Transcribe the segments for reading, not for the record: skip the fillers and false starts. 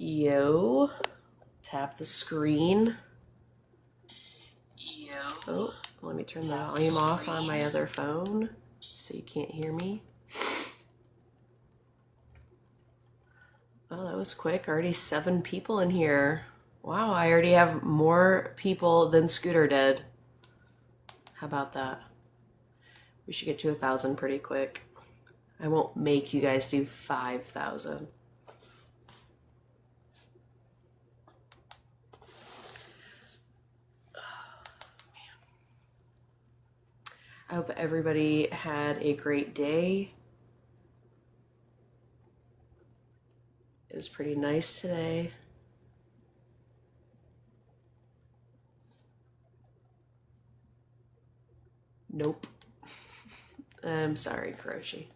Yo, tap the screen. Oh, let me turn the volume off on my other phone so you can't hear me. Oh, that was quick. Already 7 people in here. Wow, I already have more people than Scooter did. How about that? We should get to 1,000 pretty quick. I won't make you guys do 5,000. I hope everybody had a great day. It was pretty nice today. Nope. I'm sorry, Kuroshi.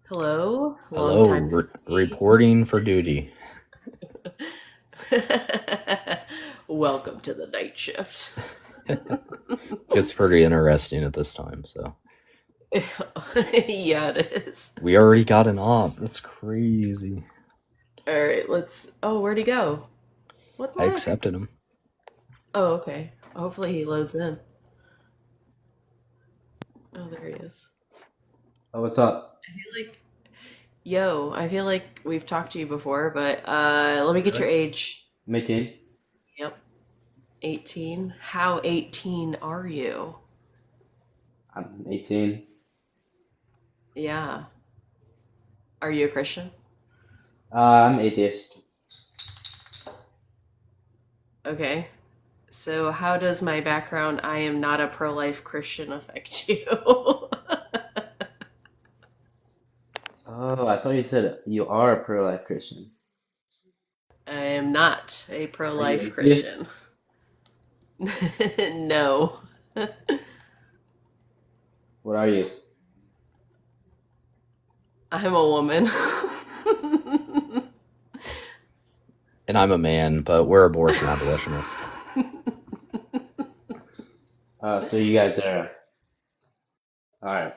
Hello? Hello, Long time no see. reporting for duty. Welcome to the night shift. It's pretty interesting at this time, so. Yeah, it is. We already got an op. That's crazy. All right, let's. Oh, where'd he go? What the I heck? accepted him. Oh, okay. Hopefully he loads in. Oh, there he is. Oh, what's up? I feel like we've talked to you before, but let me get your age. I'm 18. Yep. 18. How 18 are you? I'm 18. Yeah. Are you a Christian? I'm atheist. Okay. So how does my background, I am not a pro-life Christian, affect you? Oh, I thought you said you are a pro-life Christian. I am not a Are you pro-life atheist? Christian. No. What are you? I'm a woman. And I'm a man, but we're abortion abolitionists. So you guys are. Alright.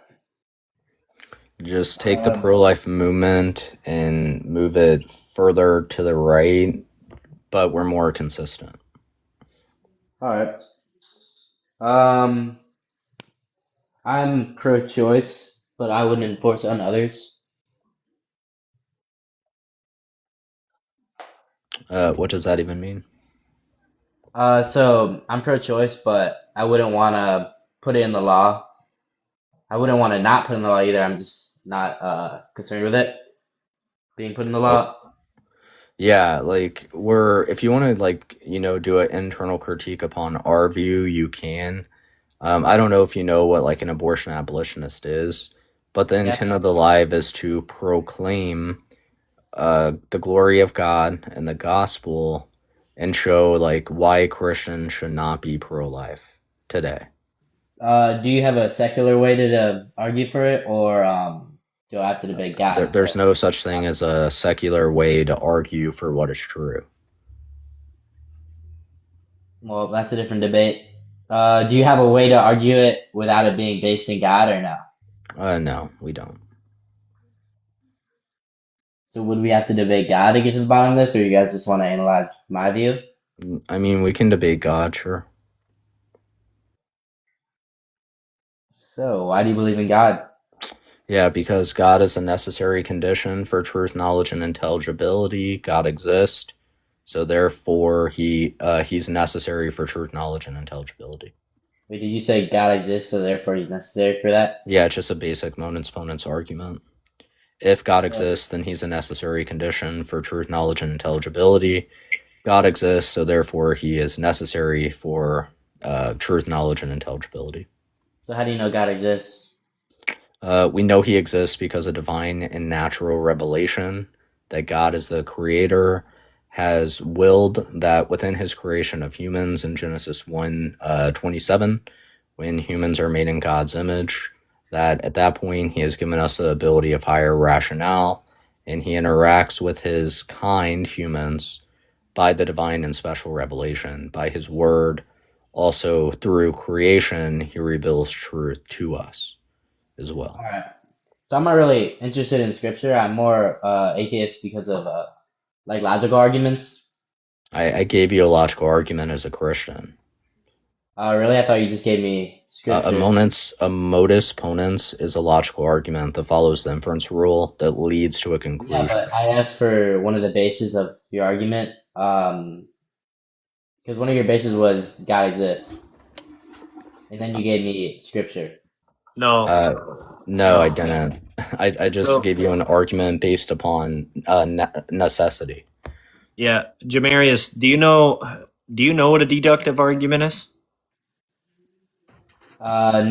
Just take the pro-life movement and move it further to the right, but we're more consistent. Alright. I'm pro-choice, but I wouldn't enforce it on others. What does that even mean? So I'm pro-choice, but I wouldn't want to put it in the law. I wouldn't want to not put it in the law either. I'm just not concerned with it being put in the law. Yeah, like if you want to do an internal critique upon our view, you can. I don't know if you know what an abortion abolitionist is, but the intent of the live is to proclaim the glory of God and the gospel and show why Christians should not be pro-life today. Do you have a secular way to argue for it, or do I have to debate God? There's no such thing as a secular way to argue for what is true. Well, that's a different debate. Do you have a way to argue it without it being based in God, or no? No, we don't. So would we have to debate God to get to the bottom of this, or you guys just want to analyze my view? I mean, we can debate God, sure. So why do you believe in God? Yeah, because God is a necessary condition for truth, knowledge, and intelligibility. God exists, so therefore he's necessary for truth, knowledge, and intelligibility. Wait, did you say God exists, so therefore he's necessary for that? Yeah, it's just a basic monad's argument. If God exists, then he's a necessary condition for truth, knowledge, and intelligibility. God exists, so therefore he is necessary for truth, knowledge, and intelligibility. So how do you know God exists? We know he exists because of divine and natural revelation, that God is the creator, has willed that within his creation of humans in Genesis 1:27, when humans are made in God's image, that at that point he has given us the ability of higher rationale and he interacts with his kind humans by the divine and special revelation, by his word. Also, through creation, he reveals truth to us as All well. right. So I'm not really interested in scripture. I'm more atheist because of like logical arguments. I gave you a logical argument as a Christian. Really, I thought you just gave me scripture. A modus ponens is a logical argument that follows the inference rule that leads to a Yeah, conclusion. but I asked for one of the bases of your argument. Because one of your bases was God exists, and then you gave me scripture. No, Uh, no, I no. didn't. I just So, gave you an argument based upon necessity. yeah, Jamarius, do you know what a deductive argument is?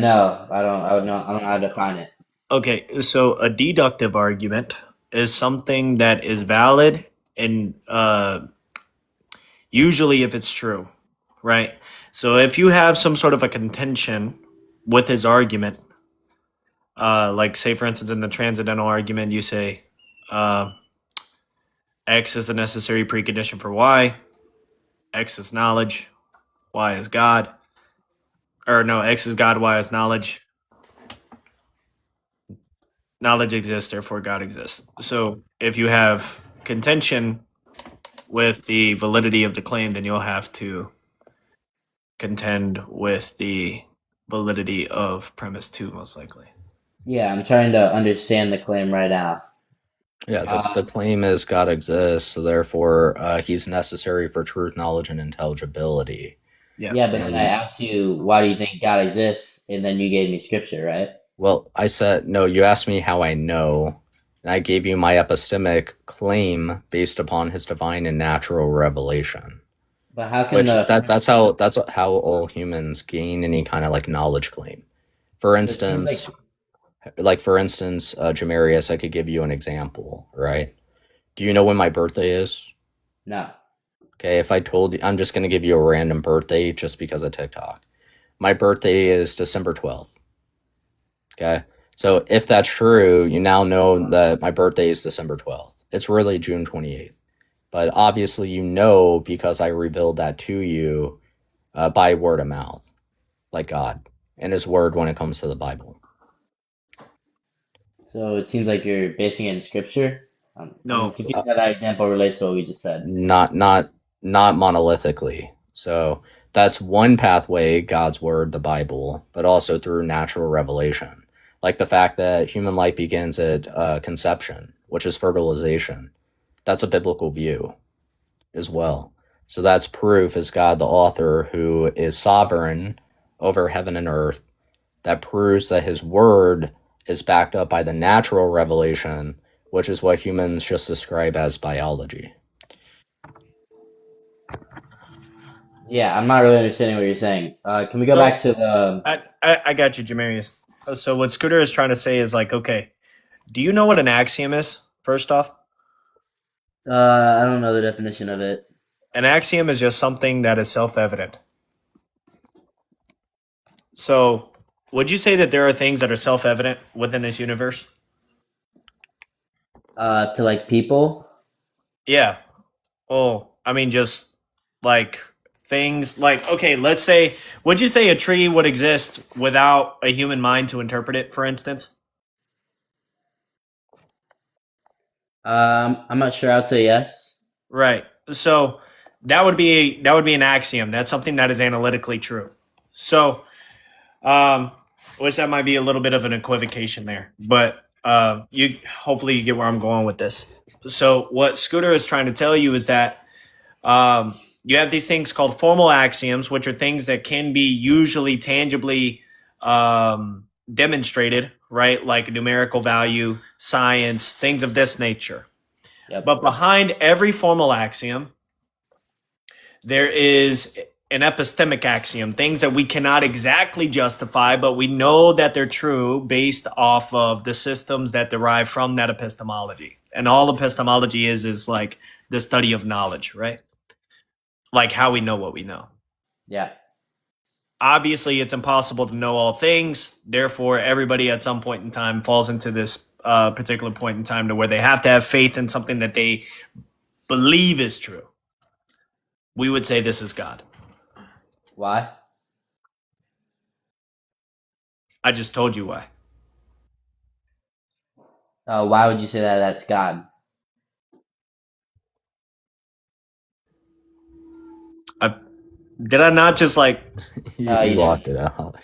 No, I don't. I don't know how to define it. Okay, so a deductive argument is something that is valid and usually if it's true, right? So if you have some sort of a contention with his argument, like say for instance in the transcendental argument, you say uh, X is a necessary precondition for Y, X is knowledge, Y is God, or no, X is God, Y is knowledge. Knowledge exists, therefore God exists. So if you have contention with the validity of the claim, then you'll have to contend with the validity of premise two, most likely. Yeah, I'm trying to understand the claim right now. Yeah, the Um, claim is God exists, so therefore he's necessary for truth, knowledge, and intelligibility. Yeah. yeah, but then I And asked you, why do you think God exists? And then you gave me scripture, right? well, I said no. You asked me how I know, and I gave you my epistemic claim based upon his divine and natural revelation. But how can Which the that's how all humans gain any kind of like knowledge claim. For it seems like instance, Jamarius, I could give you an example, right? Do you know when my birthday is? no. Okay, if I told you, I'm just gonna give you a random birthday just because of TikTok. My birthday is December 12th. Okay, so if that's true, you now know that my birthday is December 12th. It's really June 28th, but obviously you know because I revealed that to you by word of mouth, like God and His Word when it comes to the Bible. So it seems like you're basing it in scripture. I'm No. confused how that example relates to what we just said. Not not monolithically. So that's one pathway, God's Word, the Bible, but also through natural revelation, like the fact that human life begins at conception, which is fertilization. That's a biblical view as well. So that's proof is God the author who is sovereign over heaven and earth. That proves that his word is backed up by the natural revelation, which is what humans just describe as biology. Yeah, I'm not really understanding what you're saying. Can we go back So to the I got you, Jamarius. So what Scooter is trying to say is like, okay, do you know what an axiom is? First off, I don't know the definition of it. an axiom is just something that is self-evident. So would you say that there are things that are self-evident within this universe? To like people. Yeah. Oh, I mean, just like things like, okay, let's say, would you say a tree would exist without a human mind to interpret it, for instance? I'm not sure. I'd say yes. Right. So that would be an axiom. That's something that is analytically true. So, um, which that might be a little bit of an equivocation there, but you hopefully you get where I'm going with this. So, what Scooter is trying to tell you is that you have these things called formal axioms, which are things that can be usually tangibly demonstrated, right? Like numerical value, science, things of this nature. Yep. But behind every formal axiom, there is an epistemic axiom, things that we cannot exactly justify, but we know that they're true based off of the systems that derive from that epistemology. And all epistemology is like the study of knowledge, right? Like how we know what we know. Yeah. Obviously, it's impossible to know all things. Therefore, everybody at some point in time falls into this particular point in time to where they have to have faith in something that they believe is true, we would say this is God. Why? I just told you why. Why would you say that that's God? Did I not just like? You You did. locked it out.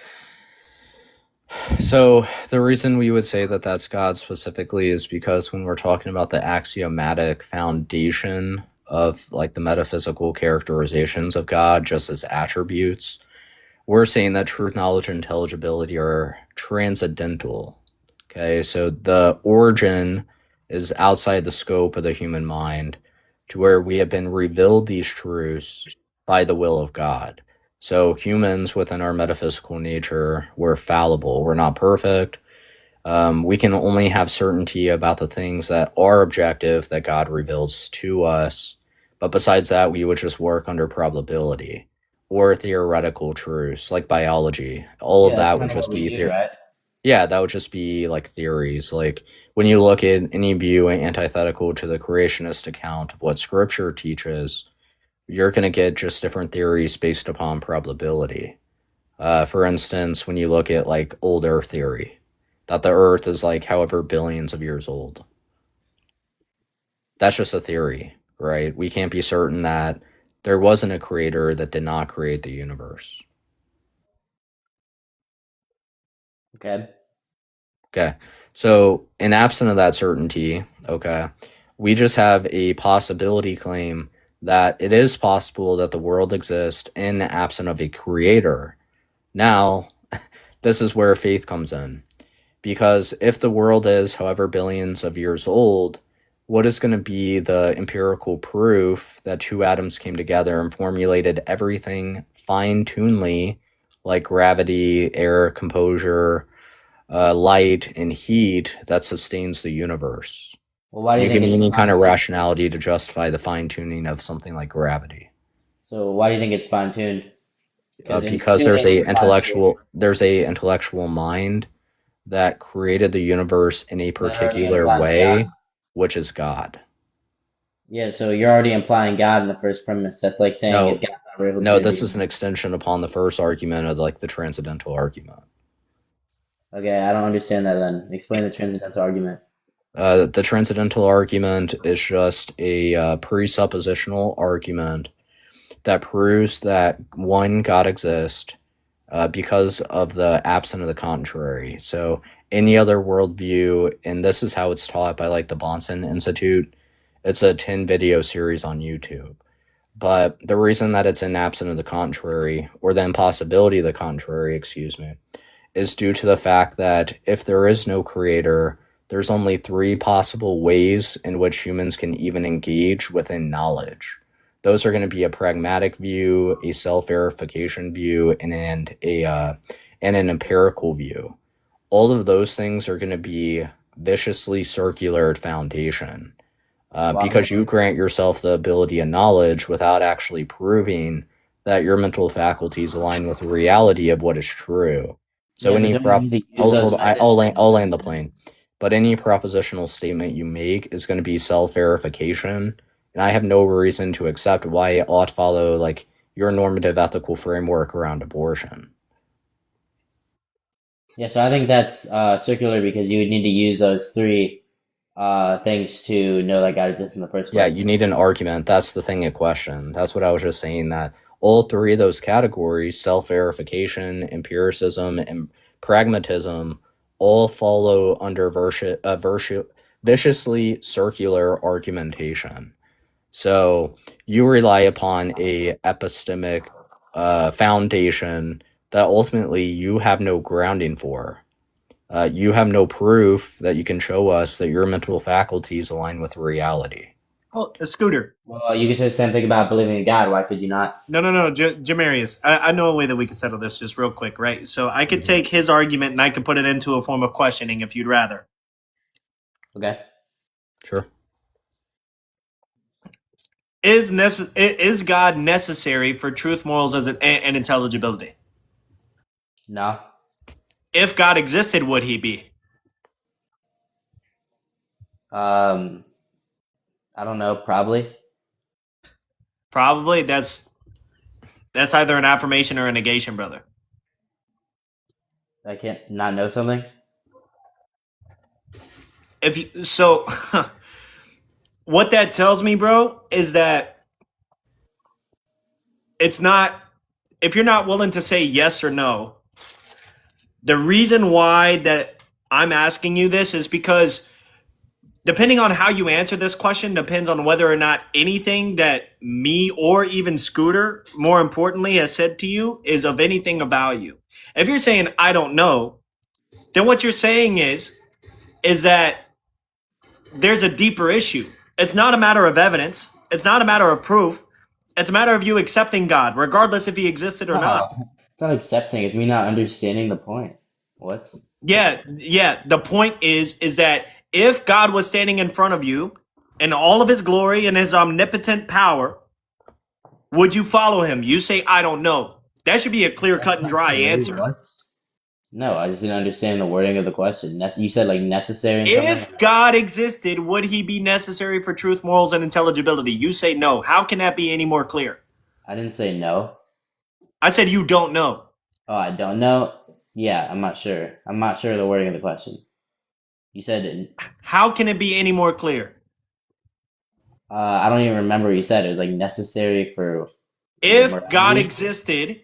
So the reason we would say that that's God specifically is because when we're talking about the axiomatic foundation of like the metaphysical characterizations of God just as attributes, we're saying that truth, knowledge, and intelligibility are transcendental. Okay, so the origin is outside the scope of the human mind to where we have been revealed these truths by the will of God. So humans within our metaphysical nature, we're fallible. We're not perfect. We can only have certainty about the things that are objective that God reveals to us. But besides that, we would just work under probability or theoretical truths like biology. All of Yeah, that's that kind would of just what we be do, right? yeah, that would just be like theories. Like when you look at any view antithetical to the creationist account of what scripture teaches, you're going to get just different theories based upon probability. For instance, when you look at like old Earth theory, that the Earth is like however billions of years old. That's just a theory, right? We can't be certain that there wasn't a creator that did not create the universe. Okay. Okay. So, in absent of that certainty, okay, we just have a possibility claim that it is possible that the world exists in absent of a creator. Now, this is where faith comes in. Because if the world is however billions of years old, what is going to be the empirical proof that two atoms came together and formulated everything fine-tunedly, like gravity, air, composure, light, and heat that sustains the universe? Well, why do Can you you think give me it's any kind of fine-tuned? rationality to justify the fine-tuning of something like gravity? So why do you think it's fine-tuned? Because in Because there's tuning, a it's fine-tuned. intellectual mind that created the universe in a That already particular implies God. way, which is God. Yeah, so you're already implying God in the first premise. That's like saying if No, God's not real, no, created the this is an universe. extension upon the first argument of like the transcendental argument. Okay, I don't understand that then. Explain the transcendental argument. The transcendental argument is just a presuppositional argument that proves that one, God exists because of the absence of the contrary. So any other worldview, and this is how it's taught by like the Bonson Institute. It's a 10 video series on YouTube. But the reason that it's in absent of the contrary, or the impossibility of the contrary, excuse me, is due to the fact that if there is no creator, there's only three possible ways in which humans can even engage within knowledge. Those are going to be a pragmatic view, a self-verification view, and an empirical view. All of those things are going to be viciously circular foundation. Why? Because you grant yourself the ability and knowledge without actually proving that your mental faculties align with the reality of what is true. So Yeah, but any don't you prop, need to use those methods to I'll prove land the it? plane. But any propositional statement you make is going to be self-verification, and I have no reason to accept why it ought to follow like your normative ethical framework around abortion. Yeah, so I think that's circular because you would need to use those three things to know that God exists in the first Yeah, you place. need an argument. That's the thing at question. That's what I was just saying, that all three of those categories, self-verification, empiricism, and pragmatism, all follow under viciously circular argumentation. So you rely upon a epistemic foundation that ultimately you have no grounding for. You have no proof that you can show us that your mental faculties align with reality. Oh, Scooter. Well, you could say the same thing about believing in God. Why could you not? No, Jamarius. I know a way that we can settle this just real quick, right? So I could take his argument and I could put it into a form of questioning if you'd rather. Okay. Sure. Is God necessary for truth, morals, and intelligibility? No. If God existed, would he be? Um, I don't know. Probably. Probably. That's either an affirmation or a negation, brother. I can't not know something. If you so, what that tells me, bro, is that it's not. If you're not willing to say yes or no, the reason why that I'm asking you this is because depending on how you answer this question depends on whether or not anything that me or even Scooter, more importantly, has said to you is of anything of value. If you're saying I don't know, then what you're saying is that there's a deeper issue. It's not a matter of evidence. It's not a matter of proof. It's a matter of you accepting God, regardless if he existed or not. No, it's not accepting. It's me not understanding the point. What? Yeah, yeah. The point is that if God was standing in front of you in all of his glory and his omnipotent power, would you follow him? You say, I don't know. That should be a clear cut and dry answer. What? No, I just didn't understand the wording of the question. You said like necessary and something. If God existed, would he be necessary for truth, morals, and intelligibility? You say no. How can that be any more clear? I didn't say no. I said you don't know. Oh, I don't know. Yeah, I'm not sure. I'm not sure of the wording of the question. You said How can it be any more clear? I don't even remember what you said. It was like necessary for If God morality. existed,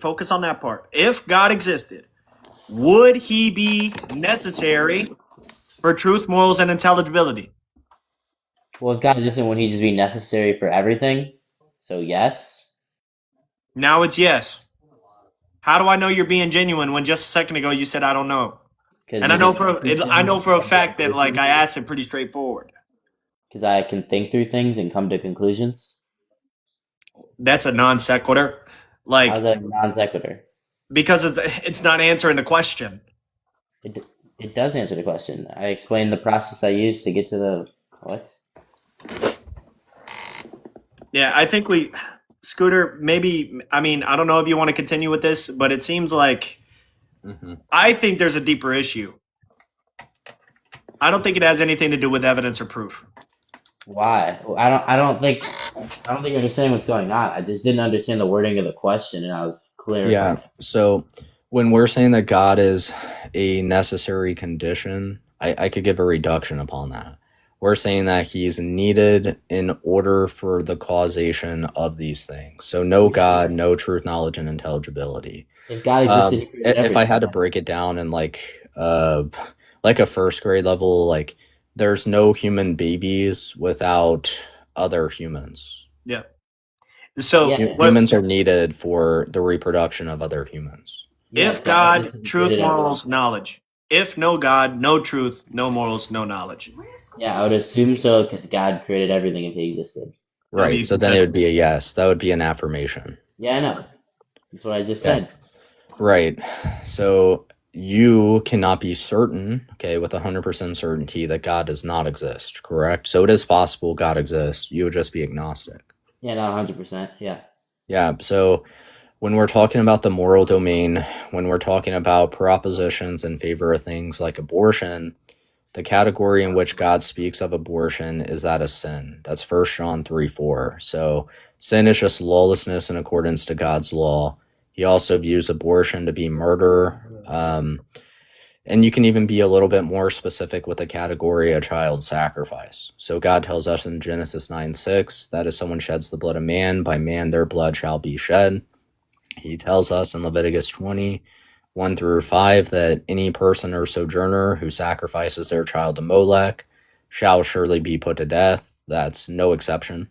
focus on that part. If God existed, would he be necessary for truth, morals, and intelligibility? Well, if God existed, would he just be necessary for everything? So yes. Now it's yes. How do I know you're being genuine when just a second ago you said I don't know? And I know for a fact that like I asked it pretty straightforward. Because I can think through things and come to conclusions. That's a non sequitur. How's Like that non sequitur? because it's not answering the question. It does answer the question. I explained the process I used to get to the what? Yeah, I think Scooter, maybe, I mean, I don't know if you want to continue with this, but it seems like I think there's a deeper issue. I don't think it has anything to do with evidence or proof. Why? I don't think you understand what's going on. I just didn't understand the wording of the question, and I was clarifying. Yeah. So when we're saying that God is a necessary condition, I could give a reduction upon that. We're saying that he's needed in order for the causation of these things. So no God, no truth, knowledge, and intelligibility. If God existed, he created If I everything. had to break it down in like a first grade level, like there's no human babies without other humans. Yeah. So Yeah. Humans are needed for the reproduction of other humans. Yeah, if God, existed, he truth, created morals, knowledge. If no God, no truth, no morals, no knowledge. everything. Yeah, I would assume so because God created everything if he existed. Right. So then it would be a yes. That would be an affirmation. Yeah, I know. That's what I just Okay. said. Right. So you cannot be certain, okay, with 100% certainty that God does not exist, correct? So it is possible God exists. You would just be agnostic. Yeah, not 100%. Yeah. Yeah. So when we're talking about the moral domain, when we're talking about propositions in favor of things like abortion, the category in which God speaks of abortion is that of sin. That's 1 John 3:4. So sin is just lawlessness in accordance to God's law. He also views abortion to be murder. And you can even be a little bit more specific with the category of child sacrifice. So God tells us in Genesis 9:6 that if someone sheds the blood of man, by man their blood shall be shed. He tells us in Leviticus 20:1-5 that any person or sojourner who sacrifices their child to Molech shall surely be put to death. That's no exception.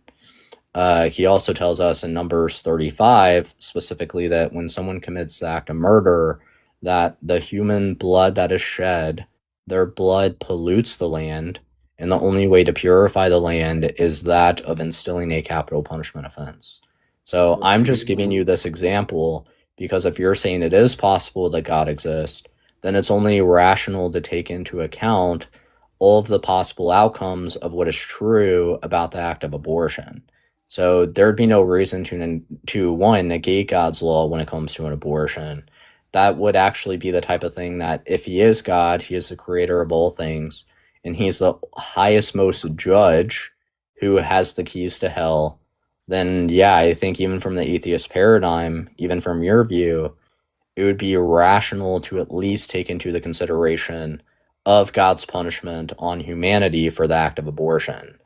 He also tells us in Numbers 35 specifically that when someone commits the act of murder, that the human blood that is shed, their blood pollutes the land, and the only way to purify the land is that of instilling a capital punishment offense. So I'm just giving you this example because if you're saying it is possible that God exists, then it's only rational to take into account all of the possible outcomes of what is true about the act of abortion. So there'd be no reason to one, negate God's law when it comes to an abortion. That would actually be the type of thing that if he is God, he is the creator of all things, and he's the highest most judge who has the keys to hell, then yeah, I think even from the atheist paradigm, even from your view, it would be rational to at least take into the consideration of God's punishment on humanity for the act of abortion.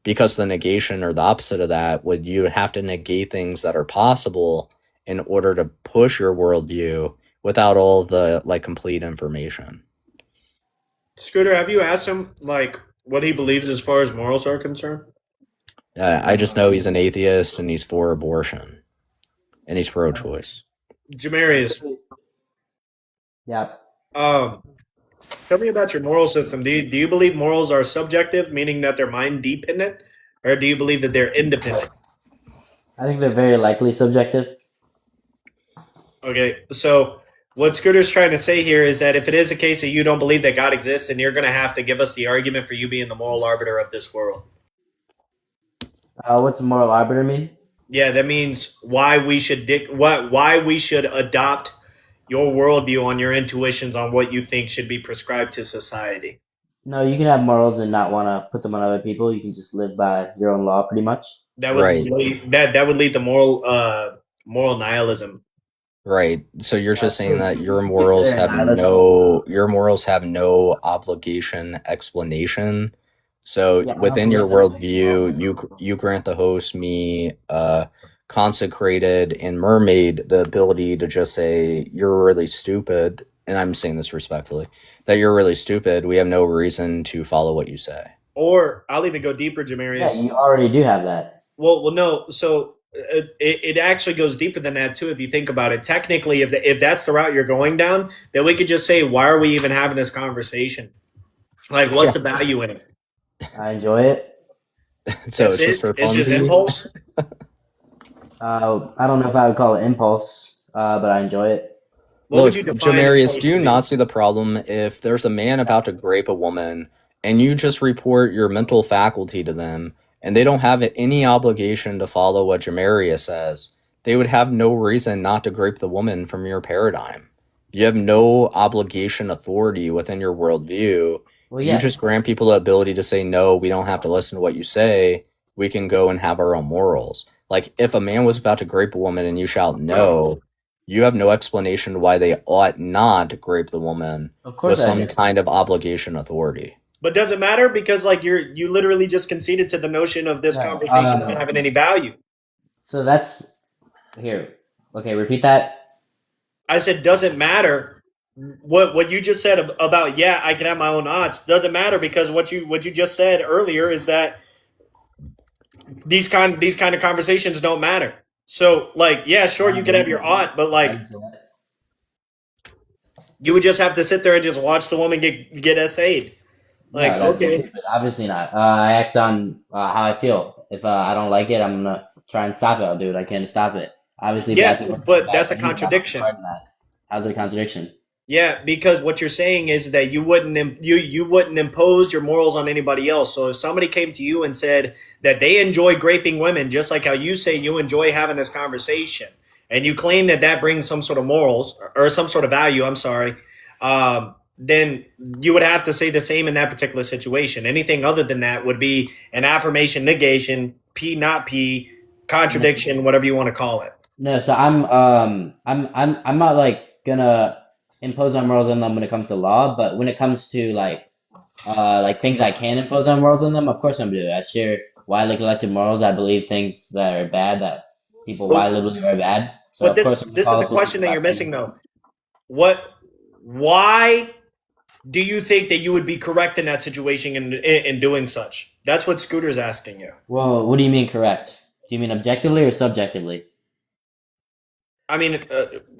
Because the negation or the opposite of that would you would have to negate things that are possible in order to push your worldview without all the like complete information. Scooter, have you asked him like what he believes as far as morals are concerned? I just know he's an atheist and he's for abortion and he's pro-choice. Jamarius, Yeah. tell me about your moral system. Do you believe morals are subjective, meaning that they're mind dependent, or do you believe that they're independent? I think they're very likely subjective. Okay, so what Scooter's trying to say here is that if it is a case that you don't believe that God exists, then you're going to have to give us the argument for you being the moral arbiter of this world. What's a moral arbiter mean? Yeah, that means why we should why we should adopt your worldview on your intuitions on what you think should be prescribed to society. No, you can have morals and not want to put them on other people. You can just live by your own law, pretty much. That would Right. that would lead to moral nihilism. Right. So you're just saying that your morals have no obligation explanation. So Yeah, I within don't your believe that. worldview, you grant the host, me, consecrated and mermaid, the ability to just say you're really stupid, and I'm saying this respectfully, that you're really stupid. We have no reason to follow what you say. Or I'll even go deeper, Yeah, Jamarius. you already do have that. Well, no. So it actually goes deeper than that too. If you think about it, technically, if that's the route you're going down, then we could just say, why are we even having this conversation? Like, what's the value in it? I enjoy it. So That's it's just it. for It's just funsies? impulse. I don't know if I would call it impulse, but I enjoy it. What would Look, you define Jamarius, impulse do you to be? not see the problem if there's a man about to grape a woman and you just report your mental faculty to them and they don't have any obligation to follow what Jamarius says? They would have no reason not to grape the woman from your paradigm. You have no obligation authority within your worldview. Well, You yeah. just grant people the ability to say, no, we don't have to listen to what you say. We can go and have our own morals. Like, if a man was about to grape a woman and you shout no, you have no explanation why they ought not grape the woman Of with course I some do. kind of obligation authority. But does it matter? Because like you literally just conceded to the notion of this No, conversation not having any value. So that's here. Okay, repeat that. I said, doesn't matter. What you just said about yeah, I can have my own odds doesn't matter because what you just said earlier is that these kind of conversations don't matter. So like yeah, sure you could have your aunt, but I like didn't say that. you would just have to sit there and just watch the woman get essayed. Like No, that's okay, stupid. Obviously not. I act on how I feel. If I don't like it, I'm gonna try and stop it. I'll do what I can to stop it. Obviously, yeah, bad people but bad that's a things. I'm not contradiction. part of that. How's it a contradiction? Yeah, because what you're saying is that you wouldn't impose your morals on anybody else. So if somebody came to you and said that they enjoy graping women, just like how you say you enjoy having this conversation, and you claim that that brings some sort of morals or some sort of value, I'm sorry, then you would have to say the same in that particular situation. Anything other than that would be an affirmation, negation, P not P, contradiction, whatever you want to call it. No, so I'm not like gonna impose on morals on them when it comes to law, but when it comes to like things I can impose on morals on them, of course I'm gonna do it. I share widely collected morals. I believe things that are bad that people widely believe are bad. So But of this course I'm gonna this is call the out those question that bad you're missing things. though. Why do you think that you would be correct in that situation in doing such? That's what Scooter's asking you. Well, what do you mean correct? Do you mean objectively or subjectively? I mean,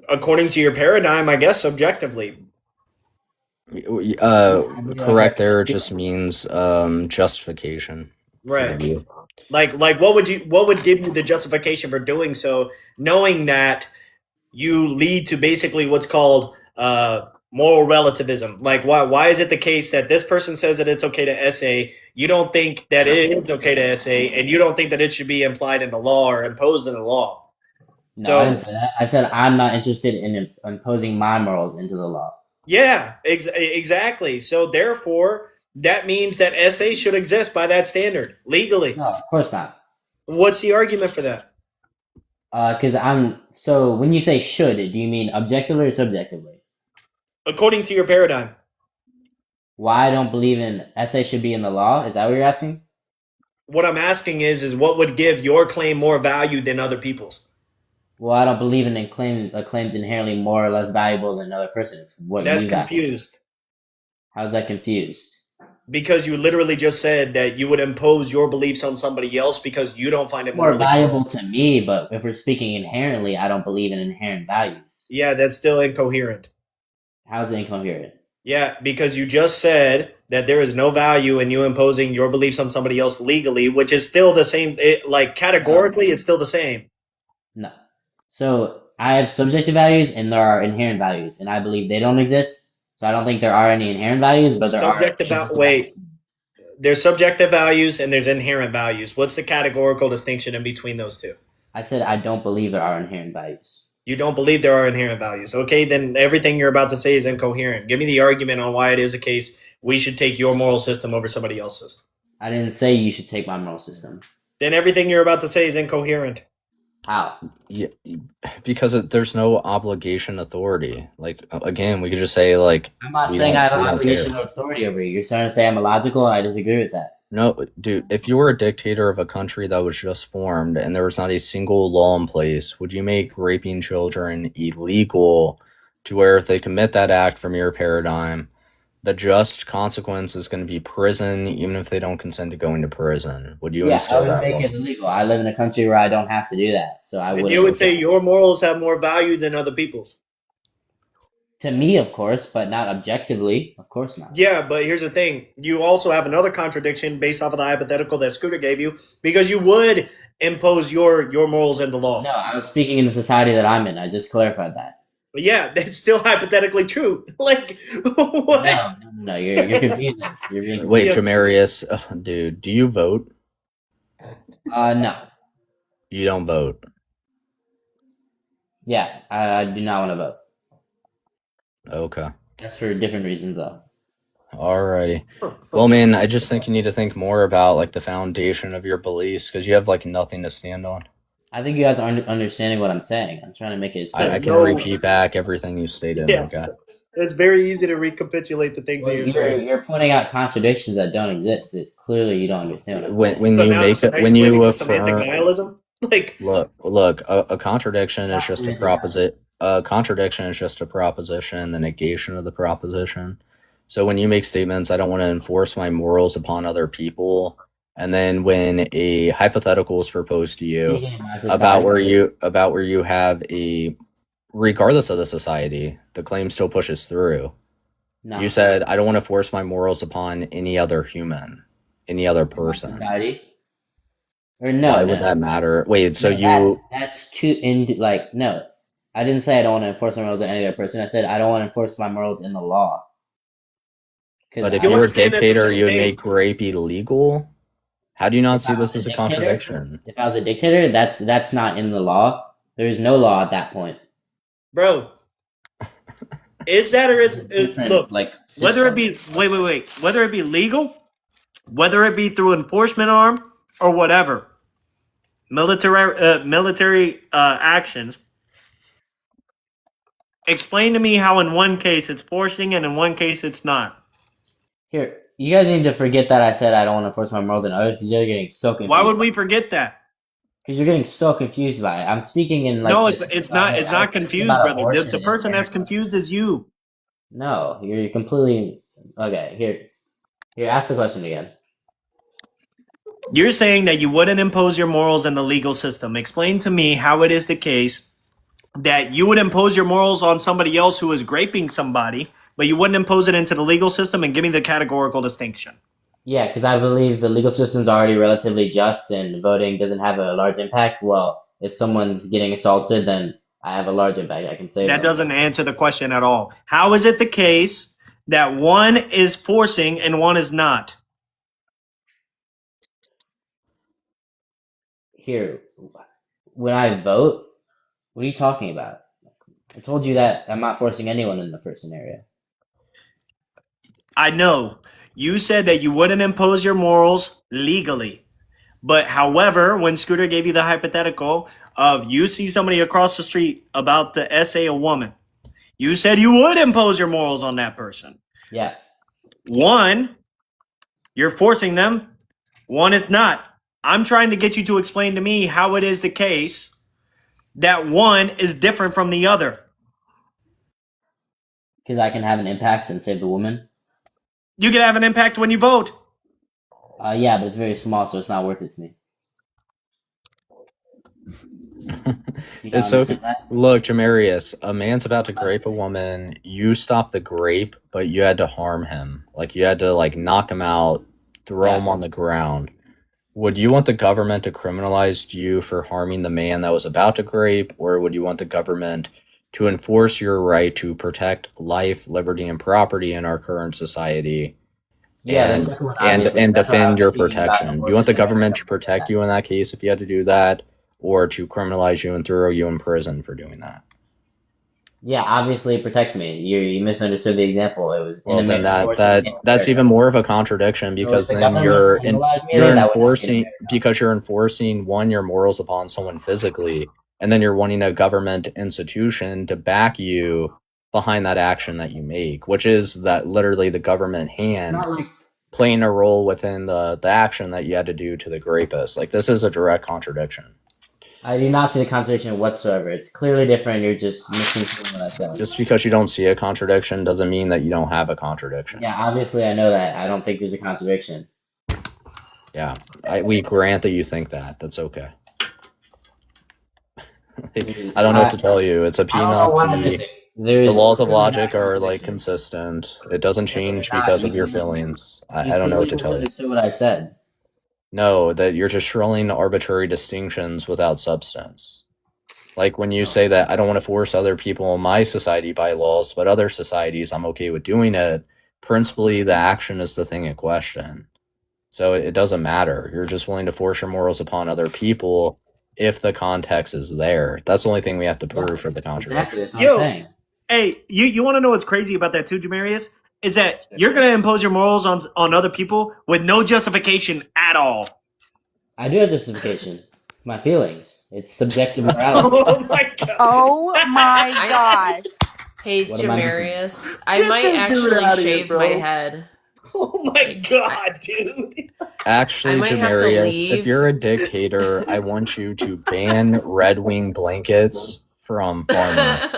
according to your paradigm, I guess subjectively. Correct there just means justification for the Right. view. Like what would give you the justification for doing so, knowing that you lead to basically what's called moral relativism? Like why is it the case that this person says that it's okay to essay, you don't think that it is okay to essay, and you don't think that it should be implied in the law or imposed in the law? No, I didn't So say that. I said I'm not interested in imposing my morals into the law. yeah, exactly. So therefore, That means that SA should exist by that standard legally. No, of course not. What's the argument for that? Because so when you say should, do you mean objectively or subjectively? According to your paradigm. Why I don't believe in SA should be in the law? Is that what you're asking? What I'm asking is what would give your claim more value than other people's? Well, I don't believe in a claim's inherently more or less valuable than another person. It's what That's you got. confused. How's that confused? Because you literally just said that you would impose your beliefs on somebody else because you don't find it More morally valuable to me, but if we're speaking inherently, I don't believe in inherent values. Yeah, that's still incoherent. How's it incoherent? Yeah, because you just said that there is no value in you imposing your beliefs on somebody else legally, which is still the same. Like categorically, it's still the same. No. So I have subjective values and there are inherent values, and I believe they don't exist. So I don't think there are any inherent values, but there Subjective are. wait. There's subjective values and there's inherent values. What's the categorical distinction in between those two? I said I don't believe there are inherent values. You don't believe there are inherent values. Okay, then everything you're about to say is incoherent. Give me the argument on why it is a case we should take your moral system over somebody else's. I didn't say you should take my moral system. Then everything you're about to say is incoherent. How? Yeah, because there's no obligation authority. Like again, we could just say like I'm not we saying I have don't an care. obligation or authority over you. You're starting to say I'm illogical, and I disagree with that. No, dude, if you were a dictator of a country that was just formed and there was not a single law in place, would you make raping children illegal to where if they commit that act from your paradigm, the just consequence is going to be prison, even if they don't consent to going to prison? Would you Yeah, I instill would that make law? it illegal. I live in a country where I don't have to do that, so I And wouldn't. you would say your morals have more value than other people's. To me, of course, but not objectively. Of course not. Yeah, but here's the thing. You also have another contradiction based off of the hypothetical that Scooter gave you, because you would impose your morals into law. No, I was speaking in the society that I'm in. I just clarified that. But yeah, that's still hypothetically true. Like, what? No, you're confusing. You're being Wait, Yeah. Jamarius, dude, do you vote? no. You don't vote. Yeah, I do not want to vote. Okay. That's for different reasons, though. Alrighty. Well, man, I just think you need to think more about like the foundation of your beliefs because you have like nothing to stand on. I think you guys are understanding what I'm saying. I'm trying to make it. I can No. repeat back everything you stated. Yeah. Okay. It's very easy to recapitulate the things that you're saying. You're pointing out contradictions that don't exist. It's clearly you don't understand what I'm saying. When So you now make so it, now when you're you pointing to semantic affirm, nihilism, like, look, a contradiction is just a Yeah. proposition. A contradiction is just a proposition, the negation of the proposition. So when you make statements, I don't want to enforce my morals upon other people, and then when a hypothetical is proposed to you Speaking in my about society- where you have a, regardless of the society, the claim still pushes through. No. You said I don't want to force my morals upon any other human, any other person. Society? Or no? Why no. would that matter? Wait, so No, that's too like no. I didn't say I don't want to enforce my morals on any other person. I said I don't want to enforce my morals in the law. 'Cause but if You you were a understand that's the dictator, same you would thing. make rape illegal? How do you not If see I this was as a dictator- contradiction? If I was a dictator, that's not in the law. There is no law at that point. bro, is that or is Different, look, like whether it system. be wait, whether it be legal, whether it be through enforcement arm or whatever, military actions. Explain to me how in one case it's forcing and in one case it's not. Here, you guys need to forget that I said I don't want to enforce my morals on others because you're getting so confused. Why would we forget that? Because you're getting so confused by it. I'm speaking in like. No, this- it's not I was confused, thinking about brother. abortion The and person that's everything. confused is you. No, you're completely okay. Here, ask the question again. You're saying that you wouldn't impose your morals in the legal system. Explain to me how it is the case that you would impose your morals on somebody else who is graping somebody, but you wouldn't impose it into the legal system, and give me the categorical distinction. Yeah, because I believe the legal system's already relatively just and voting doesn't have a large impact. Well, if someone's getting assaulted, then I have a large impact. I can say That doesn't answer the question at all. How is it the case that one is forcing and one is not? Here, when I vote, what are you talking about? I told you that I'm not forcing anyone in the first scenario. I know. You said that you wouldn't impose your morals legally. But however, when Scooter gave you the hypothetical of you see somebody across the street about to essay a woman, you said you would impose your morals on that person. Yeah. One, you're forcing them. One, it's not. I'm trying to get you to explain to me how it is the case that one is different from the other. Because I can have an impact and save the woman. You can have an impact when you vote. Yeah, but it's very small, so it's not worth it to me. You don't It's so understand that? look, Jamarius, a man's about to grape a woman. You stop the grape, but you had to harm him. Like you had to like knock him out, throw Yeah. him on the ground. Would you want the government to criminalize you for harming the man that was about to grape, or would you want the government to enforce your right to protect life, liberty, and property in our current society Yeah, the and second one, and obviously. and That's what I defend was your thinking about protection? You want the abortion and government to everything. protect you in that case if you had to do that, or to criminalize you and throw you in prison for doing that? Yeah, obviously protect me. You misunderstood the example. It was Well, in then America, that's even more of a contradiction So if because the then government penalized me, you're then that would not be in enforcing America. because you're enforcing one your morals upon someone physically, and then you're wanting a government institution to back you behind that action that you make, which is that literally the government It's hand not like playing a role within the action that you had to do to the rapist. Like this is a direct contradiction. I do not see the contradiction whatsoever. It's clearly different. You're just misconstruing what I said. Just because you don't see a contradiction doesn't mean that you don't have a contradiction. Yeah, obviously I know that. I don't think there's a contradiction. Yeah, we grant that you think that. That's okay. I don't know what to tell you. It's a I don't know what I'm penalty. missing. There's The laws of clearly not a logic are like contradiction. consistent. It doesn't change Not- because you of your can- feelings. You I don't know what to clearly tell you. misunderstood what I said. No, that you're just shrilling arbitrary distinctions without substance. Like when you say that I don't want to force other people in my society by laws, but other societies I'm okay with doing it. Principally, the action is the thing in question. So it doesn't matter. You're just willing to force your morals upon other people if the context is there. That's the only thing we have to prove for the contradiction. Exactly, that's what Yo. I'm saying. Hey, you want to know what's crazy about that too, Jamarius? Is that you're going to impose your morals on other people with no justification at all. I do have justification. It's my feelings. It's subjective morality. Oh my god. Oh my gosh. Hey, What am I missing? Jamarius, I Get might this dude actually outta here, shave bro. my head. Oh my god, dude. Actually, I might have to Jamarius, leave. if you're a dictator, I want you to ban Red Wing blankets from farmers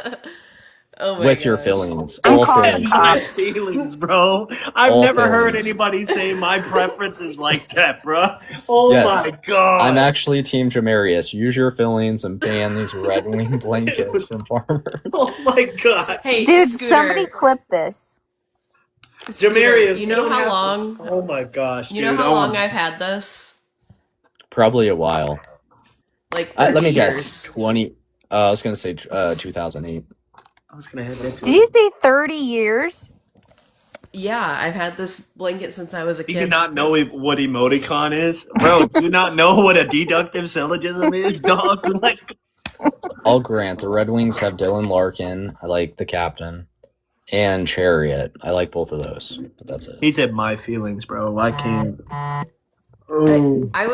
Oh my with your gosh. feelings. I'm All calling feelings. cops. My feelings, bro. I've All never heard feelings. anybody say my preferences like that, bro. Oh Yes. my god. I'm actually Team Jamarius. Use your feelings and ban these Red Wing blankets from farmers. Oh my god. Hey, Dude, Scooter, somebody clip this. Scooter, Jamarius, you know don't how have to- long? Oh my gosh, You dude. know how I long want- I've had this? Probably a while. Like Let 30 me years. guess. 20. I was gonna say 2008. I was gonna hit that Did you say 30 years? Yeah, I've had this blanket since I was a Do kid. you not know what emoticon is? Bro, do you not know what a deductive syllogism is, dog? Like, I'll grant the Red Wings have Dylan Larkin. I like the captain. And Chariot. I like both of those. But that's it. he said my feelings, bro. I can't. Oh. I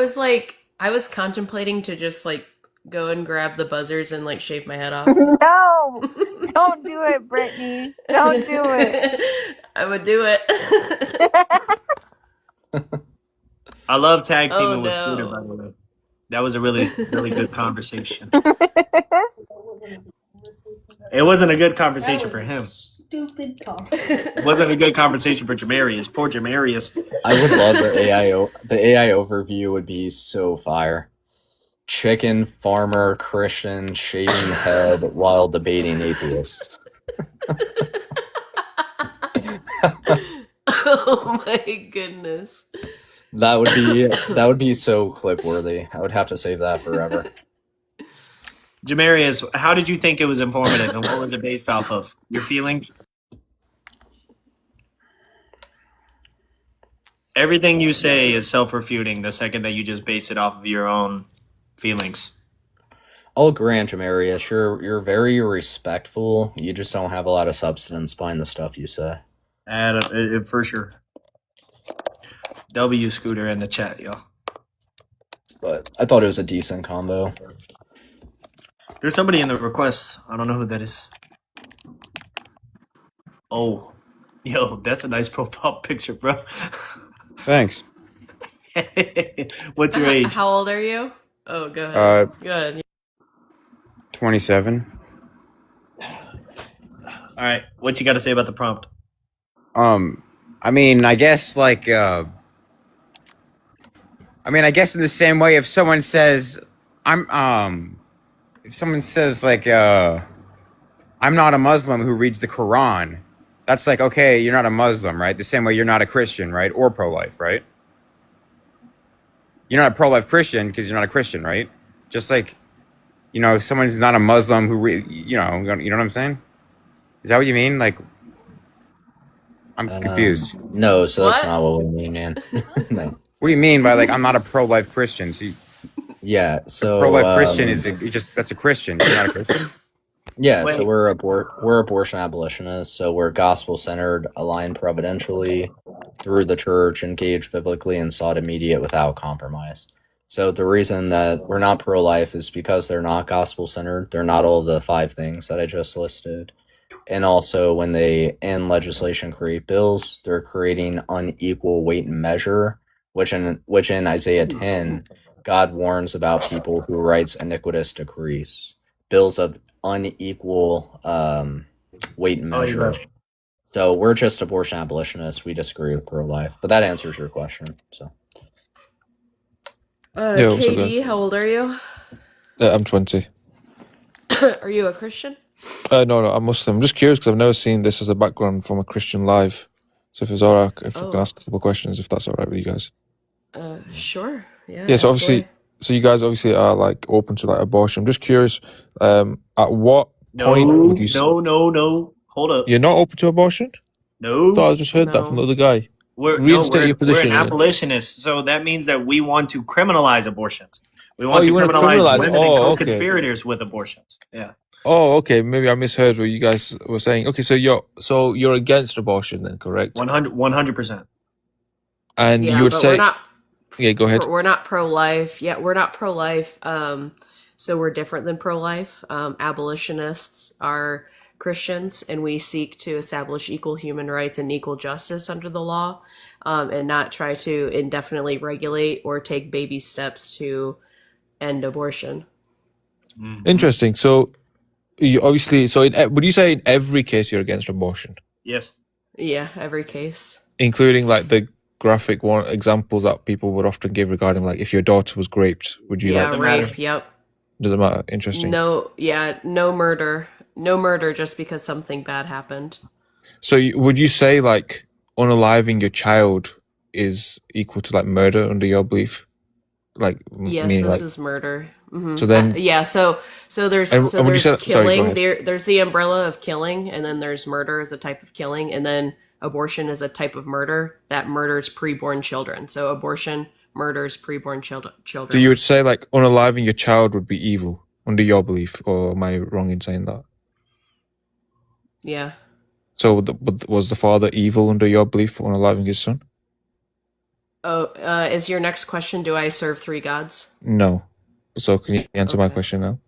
was contemplating to just like go and grab the buzzers and like shave my head off. No! Don't do it, Brittany. Don't do it. I would do it. I love tag Oh, teaming with no. Scooter, by the way. That was a really, really good conversation. It wasn't a good conversation for him. Stupid conversation. It wasn't a good conversation for Jamarius. Poor Jamarius. I would love the AI overview would be so fire. Chicken farmer Christian shaving head while debating atheist. Oh my goodness. That would be so clip worthy. I would have to save that forever. Jamarius, how did you think it was informative and what was it based off of? Your feelings? Everything you say is self-refuting the second that you just base it off of your own feelings. I'll grant Jamarius, you're very respectful. You just don't have a lot of substance behind the stuff you say. For sure. W Scooter in the chat, yo. But I thought it was a decent combo. There's somebody in the requests. I don't know who that is. Oh, yo, that's a nice profile picture, bro. Thanks. What's your age? How old are you? Oh, go ahead. Uh, Good. 27. All right, what you got to say about the prompt? I mean, I guess like I guess in the same way if someone says if someone says like I'm not a Muslim who reads the Quran, that's like, okay, you're not a Muslim, right? The same way you're not a Christian, right? Or pro-life, right? You're not a pro-life Christian because you're not a Christian, right? Just like, you know, if someone's not a Muslim who you know what I'm saying? Is that what you mean? Like, I'm confused. No, so that's What? not what we mean, man. No. What do you mean by like I'm not a pro-life Christian? So Yeah, so pro-life Christian is that's a Christian. You're not a Christian. yeah, Wait. so we're abortion abolitionists, so we're gospel centered, aligned providentially through the church, engaged biblically, and sought immediate without compromise. So the reason that we're not pro-life is because they're not gospel centered. They're not all of the 5 things that I just listed. And also, when they in legislation create bills, they're creating unequal weight and measure, which in Isaiah 10, God warns about people who writes iniquitous decrees, bills of unequal weight and Oh, you measure. left. So we're just abortion abolitionists. We disagree with pro-life, but that answers your question. So Yo, what's up, KD, guys? how old are you? I'm 20. Are you a Christian? No, I'm Muslim. I'm just curious because I've never seen this as a background from a Christian live. So if it's alright, if I can Oh. ask a couple of questions, if that's alright with you guys. Sure. Yeah. Yeah, so ask obviously, away. so you guys obviously are like open to like abortion. I'm just curious, at what point No, would you? no. Hold up. You're not open to abortion? No. I thought I just heard that from the No. other guy. We're Reinstate your we're position. an abolitionist, so that means that we want to criminalize abortions. We want Oh, to you want to criminalize criminalize it? women and Oh, okay. co-conspirators with abortions. Yeah. Oh, okay. Maybe I misheard what you guys were saying. Okay, so you're against abortion then, correct? 100%. And Yeah, you would but say, we're not. yeah, go ahead. We're not pro-life. Yeah, we're not pro-life. So we're different than pro-life. Abolitionists are Christians, and we seek to establish equal human rights and equal justice under the law, and not try to indefinitely regulate or take baby steps to end abortion. Interesting. So you obviously, so would you say in every case you're against abortion, Yes. Yeah, every case. including like the graphic one examples that people would often give regarding like if your daughter was raped, would you Yeah, like? Doesn't rape. matter. Yep. Doesn't matter. Interesting. No. Yeah, no murder. No murder just because something bad happened. So would you say like unaliving your child is equal to like murder under your belief? Like Yes, meaning this like is murder. Mhm. so then Yeah, so there's and would you there's say sorry, go killing. ahead. There's the umbrella of killing, and then there's murder as a type of killing, and then abortion is a type of murder that murders preborn children. So abortion murders preborn So children. you would say like unaliving your child would be evil under your belief, or am I wrong in saying that? Yeah. So was the father evil under your belief for unaliving his son? Oh, is your next question, do I serve 3 gods? No. So can you answer my Okay. question now?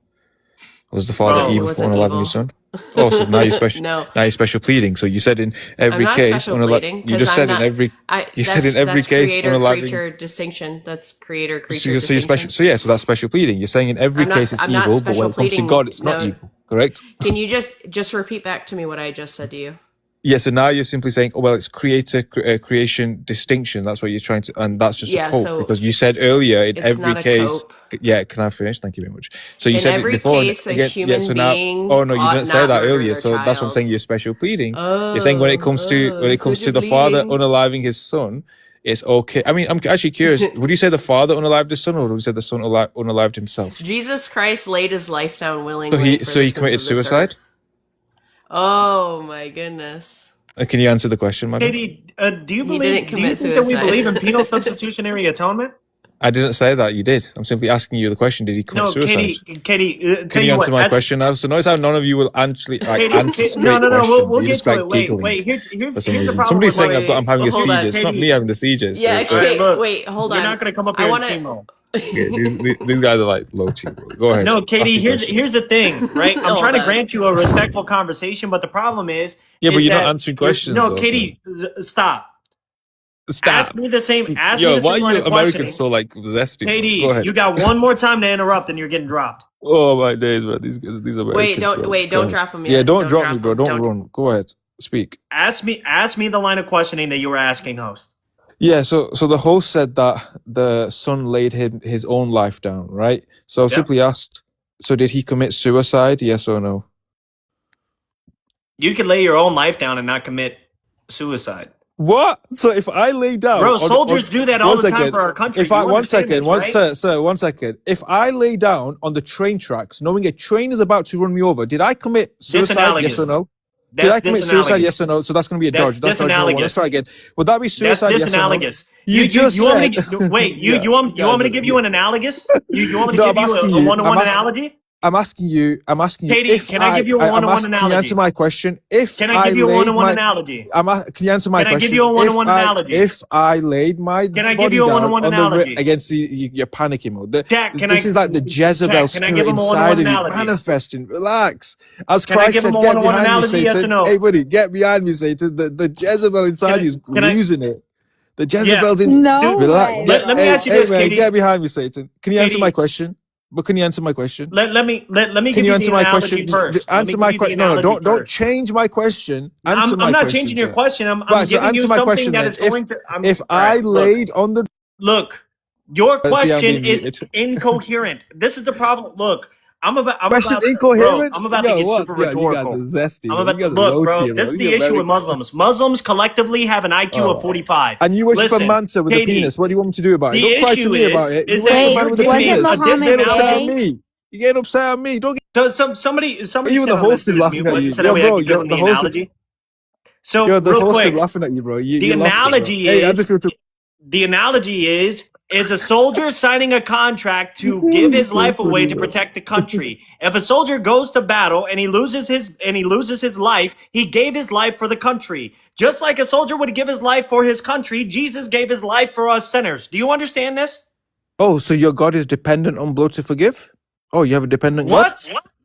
Was the father Bro, He evil for wasn't unaliving his evil. son? Oh, so now you're special. No, Now you're special pleading. So you said in I'm every not case, special pleading you just because I'm said in not. every you said in every That's case creator unaliving. creature distinction. That's creator creature So you're special. distinction. So yeah, so that's special pleading. You're saying in every I'm case not. it's I'm not evil, but when special it comes to pleading. God, it's not No, evil. Correct? can you just repeat back to me what I just said to you? Yeah. So now you're simply saying, oh well, it's creation distinction. That's what you're trying to, and that's just a Yeah. cope So because you said earlier in it's every not a case. cope. Yeah. Can I finish? Thank you very much. So you In said it every before. And case, a again, yeah. human So now, being oh no, you ought didn't say not that murder earlier. their So that's what I'm child. saying. You're special pleading. You're saying when it comes to the father Special pleading. unaliving his son, it's okay. I mean, I'm actually curious. Would you say the father unalived his son, or would you say the son unalived himself? Jesus Christ laid his life down So willingly for so the he sins committed of this suicide. earth. Oh my goodness. Can you answer the question, madam? Katie, do you He didn't think that we commit believe in suicide. penal substitutionary atonement? I didn't say that. You did. I'm simply asking you the question. Did he commit No, suicide? Katie, Can tell you you answer what. my That's question now? So notice how none of you will actually answer no, straight no, no. questions. We'll You get just to like it. Wait, giggling here's for some the reason. problem Somebody's with saying Wait, I'm having a hold on. seizure. It's not Katie. me having the seizures. Yeah, All right, look. wait, hold You're on. not gonna come up I here want and steamroll. Yeah, these guys are like low T, bro. Go ahead. No, Ask Katie. your question. Here's the thing, right? I'm Hold trying to on. grant you a respectful conversation, but the problem is Yeah, but you're not that answering questions. no, though, so- Katie, stop. Stop. Ask me the same. Ask me Yo, the why same are line you of Americans questioning. so like zesty? Bro? Go Katie, ahead. you got one more time to interrupt, and you're getting dropped. Oh my days, bro. These Americans. Wait, bro. Go don't ahead. drop him Yeah, yet. don't drop me, bro. him. Don't run. Go ahead. Speak. Ask me the line of questioning that you were asking, host. Yeah, so the host said that the son laid his own life down, right? So I Yep. simply asked, so did he commit suicide? Yes or no? You could lay your own life down and not commit suicide. What? So if I lay down, Bro, soldiers do that all the time for our country. If I You one understand second, this, right? sir, 1 second. If I lay down on the train tracks, knowing a train is about to run me over, did I commit suicide? Yes or no? Did I commit suicide? Yes or no? So that's going to be a dodge. That's dodge number one. Let's try again. Would that be suicide? That's Yes or no? disanalogous. You just want me said- to, wait, Yeah, you want me to guys, give you an analogous? You want me No, to I'm give asking you a you. one-to-one I'm asking- analogy? I'm asking you. Katie, if can I give you a one-to-one Can you analogy? answer my question? Can I give you a laid one-to-one my- analogy? Can you answer my Can I question? give you a one-to-one If I- analogy? If I laid my Can I give body you a down one-to-one on the analogy? against you're panicking mode. Jack, This is like the Jezebel Jack, can I spirit give him a inside one-to-one of you analogy? manifesting. Relax. As Can I Christ give said, him a "Get one-to-one behind me, analogy, yes or Satan." no? Hey, buddy, get behind me, Satan. The Jezebel inside you is can I- losing it. The Jezebel's in. No Relax. way. Get- Let me hey, ask you hey, this, man, Katie. get behind me, Satan. Can you answer Katie. my question? But can you answer my question? Let me Can give you you answer the my analogy question? first. Let me Answer give my you the question. No, analogy don't first. change my question. Answer I'm my not question, changing your sir. question. I'm Right, so giving you answer my something question that then. is going to. If all I right, look. laid on the Look, your See, I'm question being is muted. incoherent. This is the problem. Look, question's bro, incoherent. I'm about to get super rhetorical. You guys are zesty. I'm bro. about You guys are look, low bro. tier, This is You the issue with Americans. Muslims. Muslims collectively have an IQ of 45. And you worship Listen, a mansa with Katie, a penis. What do you want me to do about it? the Don't cry to issue me about it. is You that worship a Wait, man with a wasn't penis. Muhammad You're getting upset gay? at me. You're getting upset at me. Don't get So somebody even said the on this host is dude's laughing mute at button you. so Yo, that way I bro, could give him the the host is, analogy. So yo, the real host is quick, laughing at you, bro. the You're laughing, bro. analogy Hey, I is just feel to the analogy is a soldier signing a contract to give his life away to protect the country. If a soldier goes to battle and he loses his life, he gave his life for the country. Just like a soldier would give his life for his country, Jesus gave his life for us sinners. Do you understand this? Oh, so your God is dependent on blood to forgive? Oh, you have a dependent God?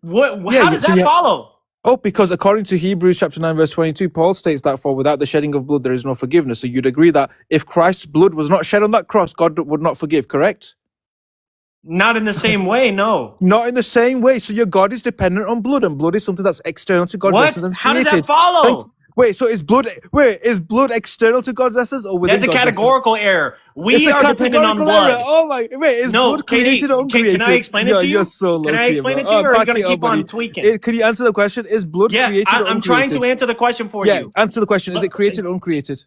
What? Yeah, How does so that you- follow? Oh, because according to Hebrews chapter 9, verse 22, Paul states that for without the shedding of blood, there is no forgiveness. So you'd agree that if Christ's blood was not shed on that cross, God would not forgive, correct? Not in the same way, no. Not in the same way. So your God is dependent on blood, and blood is something that's external to God's What? essence and How does that created. follow? Wait, so is blood external to God's essence or within That's a God's categorical error. essence? We It's a are dependent on categorical error. blood. Oh my! Wait, is No, blood Katie, created or uncreated? can I explain it to you? You're so low Can I tier, explain bro. it to you, or are you back gonna it up, keep on buddy. tweaking? Could you answer the question? Is blood Yeah, created or I'm trying to uncreated? answer the question for Yeah, you. answer the question. Is it created or uncreated?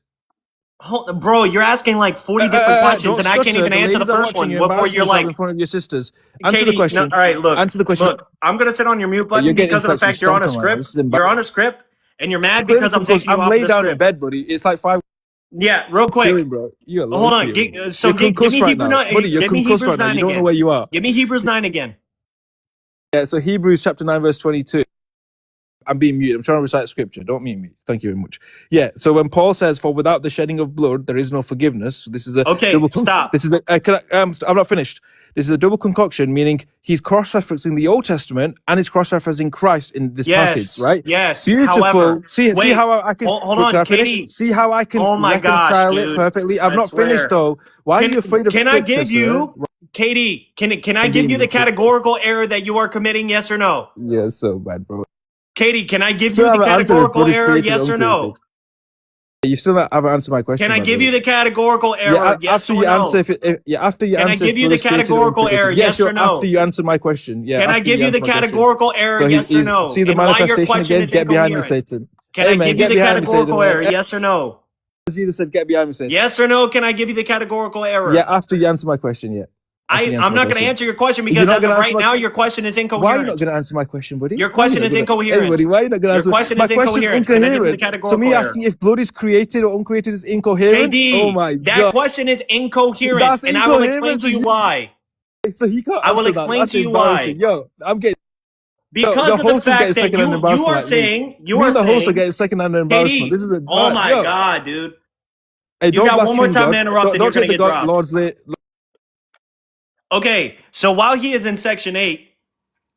Bro, you're asking like 40 different questions, and I can't even answer the first one before you're like, in front of your sisters. Answer Katie, the question. no, all right, look. Answer the question. Look, I'm going to sit on your mute You're button getting because of the insults fact you're on a from Stanton, man. This script. is You're on a script, and you're mad Clearly because I'm because taking you I'm off laid the down in script. bed, buddy. It's like 5. Yeah, real quick. Chilling, bro. You're Hold on. low tier, bro. So You're give concussed me right Hebrews now. 9. Buddy, you're Give me concussed Hebrews right now. 9 You don't know again. where you are. Give me Hebrews 9 again. Yeah, so Hebrews chapter 9, verse 22. I'm being muted. I'm trying to recite scripture. Don't mute me. Thank you very much. Yeah, so when Paul says, "For without the shedding of blood, there is no forgiveness," this is a Okay, stop. This is I'm not finished. This is a double concoction, meaning he's cross-referencing the Old Testament and he's cross-referencing Christ in this passage, right? Yes. Beautiful. However, See wait, how I can. hold Wait, can on, I finish? Katie. See how I can Oh my gosh, reconcile it dude. perfectly. I've I not swear. finished though. Why are you afraid of Can I scripture, give you, Katie? Can I I'm give being you the muted. categorical error that you are committing? Yes or no? sir? Yeah, so bad, bro. Katie, can I give Still you the haven't answered if categorical blood is error? created or Yes or no? uncreated. You still haven't answered my question. Can I by give the you way. the categorical error? Yeah, Yes after or you no? answer, after you Can I answer, give you blood the is created or categorical uncreated. error? Yeah, Yes sure, or no? After you answer my question, yeah. Can I after give you the answer my question. categorical error? So Yes or he's- no? See the And why your manifestation question again. is Get behind me, incoherent? Satan. Can Hey, I man, give you get the behind me, categorical Satan. error? Yes or no? Jesus said, "Get behind me, Satan." Yes or no? Can I give you the categorical error? Yeah, after you answer my question, yeah. I'm not going to answer your question because as of right now, your question is incoherent. Why are you not going to answer my question, buddy? Your question is incoherent. Everybody, why are you not going to answer? Your question My is incoherent. incoherent. So me asking if blood is created or uncreated is incoherent? KD, oh my that God. question is incoherent. That's and I will explain to you why. So he can't I will answer explain that. to you why. Yo, I'm getting... Because of the fact that you are saying... You are the saying... host are getting second-hand embarrassment. KD, This is a, oh my God, dude. Hey, you got one more time to interrupt and you're going to get dropped. Lord's late. Okay, so while he is in section 8,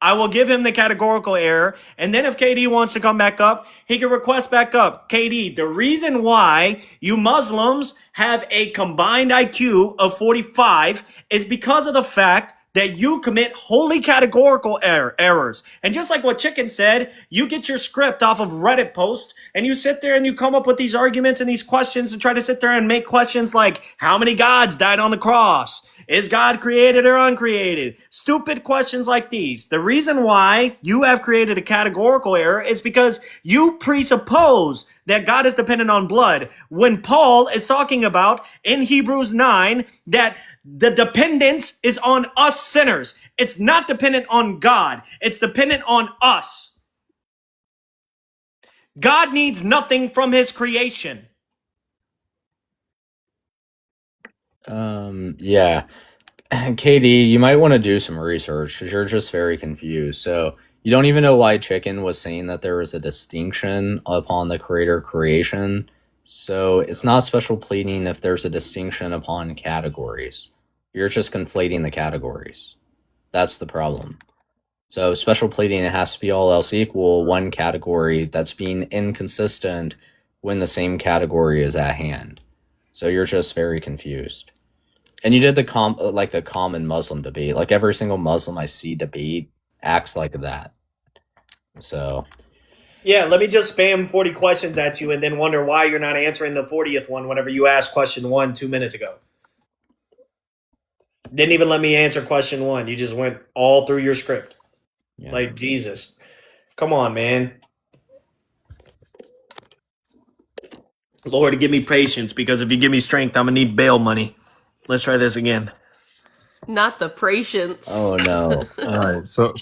I will give him the categorical error, and then if KD wants to come back up, he can request back up. KD, the reason why you Muslims have a combined IQ of 45 is because of the fact that you commit wholly categorical errors. And just like what Chicken said, you get your script off of Reddit posts, and you sit there and you come up with these arguments and these questions and try to sit there and make questions like, how many gods died on the cross? Is God created or uncreated? Stupid questions like these. The reason why you have created a categorical error is because you presuppose that God is dependent on blood, when Paul is talking about in Hebrews 9 that the dependence is on us sinners. It's not dependent on God. It's dependent on us. God needs nothing from his creation. Yeah. KD, you might want to do some research because you're just very confused. So you don't even know why Chicken was saying that there was a distinction upon the creator creation. So it's not special pleading if there's a distinction upon categories. You're just conflating the categories. That's the problem. So special pleading, it has to be all else equal, one category that's being inconsistent when the same category is at hand. So you're just very confused. And you did the common Muslim debate. Like every single Muslim I see debate acts like that. So yeah, let me just spam 40 questions at you and then wonder why you're not answering the 40th one whenever you asked question 1 2 minutes ago. Didn't even let me answer question 1. You just went all through your script. Yeah. Like Jesus. Come on, man. Lord, give me patience, because if you give me strength, I'm going to need bail money. Let's try this again. Not the patience. Oh no. All right. So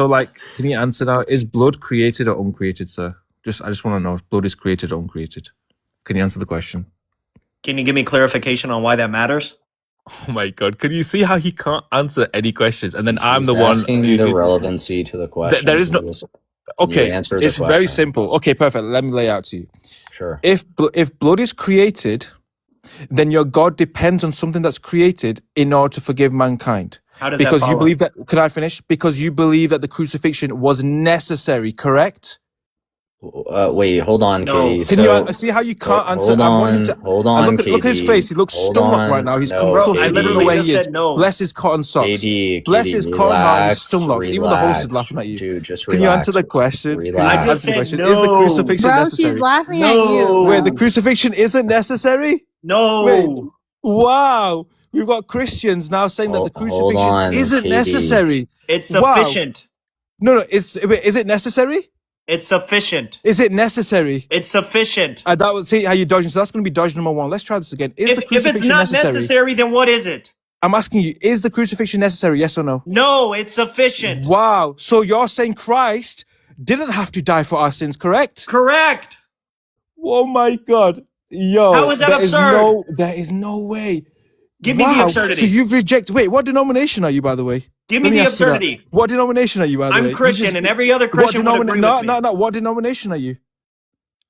like, can you answer that? Is blood created or uncreated, sir? I just want to know if blood is created or uncreated. Can you answer the question? Can you give me clarification on why that matters? Oh my God! Can you see how he can't answer any questions, and then I'm He's the one asking the relevancy to the question. There is no. Okay, it's very simple. Okay, perfect. Let me lay out to you. Sure. If blood is created, then your God depends on something that's created in order to forgive mankind. How does because that follow? You believe that. Could I finish? Because you believe that the crucifixion was necessary. Correct? Wait, hold on, No. KD. Can you see how you can't answer? Hold on, look at his face. He looks stomach right now. He's completely I literally away. just said no. Bless his cotton socks. KD, Bless his cotton heart and stomach. Even the host is laughing at you. Dude, just Can you answer the question? Relax. I just said Is the no. crucifixion Bro, necessary? she's laughing No. at you. Wait, the crucifixion isn't necessary? No. Wait. Wow. We've got Christians now saying that the crucifixion on, isn't KD. necessary. It's Wow. sufficient. No, is it necessary? It's sufficient. Is it necessary? It's sufficient. That would see how you're dodging. So that's going to be dodge number 1. Let's try this again. Is the If crucifixion it's not necessary, then what is it? I'm asking you, is the crucifixion necessary? Yes or no? No, it's sufficient. Wow. So you're saying Christ didn't have to die for our sins, correct? Correct. Oh my God. Yo. How is that absurd? There is no way. Give me the absurdity. So you've rejected. Wait, what denomination are you, by the way? Give me Let the ask you that. absurdity. What denomination are you, by the way? I'm Christian, and every other Christian would agree with me. No. What denomination are you?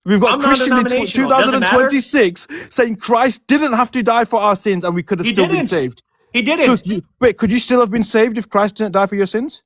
We've got I'm Christians in non-denominational. Doesn't matter. 2026 saying Christ didn't have to die for our sins and we could have He still been didn't. saved. He didn't. So wait, could you still have been saved if Christ didn't die for your sins?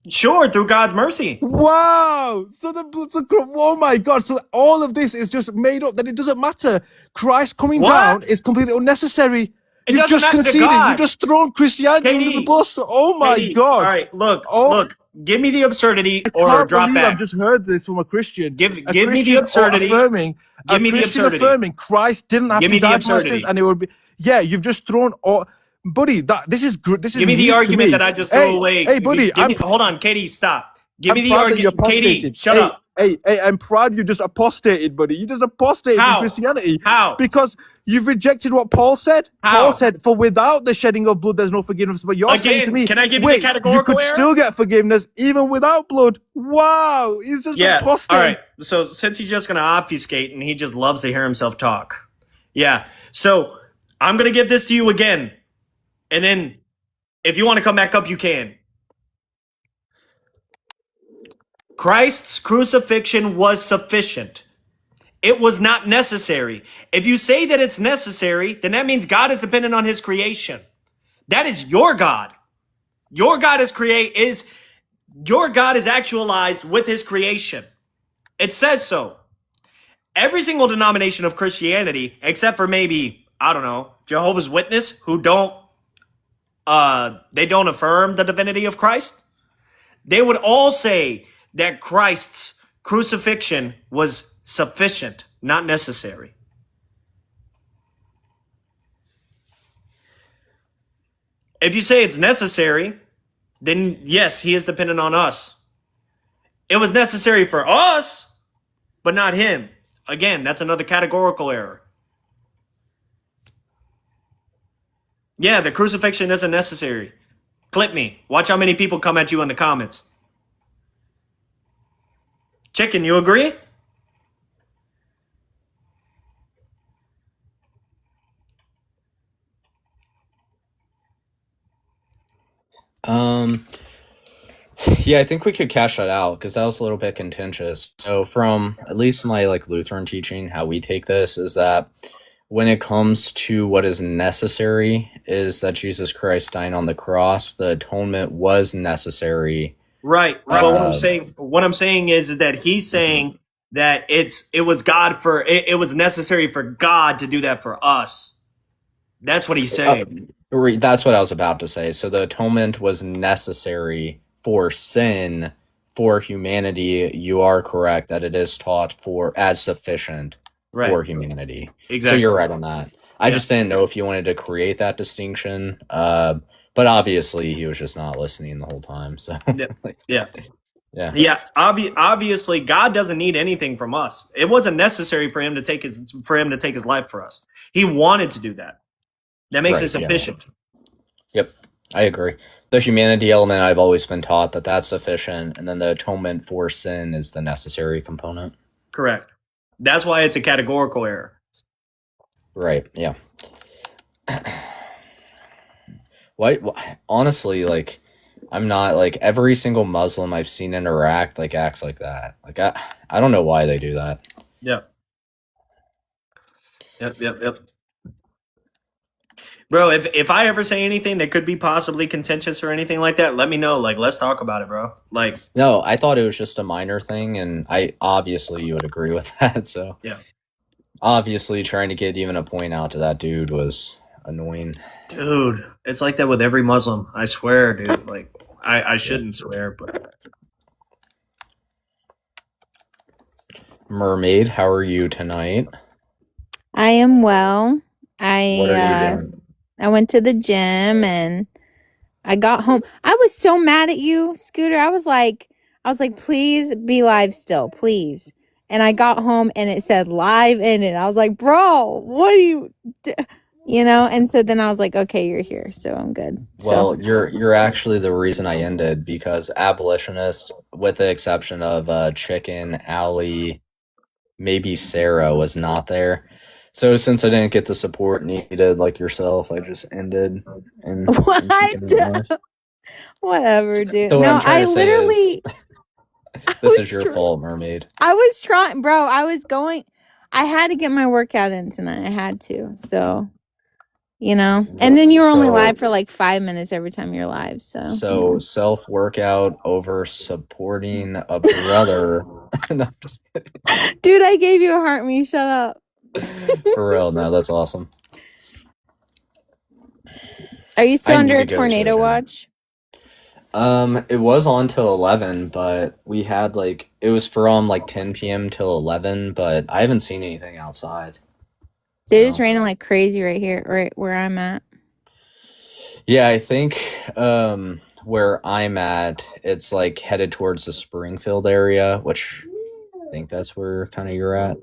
Sure, through God's mercy. Wow! Oh my God! So all of this is just made up. That it doesn't matter. Christ coming What? down is completely unnecessary. It You've doesn't just matter to conceded. God. You've just thrown Christianity KD, under the bus. Oh my KD, God! All right, look. Oh. Give me the absurdity I or can't drop believe back. I've just heard this from a Christian. Give A me the Christian absurdity. Affirming, Give a me the Christian absurdity. affirming Christ didn't have Give to me the die for our absurdity. sins, and it would be. Yeah, you've just thrown all, buddy. This is Give me the news to argument me. that I just threw away. Hey, buddy. Hold on, Katie, stop. Give me the proud that you argument. Katie, apostated. shut up. Hey, I'm proud you just apostated, buddy. You just apostated How? from Christianity. How? Because you've rejected what Paul said. How? Paul said, for without the shedding of blood, there's no forgiveness. But you're saying to me, can I give you wait, the categorical you could error? still get forgiveness even without blood. Wow. He's just Yeah. apostated. All right. So since he's just going to obfuscate and he just loves to hear himself talk. Yeah. So I'm going to give this to you again. And then if you want to come back up, you can. Christ's crucifixion was sufficient. It was not necessary. If you say that it's necessary, then that means God is dependent on his creation. That is your God. Your God is your God is actualized with his creation. It says so. Every single denomination of Christianity, except for maybe, I don't know, Jehovah's Witness, who don't affirm the divinity of Christ, they would all say that Christ's crucifixion was sufficient, not necessary. If you say it's necessary, then yes, he is dependent on us. It was necessary for us, but not him. Again, that's another categorical error. Yeah, the crucifixion isn't necessary. Clip me. Watch how many people come at you in the comments. Chicken, you agree? Yeah, I think we could cash that out because that was a little bit contentious. So from at least my like Lutheran teaching, how we take this is that when it comes to what is necessary is that Jesus Christ dying on the cross, the atonement was necessary. Right. But what I'm saying is that he's saying that it was necessary for God to do that for us. That's what he's saying. That's what I was about to say. So the atonement was necessary for sin, for humanity. You are correct that it is taught as sufficient for humanity. Exactly. So you're right on that. I just didn't know if you wanted to create that distinction. But obviously he was just not listening the whole time. So yeah. Obviously, God doesn't need anything from us. It wasn't necessary for him to take his life for us. He wanted to do that. That makes it sufficient. Yep, I agree. The humanity element, I've always been taught that that's sufficient, and then the atonement for sin is the necessary component. Correct. That's why it's a categorical error. Right. Yeah. Why? Honestly, like, I'm not like every single Muslim I've seen interact like acts like that. Like I don't know why they do that. Yep. Bro, if I ever say anything that could be possibly contentious or anything like that, let me know. Like, let's talk about it, bro. Like, no, I thought it was just a minor thing, and obviously you would agree with that. So yeah, obviously trying to get even a point out to that dude was annoying. Dude, it's like that with every Muslim. I swear, dude. Like, I shouldn't swear, but. Mermaid, how are you tonight? I am well. What are you doing? I went to the gym and I got home. I was so mad at you, Scooter. I was like, please be live still, please. And I got home and it said live in it. I was like, bro, what do you do? You know? And so then I was like, okay, you're here, so I'm good. Well, you're actually the reason I ended, because abolitionist, with the exception of Chicken, Allie, maybe Sarah, was not there. So since I didn't get the support needed, like yourself, I just ended. And whatever, dude. So no, I literally. This is your fault, Mermaid. I was trying, bro. I had to get my workout in tonight. I had to. So, you know. And then you're only live for like 5 minutes every time you're live. So self-workout over supporting a brother. No, I'm just kidding. Dude, I gave you a heart me. Shut up. For real, no, that's awesome. Are you still under a tornado watch? It was on till 11, but we had it was from 10 p.m. till 11, but I haven't seen anything outside. Dude, it's raining like crazy right here, right where I'm at. Yeah, I think where I'm at, it's like headed towards the Springfield area, which I think that's where kind of you're at.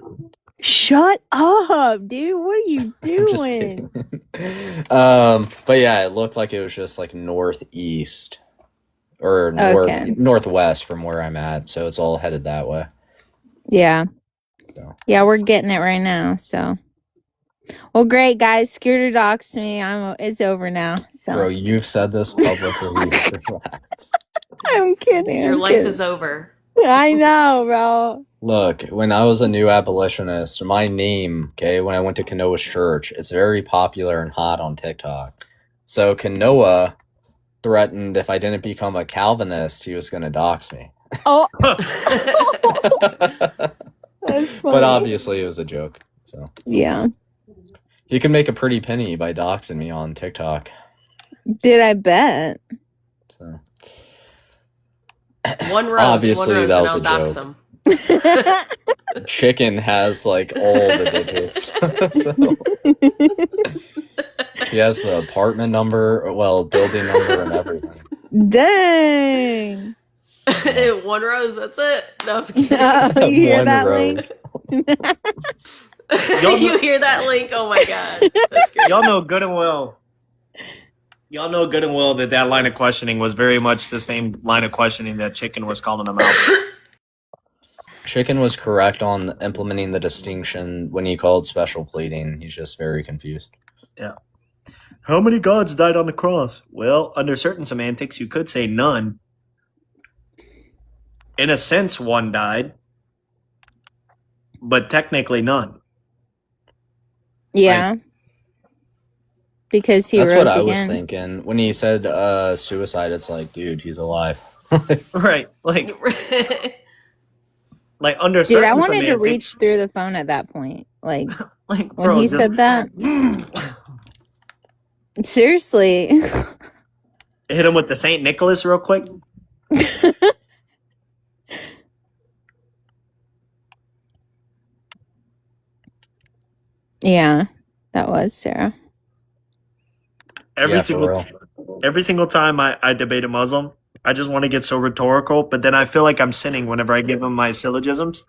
Shut up, dude. What are you I'm just doing? kidding. But yeah, it looked like it was just like northeast or Okay. northwest from where I'm at, so it's all headed that way. Yeah. So. Yeah, we're getting it right now. So, well, great guys. Scooter doxed me. It's over now. So, bro, you've said this publicly. Relax. I'm kidding. Your life is over. I know, bro. Look, when I was a new abolitionist, my name, okay, when I went to Kanoa's church, it's very popular and hot on TikTok. So Kanoa threatened if I didn't become a Calvinist, he was going to dox me. Oh. That's funny. But obviously it was a joke. So yeah. You can make a pretty penny by doxing me on TikTok. Did I bet? So one rose, and I'll dox him. Chicken has like all the digits. So he has the apartment number, building number and everything. Dang. One rose, that's it. No, I'm kidding. You hear that link? You hear that link? Oh my god. That's great. Y'all know good and well that line of questioning was very much the same line of questioning that Chicken was calling him out. Chicken was correct on implementing the distinction when he called special pleading. He's just very confused. Yeah. How many gods died on the cross? Well, under certain semantics, you could say none. In a sense, one died, but technically none. Yeah. Because he That's rose what I again. was thinking. When he said suicide, it's like, dude, he's alive. Right. Like under certain dude, I wanted semantics, to reach through the phone at that point. Like when bro, he said that. Seriously. Hit him with the St. Nicholas real quick. Yeah, that was Sarah. Every single time I debate a Muslim, I just want to get so rhetorical, but then I feel like I'm sinning whenever I give them my syllogisms.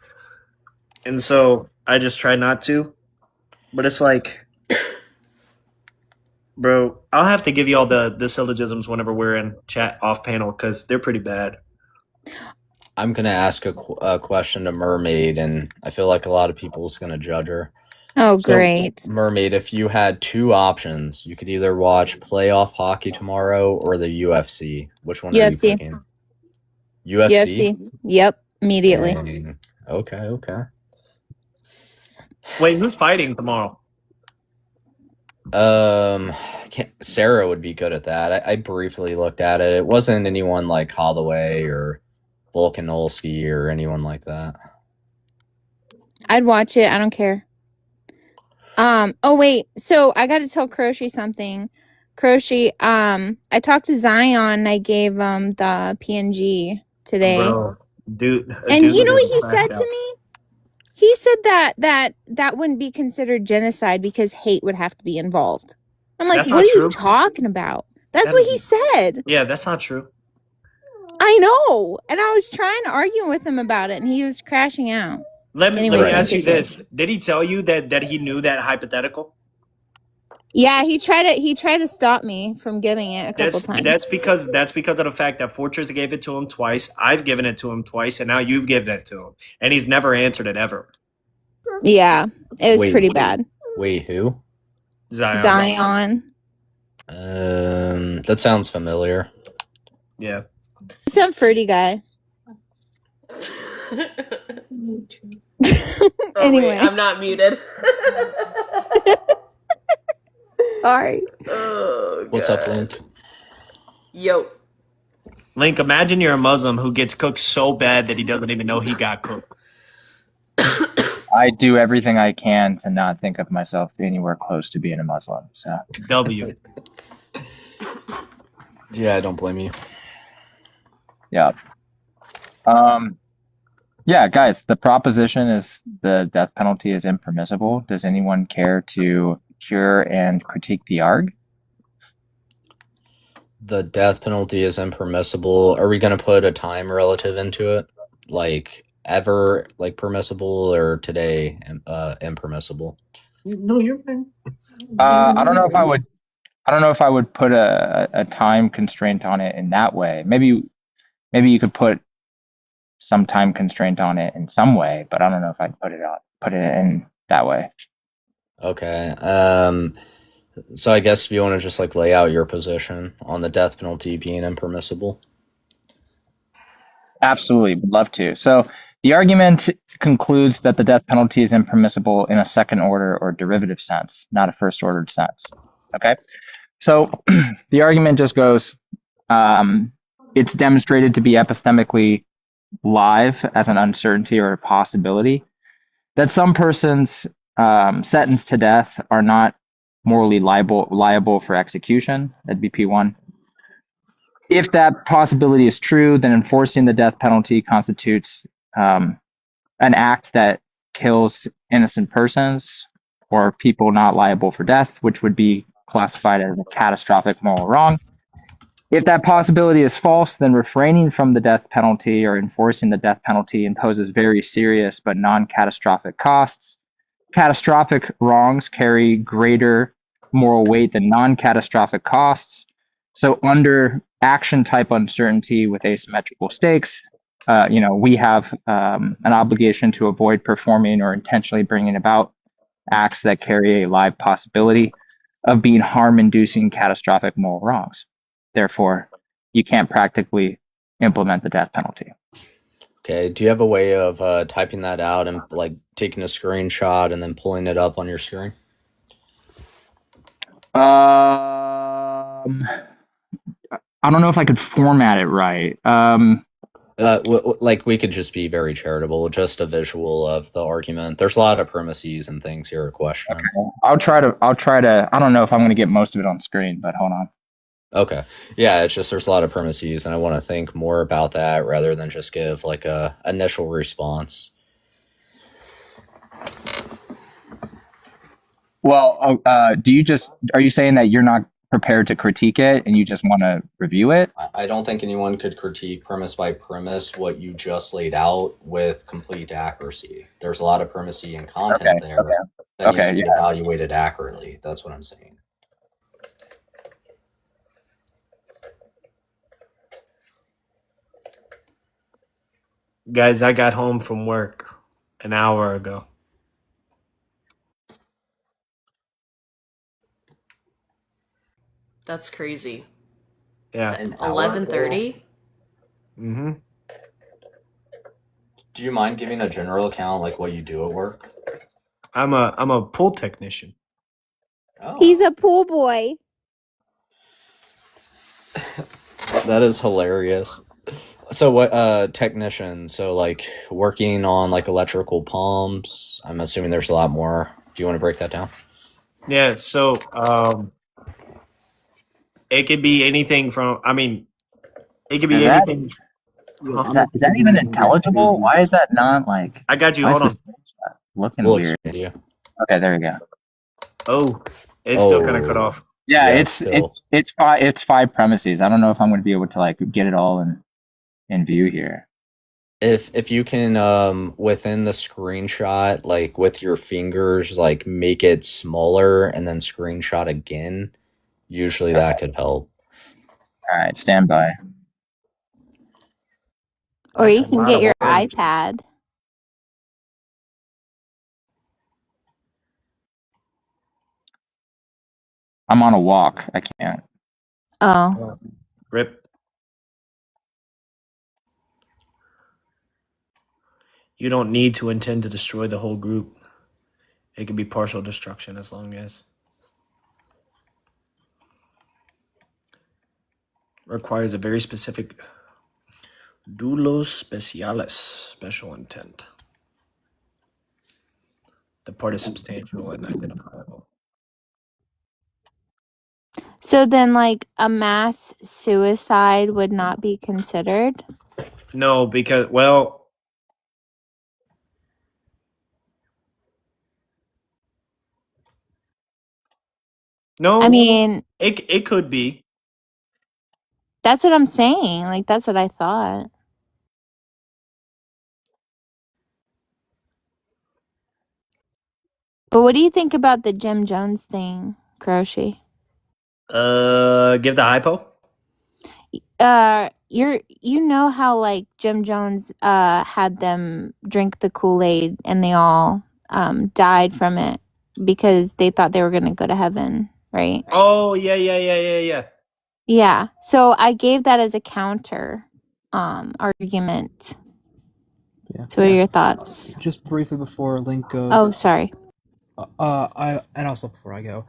And so I just try not to. But it's like, bro, I'll have to give you all the syllogisms whenever we're in chat off panel because they're pretty bad. I'm going to ask a question to Mermaid, and I feel like a lot of people is going to judge her. Oh, So, great. Mermaid, if you had two options, you could either watch playoff hockey tomorrow or the UFC. Which one are you UFC. picking? UFC? UFC. Yep, immediately. Dang. Okay. Wait, who's fighting tomorrow? Sarah would be good at that. I briefly looked at it. It wasn't anyone like Holloway or Volkanovski or anyone like that. I'd watch it. I don't care. Oh wait, so I got to tell Croce something. Croce, I talked to Zion and I gave him the PNG today. Bro, dude. And you know what he said to me? He said that wouldn't be considered genocide because hate would have to be involved. I'm like, what are you talking about? That's what he said. Yeah, that's not true. I know. And I was trying to argue with him about it and he was crashing out. Let me ask you this. Did he tell you that he knew that hypothetical? Yeah, he tried to stop me from giving it a couple times. That's because of the fact that Fortress gave it to him twice, I've given it to him twice, and now you've given it to him. And he's never answered it ever. Yeah, it was pretty bad. Wait, who? Zion. That sounds familiar. Yeah. Some fruity guy. Anyway, wait, I'm not muted. Sorry. Oh, What's up, Link? Yo. Link, imagine you're a Muslim who gets cooked so bad that he doesn't even know he got cooked. I do everything I can to not think of myself anywhere close to being a Muslim. So W. Yeah, I don't blame you. Yeah. Yeah, guys, the proposition is the death penalty is impermissible. Does anyone care to cure and critique the ARG? The death penalty is impermissible. Are we going to put a time relative into it? Like ever like permissible or today impermissible? No, you're fine. I don't know if I would. I don't know if I would put a time constraint on it in that way. Maybe you could put some time constraint on it in some way, but I don't know if I'd put it in that way. Okay. So I guess if you want to just like lay out your position on the death penalty being impermissible. Absolutely, would love to. So the argument concludes that the death penalty is impermissible in a second order or derivative sense, not a first ordered sense. Okay. So the argument just goes, it's demonstrated to be epistemically live as an uncertainty or a possibility that some persons sentenced to death are not morally liable for execution. That'd be P1. If that possibility is true, then enforcing the death penalty constitutes an act that kills innocent persons or people not liable for death, which would be classified as a catastrophic moral wrong. If that possibility is false, then refraining from the death penalty or enforcing the death penalty imposes very serious but non-catastrophic costs. Catastrophic wrongs carry greater moral weight than non-catastrophic costs. So under action type uncertainty with asymmetrical stakes, we have an obligation to avoid performing or intentionally bringing about acts that carry a live possibility of being harm-inducing catastrophic moral wrongs. Therefore, you can't practically implement the death penalty. Okay. Do you have a way of typing that out and like taking a screenshot and then pulling it up on your screen? I don't know if I could format it right. Like we could just be very charitable, just a visual of the argument. There's a lot of premises and things here at question. Okay. I'll try to. I don't know if I'm going to get most of it on screen, but hold on. Okay. Yeah, it's just there's a lot of premises, and I want to think more about that rather than just give like a initial response. Well, are you saying that you're not prepared to critique it and you just want to review it? I don't think anyone could critique premise by premise what you just laid out with complete accuracy. There's a lot of primacy and content there that needs to be evaluated accurately. That's what I'm saying. Guys, I got home from work an hour ago. That's crazy. Yeah. 11:30? Mm-hmm. Do you mind giving a general account like what you do at work? I'm a pool technician. Oh. He's a pool boy. That is hilarious. So what technician? So like working on like electrical pumps. I'm assuming there's a lot more. Do you want to break that down? Yeah, so it could be anything from it could be anything. Is that even intelligible? Why is that not like I got you, hold on. Looking weird. Okay, there you go. Oh, it's still kinda cut off. Yeah, it's five premises. I don't know if I'm gonna be able to like get it all in view here. If you can within the screenshot, like with your fingers, like make it smaller and then screenshot again, usually that could help. All right, stand by. Or you can get your iPad. I'm on a walk. I can't. Oh. Rip. You don't need to intend to destroy the whole group. It can be partial destruction as long as requires a very specific dulos specialis, special intent. The part is substantial and identifiable. So then like a mass suicide would not be considered? No, because no. I mean, it could be. That's what I'm saying. Like, that's what I thought. But what do you think about the Jim Jones thing, Kroshi? Give the hypo. You know how like Jim Jones had them drink the Kool-Aid and they all died from it because they thought they were gonna go to heaven, right? Oh yeah. Yeah. So I gave that as a counter argument. Yeah. So what are your thoughts? Just briefly before Link goes. Oh, sorry. And also before I go,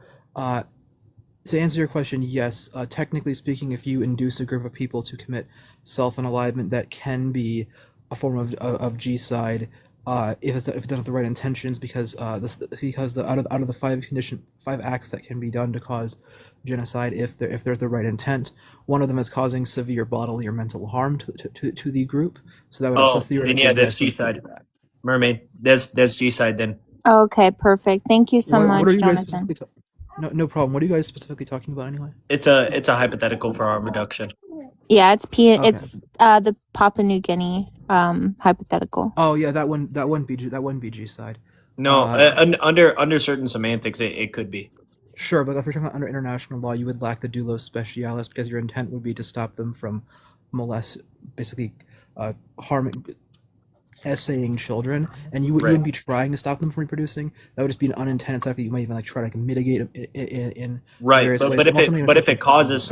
to answer your question, yes. Technically speaking, if you induce a group of people to commit self-unalivement, that can be a form of G-side, if it's done with the right intentions, because out of the five acts that can be done to cause genocide, if there's the right intent, one of them is causing severe bodily or mental harm to the group. So that would also theoretically. That's G-side. Mermaid. That's G-side then. Okay, perfect. Thank you so much, what are you Jonathan. guys no problem. What are you guys specifically talking about anyway? It's a hypothetical for harm reduction. Yeah, it's Okay. It's the Papua New Guinea hypothetical. Oh yeah, that wouldn't be G side. No, under certain semantics, it could be. Sure, but if you're talking about under international law, you would lack the doulos specialis because your intent would be to stop them from harming, essaying children, and you wouldn't be trying to stop them from reproducing. That would just be an unintended stuff that you might even like try to mitigate in right. But if it causes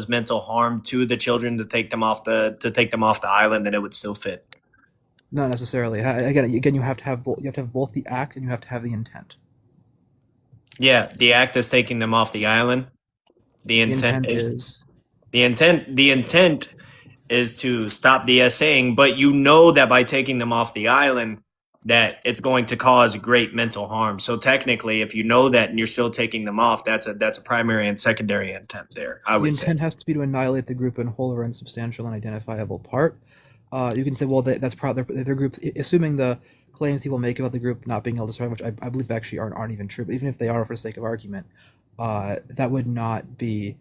mental harm to the children to take them off the island, then it would still fit. Not necessarily. Again, you have to have both the act and you have to have the intent. Yeah, the act is taking them off the island. The intent is to stop the essaying, but you know that by taking them off the island, that it's going to cause great mental harm. So technically, if you know that and you're still taking them off, that's a primary and secondary intent there. I would say the intent has to be to annihilate the group in whole or insubstantial and identifiable part. You can say, well, that's probably their group, assuming the claims people make about the group not being able to survive, which I believe actually aren't even true. But even if they are, for the sake of argument, that would not be.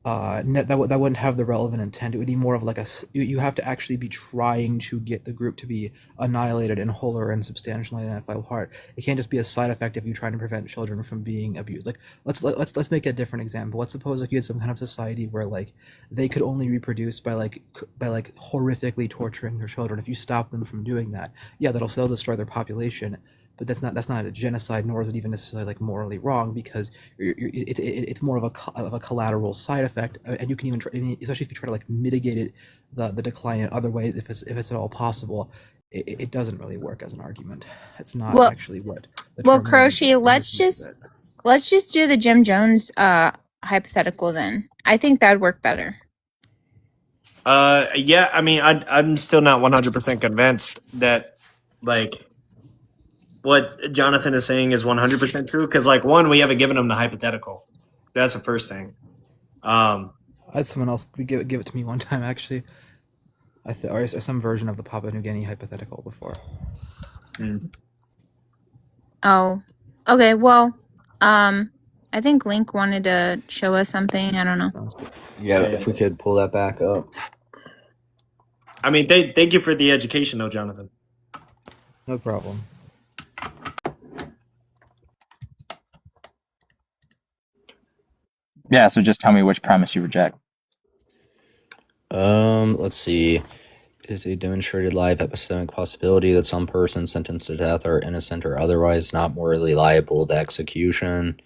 That wouldn't have the relevant intent. It would be more of like you have to actually be trying to get the group to be annihilated in whole or insubstantial and identifiable part. It can't just be a side effect of you trying to prevent children from being abused. Like let's make a different example. Let's suppose like you had some kind of society where like they could only reproduce by horrifically torturing their children. If you stop them from doing that, yeah, that'll still destroy their population. But that's not a genocide, nor is it even necessarily like morally wrong, because it's more of a collateral side effect, and you can even try, especially if you try to like mitigate the decline in other ways, if it's at all possible. It doesn't really work as an argument. It's not actually what. Well, Kroshi, let's just do the Jim Jones hypothetical then. I think that'd work better. Yeah. I mean, I'm still not 100% convinced that like. What Jonathan is saying is 100% true, because like we haven't given him the hypothetical. That's the first thing. I had someone else give it to me one time actually. Or some version of the Papua New Guinea hypothetical before. Oh, okay. Well, I think Link wanted to show us something. I don't know. Yeah, if we could pull that back up. I mean, thank you for the education, though, Jonathan. No problem. Yeah, so just tell me which premise you reject. Let's see. It is a demonstrated live epistemic possibility that some persons sentenced to death are innocent or otherwise not morally liable to execution.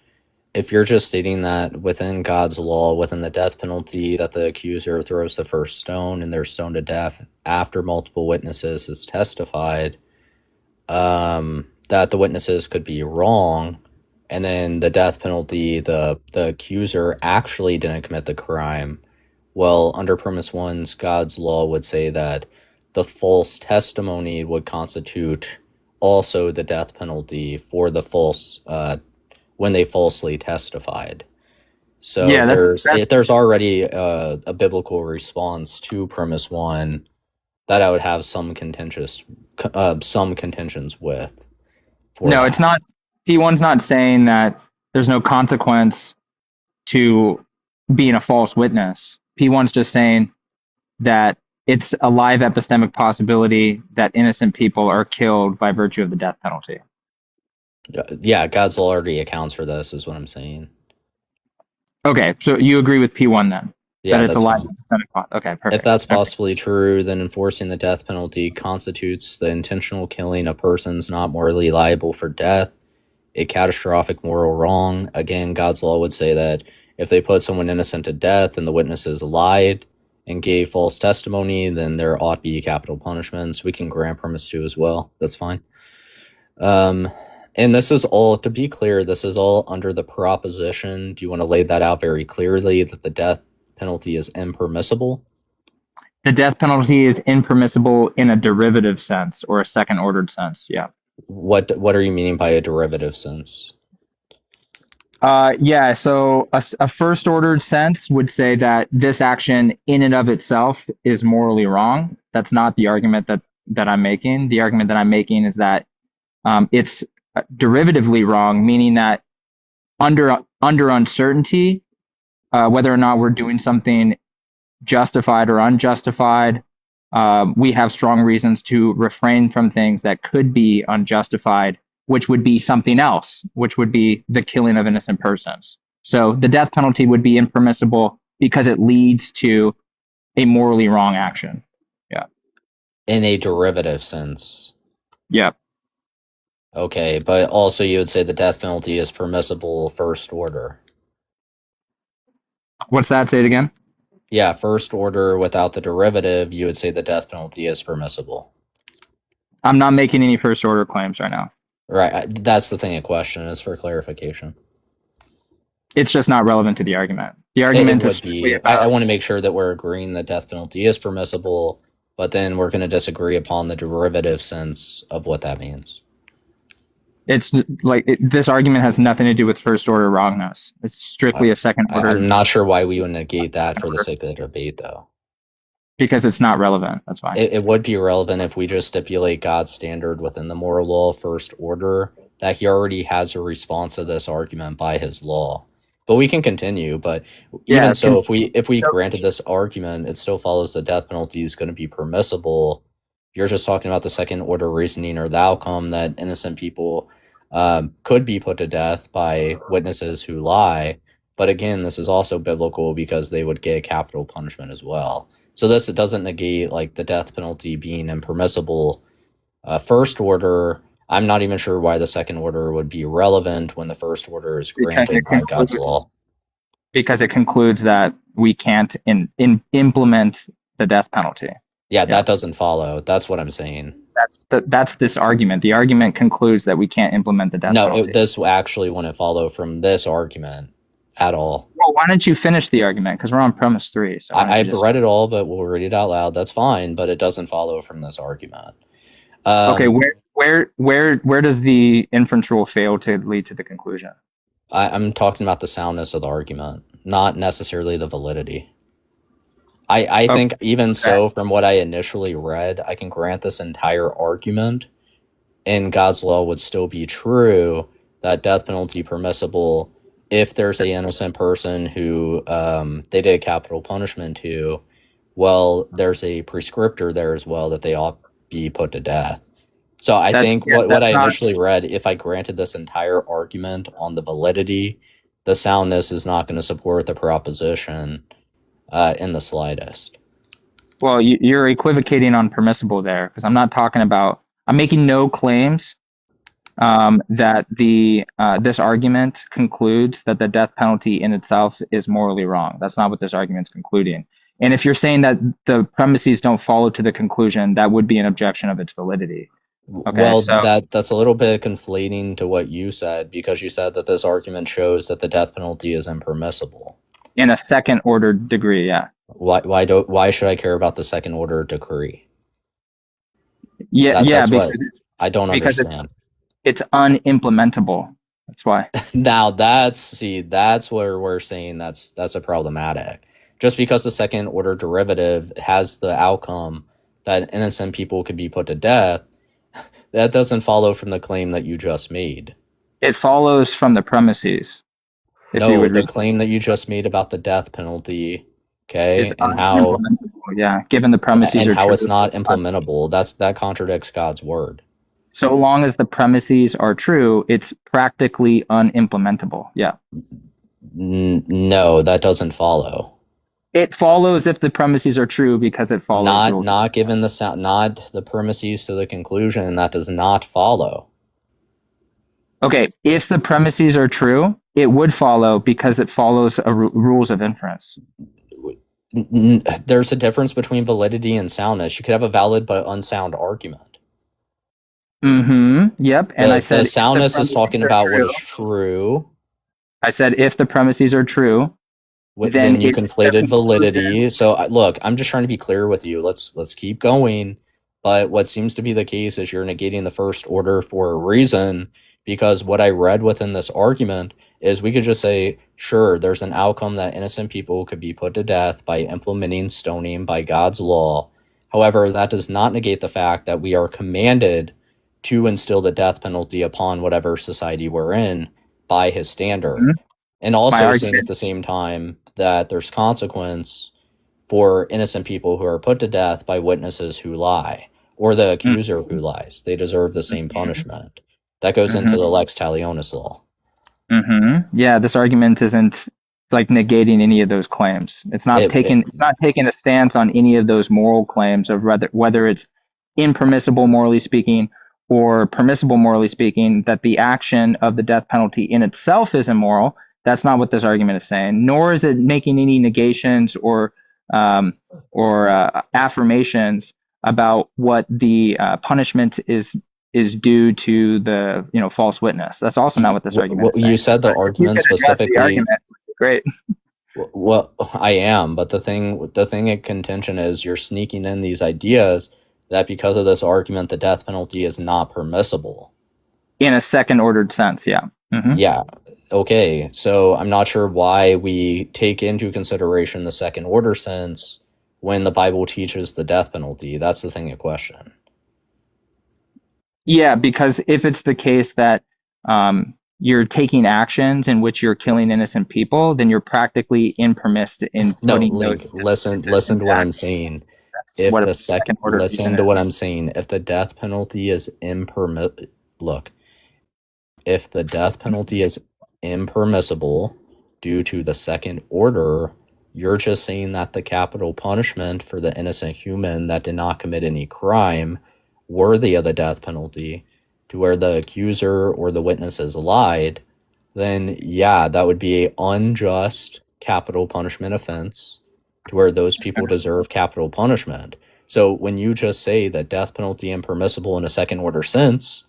If you're just stating that within God's law, within the death penalty, that the accuser throws the first stone and they're stoned to death after multiple witnesses has testified, that the witnesses could be wrong, and then the death penalty, the accuser actually didn't commit the crime, well, under premise 1's God's law would say that the false testimony would constitute also the death penalty for the false, when they falsely testified. So yeah, there's already a biblical response to premise 1 that I would have some contentions with. No, it's not. P1's not saying that there's no consequence to being a false witness. P1's just saying that it's a live epistemic possibility that innocent people are killed by virtue of the death penalty. Yeah, God's law already accounts for this, is what I'm saying. Okay, so you agree with P1 then? Yeah, that it's that's a live fine. epistemic Okay, perfect. If that's Okay. possibly true, then enforcing the death penalty constitutes the intentional killing of persons not morally liable for death, a catastrophic moral wrong. Again, God's law would say that if they put someone innocent to death and the witnesses lied and gave false testimony, then there ought to be capital punishments. We can grant premise 2 as well. That's fine. And this is all, to be clear, this is all under the proposition. Do you want to lay that out very clearly, that the death penalty is impermissible? The death penalty is impermissible in a derivative sense or a second ordered sense. Yeah. What are you meaning by a derivative sense? Yeah, so a first ordered sense would say that this action in and of itself is morally wrong. That's not the argument that I'm making. The argument that I'm making is that it's derivatively wrong, meaning that under uncertainty, whether or not we're doing something justified or unjustified, we have strong reasons to refrain from things that could be unjustified, which would be something else, which would be the killing of innocent persons. So the death penalty would be impermissible because it leads to a morally wrong action. Yeah. In a derivative sense. Yeah. Okay, but also you would say the death penalty is permissible first order. What's that? Say it again. Yeah, first order without the derivative, you would say the death penalty is permissible. I'm not making any first order claims right now. Right, that's the thing in question, is for clarification. It's just not relevant to the argument. The argument is be. I want to make sure that we're agreeing the death penalty is permissible, but then we're going to disagree upon the derivative sense of what that means. It's like this argument has nothing to do with first order wrongness. It's strictly a second order. I'm not sure why we would negate that for the sake of the debate, though. Because it's not relevant. That's why. It would be relevant if we just stipulate God's standard within the moral law first order, that he already has a response to this argument by his law. But we can continue. But even so, if we granted this argument, it still follows the death penalty is going to be permissible. You're just talking about the second order reasoning or the outcome that innocent people could be put to death by witnesses who lie. But again, this is also biblical because they would get capital punishment as well. So this, it doesn't negate like the death penalty being impermissible first order. I'm not even sure why the second order would be relevant when the first order is granted by God's law. Because it concludes that we can't implement the death penalty. Yeah, that doesn't follow. That's what I'm saying. That's this argument. The argument concludes that we can't implement the death penalty. No, this actually wouldn't follow from this argument at all. Well, why don't you finish the argument? Because we're on premise 3. So I've read it all, but we'll read it out loud. That's fine, but it doesn't follow from this argument. Okay, where does the inference rule fail to lead to the conclusion? I'm talking about the soundness of the argument, not necessarily the validity. I think even so, from what I initially read, I can grant this entire argument, and God's law would still be true, that death penalty permissible if there's an innocent person who they did capital punishment to. Well, there's a prescriptor there as well that they ought be put to death. So I think what I initially read, if I granted this entire argument on the validity, the soundness is not going to support the proposition in the slightest. Well, you're equivocating on permissible there, because I'm not talking about. I'm making no claims that this argument concludes that the death penalty in itself is morally wrong. That's not what this argument's concluding. And if you're saying that the premises don't follow to the conclusion, that would be an objection of its validity. Okay, well, so that's a little bit conflating to what you said, because you said that this argument shows that the death penalty is impermissible. In a second order degree, yeah. Why should I care about the second order decree? Yeah, because I don't understand. It's unimplementable. That's why. Now that's where we're saying that's a problematic. Just because the second order derivative has the outcome that innocent people could be put to death, that doesn't follow from the claim that you just made. It follows from the premises. No, the claim that you just made about the death penalty Okay, It's and how unimplementable. Yeah, given the premises and are how true. it's not implementable. That contradicts God's word. So long as the premises are true, it's practically unimplementable. Yeah. No, that doesn't follow. It follows if the premises are true because it follows rules. Not given not the premises to the conclusion, that does not follow. Okay, if the premises are true, it would follow because it follows rules of inference. There's a difference between validity and soundness. You could have a valid but unsound argument. Yep. And I said the soundness is talking about what is true. I said if the premises are true, then you conflated validity. So look, I'm just trying to be clear with you. Let's keep going. But what seems to be the case is you're negating the first order for a reason, because what I read within this argument is we could just say, sure, there's an outcome that innocent people could be put to death by implementing stoning by God's law. However, that does not negate the fact that we are commanded to instill the death penalty upon whatever society we're in by his standard. And also saying at the same time that there's consequence for innocent people who are put to death by witnesses who lie, or the accuser who lies. They deserve the same punishment. That goes into the lex talionis law. Yeah, this argument isn't like negating any of those claims. It's not taking a stance on any of those moral claims of whether it's impermissible morally speaking or permissible morally speaking, that the action of the death penalty in itself is immoral. That's not what this argument is saying, nor is it making any negations or affirmations about what the punishment is due to the false witness. That's also not what this argument is saying. You said the argument specifically. Great. Well, I am, but the thing in contention is you're sneaking in these ideas that because of this argument, the death penalty is not permissible. In a second ordered sense, yeah. Yeah. Okay. So I'm not sure why we take into consideration the second order sense when the Bible teaches the death penalty. That's the thing in question. Yeah, because if it's the case that you're taking actions in which you're killing innocent people, then you're practically impermissed in putting listen to what I'm saying. If the second order listen to what I'm saying. If the death penalty is if the death penalty is impermissible due to the second order, you're just saying that the capital punishment for the innocent human that did not commit any crime worthy of the death penalty, to where the accuser or the witnesses lied, then yeah, that would be an unjust capital punishment offense to where those people deserve capital punishment. So when you just say that death penalty impermissible in a second order sense,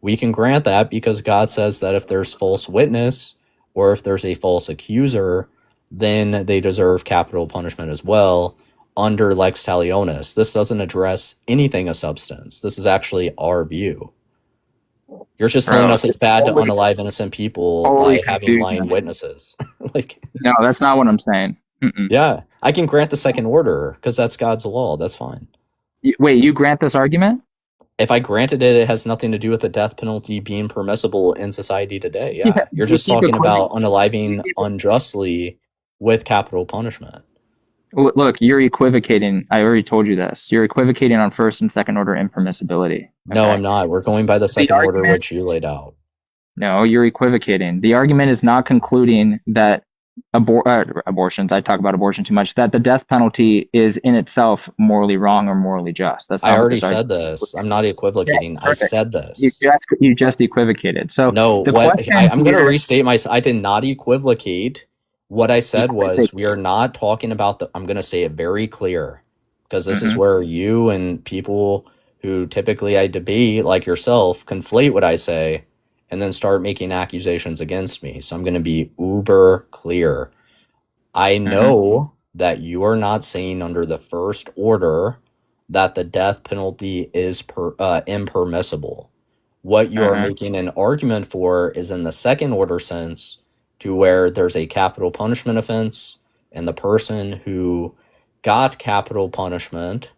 we can grant that because God says that if there's false witness or if there's a false accuser, then they deserve capital punishment as well under lex talionis. This doesn't address anything of substance. This is actually our view. You're just telling us it's bad to unalive innocent people by having lying witnesses. No, that's not what I'm saying. Yeah, I can grant the second order because that's God's law. That's fine. Wait, you grant this argument? If I granted it, it has nothing to do with the death penalty being permissible in society today. Yeah, you're just talking about unaliving unjustly with capital punishment. Look, you're equivocating. I already told you this. You're equivocating on first and second order impermissibility. Okay? No, I'm not. We're going by the second order, which you laid out. No, you're equivocating. The argument is not concluding that abortions, I talk about abortion too much, that the death penalty is in itself morally wrong or morally just. That's not I already said this. I'm not equivocating. Yeah, I said this. You just equivocated. So no, I'm going to restate I did not equivocate. What I said was we are not talking about I'm going to say it very clear because this is where you and people who typically I debate like yourself conflate what I say and then start making accusations against me. So I'm going to be uber clear. I know that you are not saying under the first order that the death penalty is impermissible. What you are making an argument for is in the second order sense, to where there's a capital punishment offense and the person who got capital punishment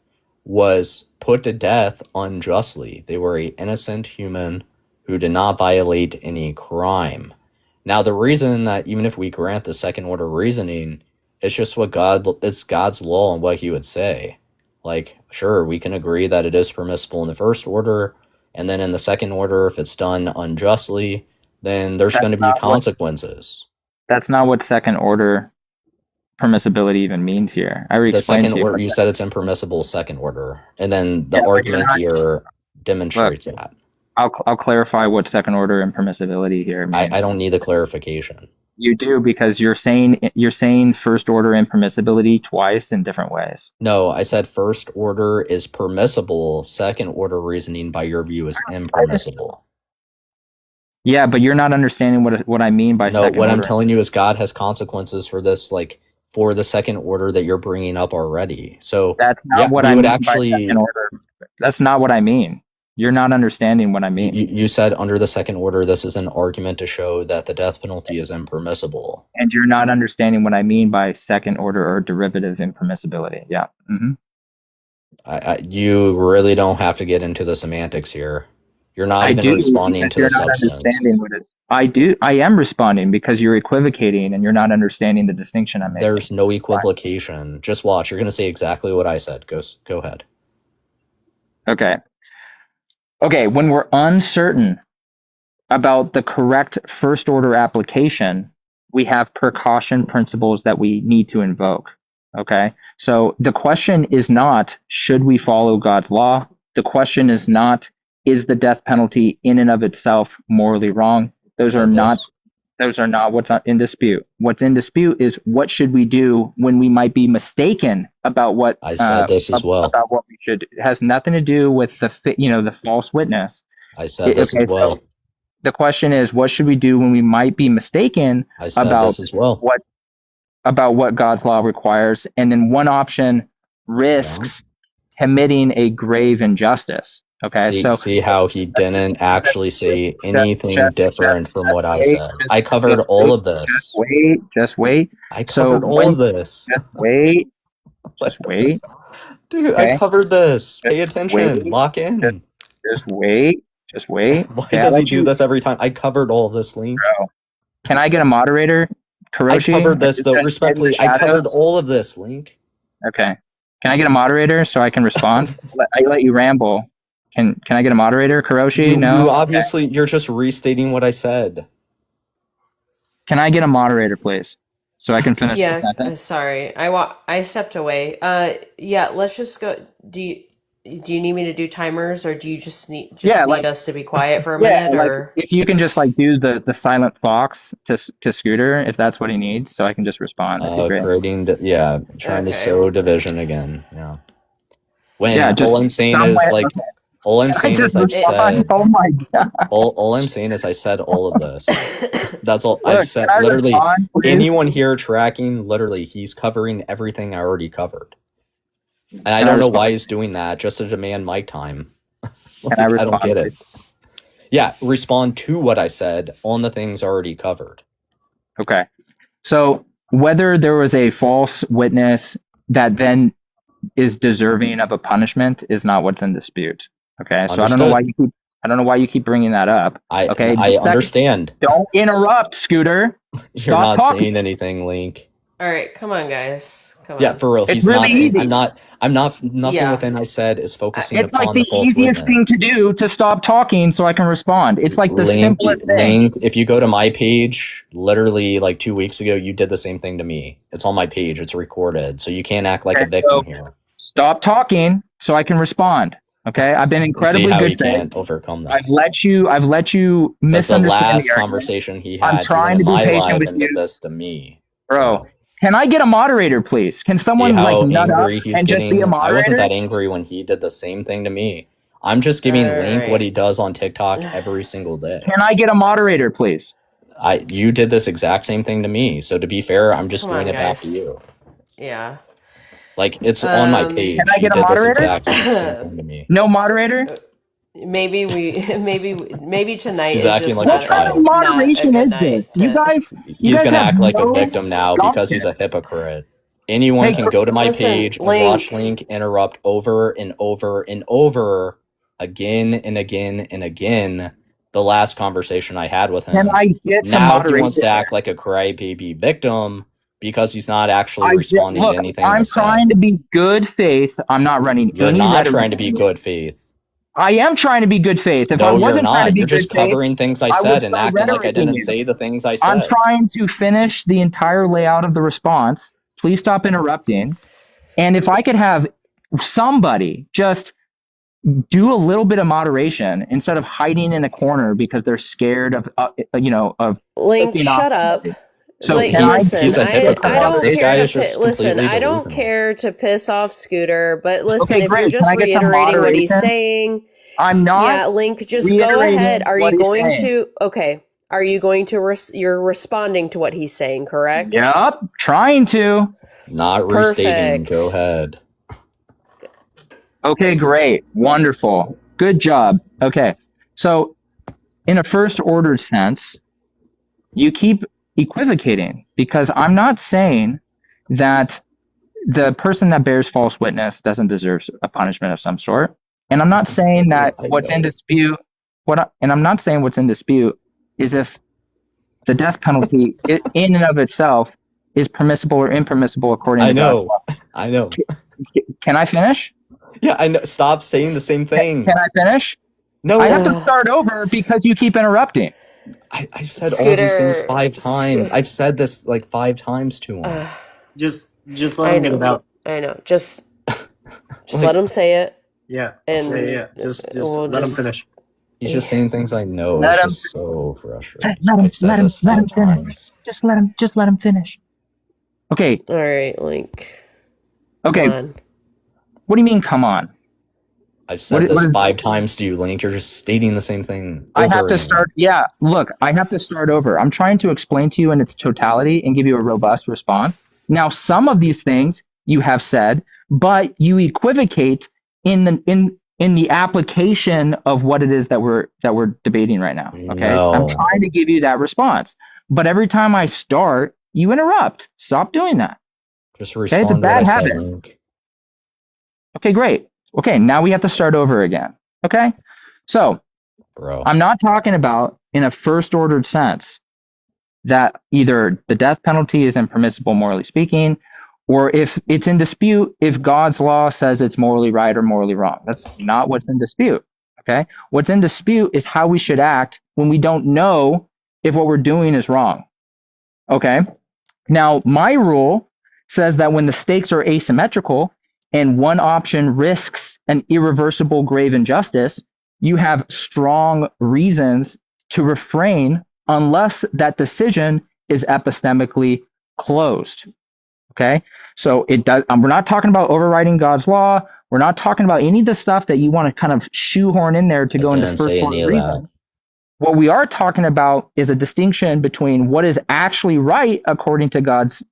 was put to death unjustly. They were an innocent human who did not violate any crime. Now, the reason that even if we grant the second order reasoning, It's just it's God's law and what he would say. Like, sure, we can agree that it is permissible in the first order, and then in the second order, if it's done unjustly, then there's going to be consequences. That's not what second order permissibility even means here. I already explained the second order, you said it's impermissible second order, and then the argument here demonstrates that. I'll clarify what second order impermissibility here means. I don't need a clarification. You do, because you're saying first order impermissibility twice in different ways. No, I said first order is permissible. Second order reasoning, by your view, is impermissible. Yeah, but you're not understanding what I mean by second order. I'm telling you is God has consequences for this, like for the second order that you're bringing up already. So that's not what I mean by second order. That's not what I mean. You're not understanding what I mean. You said under the second order, this is an argument to show that the death penalty is impermissible. And you're not understanding what I mean by second order or derivative impermissibility. Yeah. You really don't have to get into the semantics here. You're not even responding to the substance. I am responding because you're equivocating and you're not understanding the distinction I'm making. There's no equivocation. Just watch. You're going to say exactly what I said. Go ahead. Okay, when we're uncertain about the correct first order application, we have precaution principles that we need to invoke. Okay, so the question is not, should we follow God's law? The question is not, is the death penalty in and of itself morally wrong? Those are not what's in dispute. What's in dispute is what should we do when we might be mistaken about what I said this as well. About what we should. It has nothing to do with the false witness. I said this as well. So the question is, what should we do when we might be mistaken about this as well. what God's law requires? And then one option risks committing a grave injustice. Okay, see how he didn't actually say anything different from what I said. I covered all of this. Just wait. I covered all of this. Just wait. Dude, okay. I covered this. Pay attention. Lock in. Just wait. Why does he do this every time? I covered all of this, Link. Bro. Can I get a moderator? Kuroshi? I covered this, though, respectfully. I covered all of this, Link. Okay. Can I get a moderator so I can respond? I let you ramble. Can I get a moderator, Kuroshi? No. You obviously, you're just restating what I said. Can I get a moderator, please, so I can finish? Yeah, sorry, I stepped away. Yeah, let's just go. Do you need me to do timers, or do you just need us to be quiet for a minute? Or if you can just do the silent fox to Scooter, if that's what he needs, so I can just respond. Trying to sow division again. Yeah. All I'm saying is all I'm saying is I've said. Oh my god! All I'm saying is I said all of this. That's all I've said. Literally, anyone here tracking, literally, he's covering everything I already covered. And I don't know why he's doing that, just to demand mic time. I don't get it. Yeah, respond to what I said on the things already covered. Okay. So whether there was a false witness that then is deserving of a punishment is not what's in dispute. Okay, so Understood. I don't know why you keep bringing that up. I understand. Don't interrupt, Scooter. You're not saying anything, Link. All right, come on, guys. Come on. Yeah, for real. It's really easy. Nothing within I said is focusing it's upon like the easiest thing to do to stop talking so I can respond. It's like the simplest thing. Link, if you go to my page, literally like 2 weeks ago, you did the same thing to me. It's on my page. It's recorded. So you can't act like a victim here. Stop talking so I can respond. Okay, I've been incredibly good. Can't overcome that. I've let you misunderstand the last conversation he had. I'm trying to be patient with you. This to me, bro. Can I get a moderator, please? Can someone nut up and just be a moderator? I wasn't that angry when he did the same thing to me. I'm just giving Link what he does on TikTok every single day. Can I get a moderator, please? You did this exact same thing to me. So to be fair, I'm just doing it back to you. Yeah. Like, it's on my page. Can I get a moderator? Exactly same thing to me. No moderator? Maybe tonight. He's acting like what kind of moderation is this? You guys. He's gonna act like a victim now because he's a hypocrite. Anyone can go to my page and watch Link interrupt over and over and over again and again and again. The last conversation I had with him. Can I get some now moderation? He wants to act like a crybaby victim because he's not actually responding look, to anything I'm was said. trying to be good faith. I'm not running You're any not rhetoric. trying to be good faith. I am trying to be good faith. If I No, you're wasn't trying to not. be You're just good faith, covering things I I would said and start acting like I rhetoricing didn't you. say the things I I'm said. trying to finish the entire layout of the response. Please stop interrupting. And if I could have somebody just do a little bit of moderation instead of hiding in a corner because they're scared of, of Link, pissing off shut up. somebody. So Like, can I listen, he's a I hypocrite. don't This guy care is to just listen. completely I don't delusional. care to piss off Scooter, but listen, Okay, if you're great. just Can I get some reiterating what he's moderation? saying, I'm not yeah, Link, just go reiterating ahead. Are what you he's going saying. to? Okay, are you going to? You're responding to what he's saying, correct? Yep, trying to. Not restating. Perfect. Go ahead. Okay, great. Wonderful. Good job. Okay. So, in a first ordered sense, you keep equivocating because I'm not saying that the person that bears false witness doesn't deserve a punishment of some sort. And I'm not saying that what's in dispute, and I'm not saying what's in dispute is if the death penalty in and of itself is permissible or impermissible according to God's law. I know. Can I finish? Yeah, I know. Stop saying the same thing. Can I finish? No, I have to start over because you keep interrupting. I've said all these things 5 times. I've said this like 5 times to him. Just let him get it out. I know. Just let him say it. Yeah. And Yeah. Just we'll let him finish. He's just saying things I know. Let It's him- just so frustrating. Let him- I've said let him- this let 5 him finish. times. Just let him finish. Okay. All right, Link. Okay. Come on. What do you mean? Come on. I've said What this is- 5 times to you, Link. You're just stating the same thing. I have over to and start. Yeah. Look, I have to start over. I'm trying to explain to you in its totality and give you a robust response. Now, some of these things you have said, but you equivocate in the application of what it is that we're debating right now. Okay. No. I'm trying to give you that response, but every time I start, you interrupt. Stop doing that. Just Okay, it's respond a to what bad I said, habit. Link. Okay, great. Okay, now we have to start over again. Okay, so Bro. I'm not talking about in a first ordered sense that either the death penalty is impermissible, morally speaking, or if it's in dispute, if God's law says it's morally right or morally wrong. That's not what's in dispute. Okay, what's in dispute is how we should act when we don't know if what we're doing is wrong. Okay, now my rule says that when the stakes are asymmetrical and one option risks an irreversible grave injustice, you have strong reasons to refrain unless that decision is epistemically closed. Okay, so it does. We're not talking about overriding God's law. We're not talking about any of the stuff that you want to kind of shoehorn in there to I go into didn't first say any order of that. reasons. What we are talking about is a distinction between what is actually right according to God's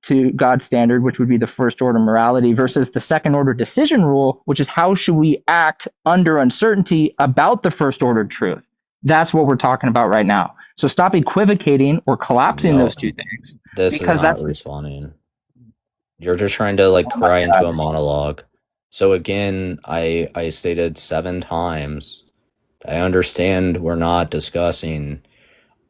standard, which would be the first order morality, versus the second order decision rule, which is how should we act under uncertainty about the first order truth. That's what we're talking about right now. So stop equivocating or collapsing No. those two things. This Because is not that's- responding. You're just trying to like Oh my cry into God. a monologue. So again, I stated 7 times. I understand we're not discussing.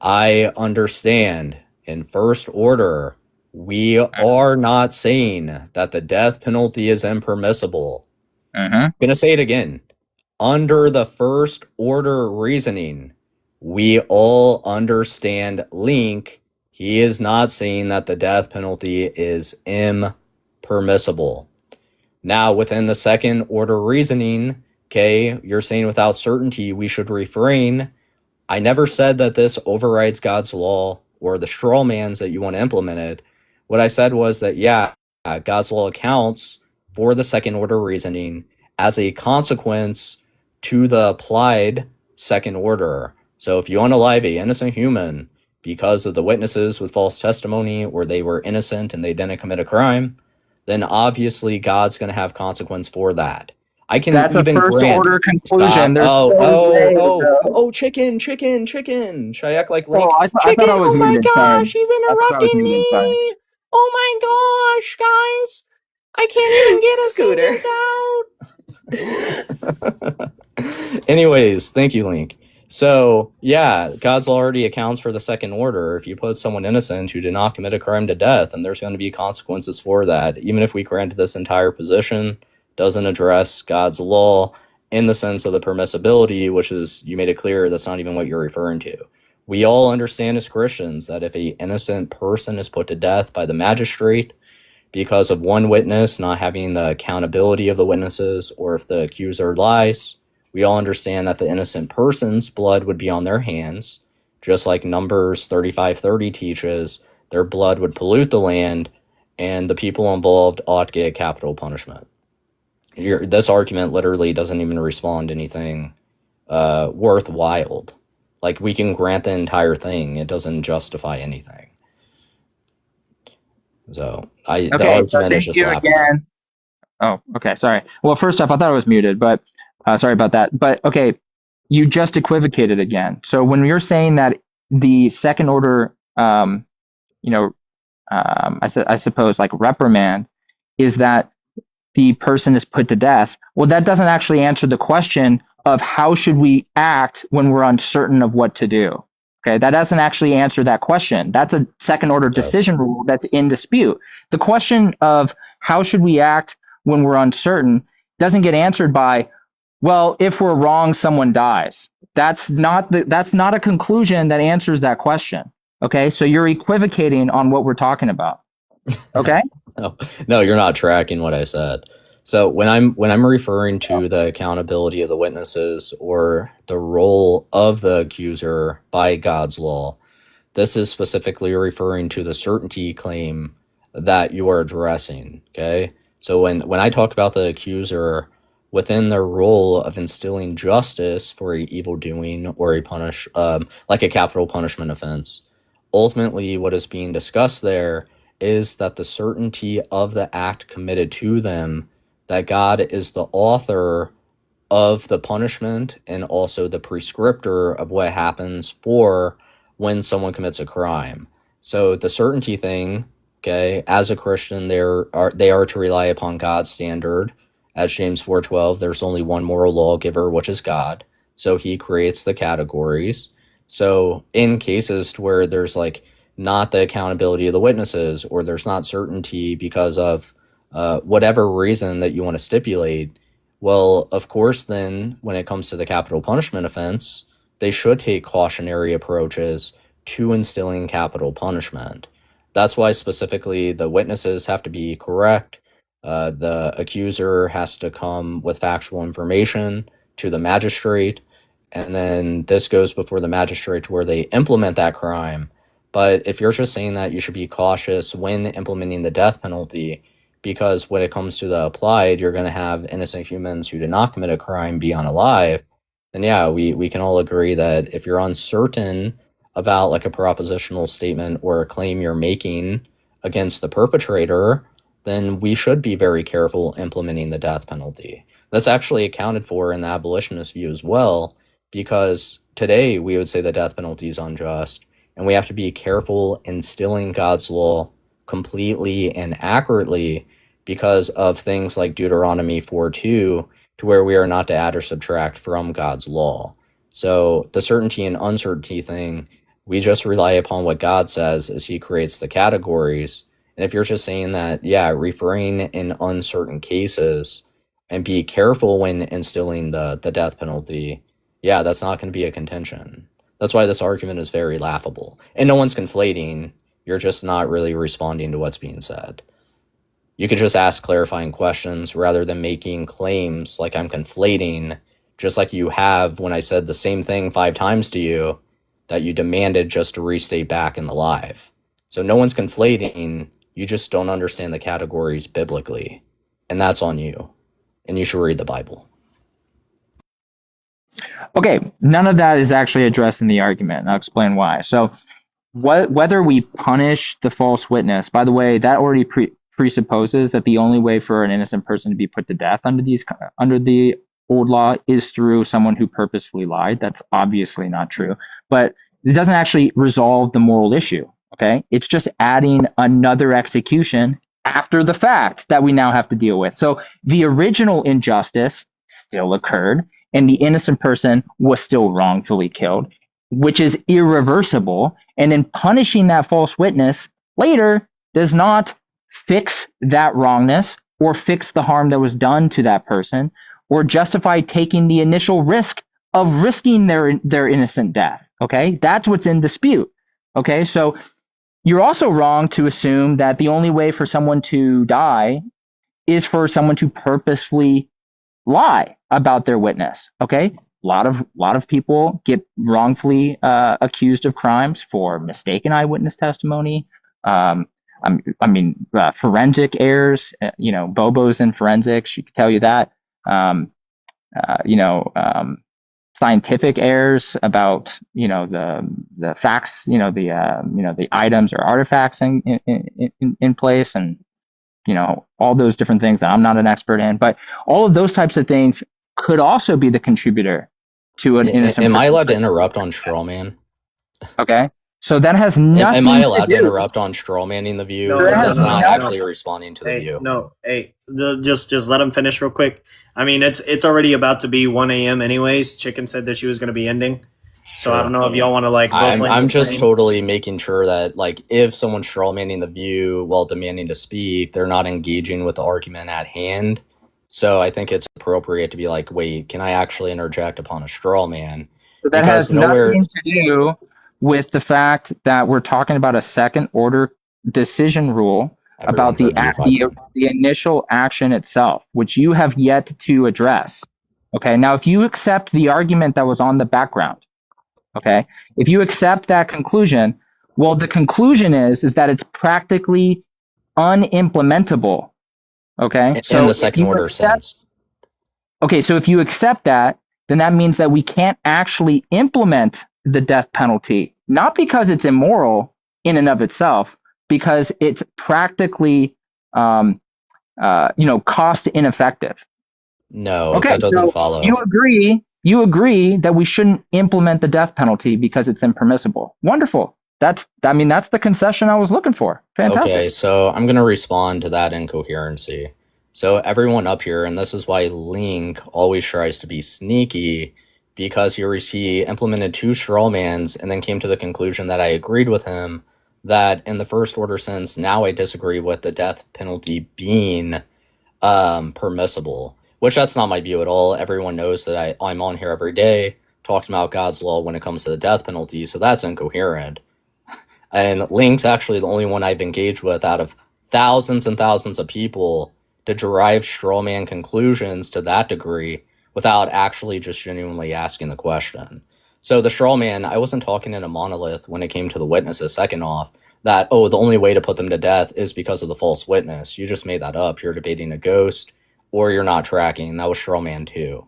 I understand in first order, we are not saying that the death penalty is impermissible. I'm going to say it again. Under the first order reasoning, we all understand Link. He is not saying that the death penalty is impermissible. Now, within the second order reasoning, okay, you're saying without certainty we should refrain. I never said that this overrides God's law or the straw mans that you want implemented. What I said was that, yeah, God's law accounts for the second order reasoning as a consequence to the applied second order. So if you unalive an innocent human because of the witnesses with false testimony or they were innocent and they didn't commit a crime, then obviously God's going to have consequence for that. I can That's even a first grant. order conclusion. Stop. There's no way, bro. Chicken. Should I act like Link? Oh, I thought I was oh my muted. gosh, Sorry. he's I thought I was interrupting muted. me. Sorry. Oh my gosh, guys. I can't even get a Scooter. sentence out. Anyways, thank you, Link. So, yeah, God's law already accounts for the second order. If you put someone innocent who did not commit a crime to death, and there's going to be consequences for that. Even if we grant this entire position, doesn't address God's law in the sense of the permissibility, which is, you made it clear, that's not even what you're referring to. We all understand as Christians that if an innocent person is put to death by the magistrate because of one witness not having the accountability of the witnesses, or if the accuser lies, we all understand that the innocent person's blood would be on their hands, just like Numbers 35:30 teaches, their blood would pollute the land, and the people involved ought to get capital punishment. This argument literally doesn't even respond to anything worthwhile. Like, we can grant the entire thing. It doesn't justify anything. So, the argument is just laughable. Again. Oh, okay, sorry. Well, first off, I thought I was muted, but sorry about that. But, okay, you just equivocated again. So when you're saying that the second order, I suppose, like reprimand, is that the person is put to death, well, that doesn't actually answer the question of how should we act when we're uncertain of what to do. Okay, that doesn't actually answer that question. That's a second order decision rule that's in dispute. The question of how should we act when we're uncertain doesn't get answered by, well, if we're wrong, someone dies. That's not a conclusion that answers that question. Okay, so you're equivocating on what we're talking about. Okay? No, you're not tracking what I said. So when I'm referring to the accountability of the witnesses or the role of the accuser by God's law, this is specifically referring to the certainty claim that you are addressing. Okay, so when I talk about the accuser within their role of instilling justice for a evil doing or like a capital punishment offense, ultimately what is being discussed there is that the certainty of the act committed to them, that God is the author of the punishment and also the prescriptor of what happens for when someone commits a crime. So the certainty thing, okay, as a Christian, they are to rely upon God's standard. As James 4:12, there's only one moral lawgiver, which is God. So he creates the categories. So in cases where there's like not the accountability of the witnesses, or there's not certainty because of whatever reason that you want to stipulate, well, of course, then when it comes to the capital punishment offense, they should take cautionary approaches to instilling capital punishment. That's why specifically the witnesses have to be correct. The accuser has to come with factual information to the magistrate, and then this goes before the magistrate to where they implement that crime. But if you're just saying that you should be cautious when implementing the death penalty, because when it comes to the applied, you're going to have innocent humans who did not commit a crime be unalive, then yeah, we can all agree that if you're uncertain about like a propositional statement or a claim you're making against the perpetrator, then we should be very careful implementing the death penalty. That's actually accounted for in the abolitionist view as well, because today we would say the death penalty is unjust, and we have to be careful instilling God's law completely and accurately because of things like Deuteronomy 4:2, to where we are not to add or subtract from God's law. So the certainty and uncertainty thing, we just rely upon what God says as he creates the categories. And if you're just saying that, yeah, refrain in uncertain cases and be careful when instilling the death penalty, yeah, that's not going to be a contention. That's why this argument is very laughable. And no one's conflating. You're just not really responding to what's being said. You could just ask clarifying questions rather than making claims like I'm conflating, just like you have when I said the same thing 5 times to you that you demanded just to restate back in the live. So no one's conflating. You just don't understand the categories biblically. And that's on you. And you should read the Bible. Okay, none of that is actually addressed in the argument. I'll explain why. So whether we punish the false witness, by the way, that already presupposes that the only way for an innocent person to be put to death under the old law is through someone who purposefully lied. That's obviously not true. But it doesn't actually resolve the moral issue, okay? It's just adding another execution after the fact that we now have to deal with. So the original injustice still occurred. and the innocent person was still wrongfully killed, which is irreversible. And then punishing that false witness later does not fix that wrongness or fix the harm that was done to that person or justify taking the initial risk of risking their innocent death. Okay, that's what's in dispute. Okay, so you're also wrong to assume that the only way for someone to die is for someone to purposefully lie about their witness. Okay, a lot of people get wrongfully accused of crimes for mistaken eyewitness testimony. Forensic errors. Bobo's in forensics. She could tell you that. Scientific errors about the facts, the items or artifacts in place, and all those different things that I'm not an expert in. But all of those types of things could also be the contributor to an innocent. Am I allowed to interrupt on strawman? Okay. So that has nothing. Am I allowed to interrupt on strawmanning the view? No, Because that's not actually responding to the view. No, just let him finish real quick. I mean, it's already about to be 1 a.m. anyways. Chicken said that she was going to be ending, so I don't know if y'all want to like. I'm just totally making sure that like if someone's strawmanning the view while demanding to speak, they're not engaging with the argument at hand. So I think it's appropriate to be like, wait, can I actually interject upon a straw man? So that has nothing to do with the fact that we're talking about a second order decision rule about the initial action itself, which you have yet to address. Okay, now if you accept the argument that was on the background, okay, if you accept that conclusion, well, the conclusion is that it's practically unimplementable. Okay, so in the second order sense. Okay, so if you accept that, then that means that we can't actually implement the death penalty, not because it's immoral in and of itself, because it's practically, cost ineffective. No, okay, that doesn't follow. You agree that we shouldn't implement the death penalty because it's impermissible. Wonderful. That's the concession I was looking for. Fantastic. Okay, so I'm going to respond to that incoherency. So everyone up here, and this is why Link always tries to be sneaky, because he implemented 2 strawmans and then came to the conclusion that I agreed with him that in the first order sense, now I disagree with the death penalty being permissible, which that's not my view at all. Everyone knows that I'm on here every day talking about God's law when it comes to the death penalty, so that's incoherent. And Link's actually the only one I've engaged with out of thousands and thousands of people to derive strawman conclusions to that degree without actually just genuinely asking the question. So the straw man, I wasn't talking in a monolith when it came to the witnesses. Second off, that, the only way to put them to death is because of the false witness. You just made that up. You're debating a ghost or you're not tracking. That was straw man 2.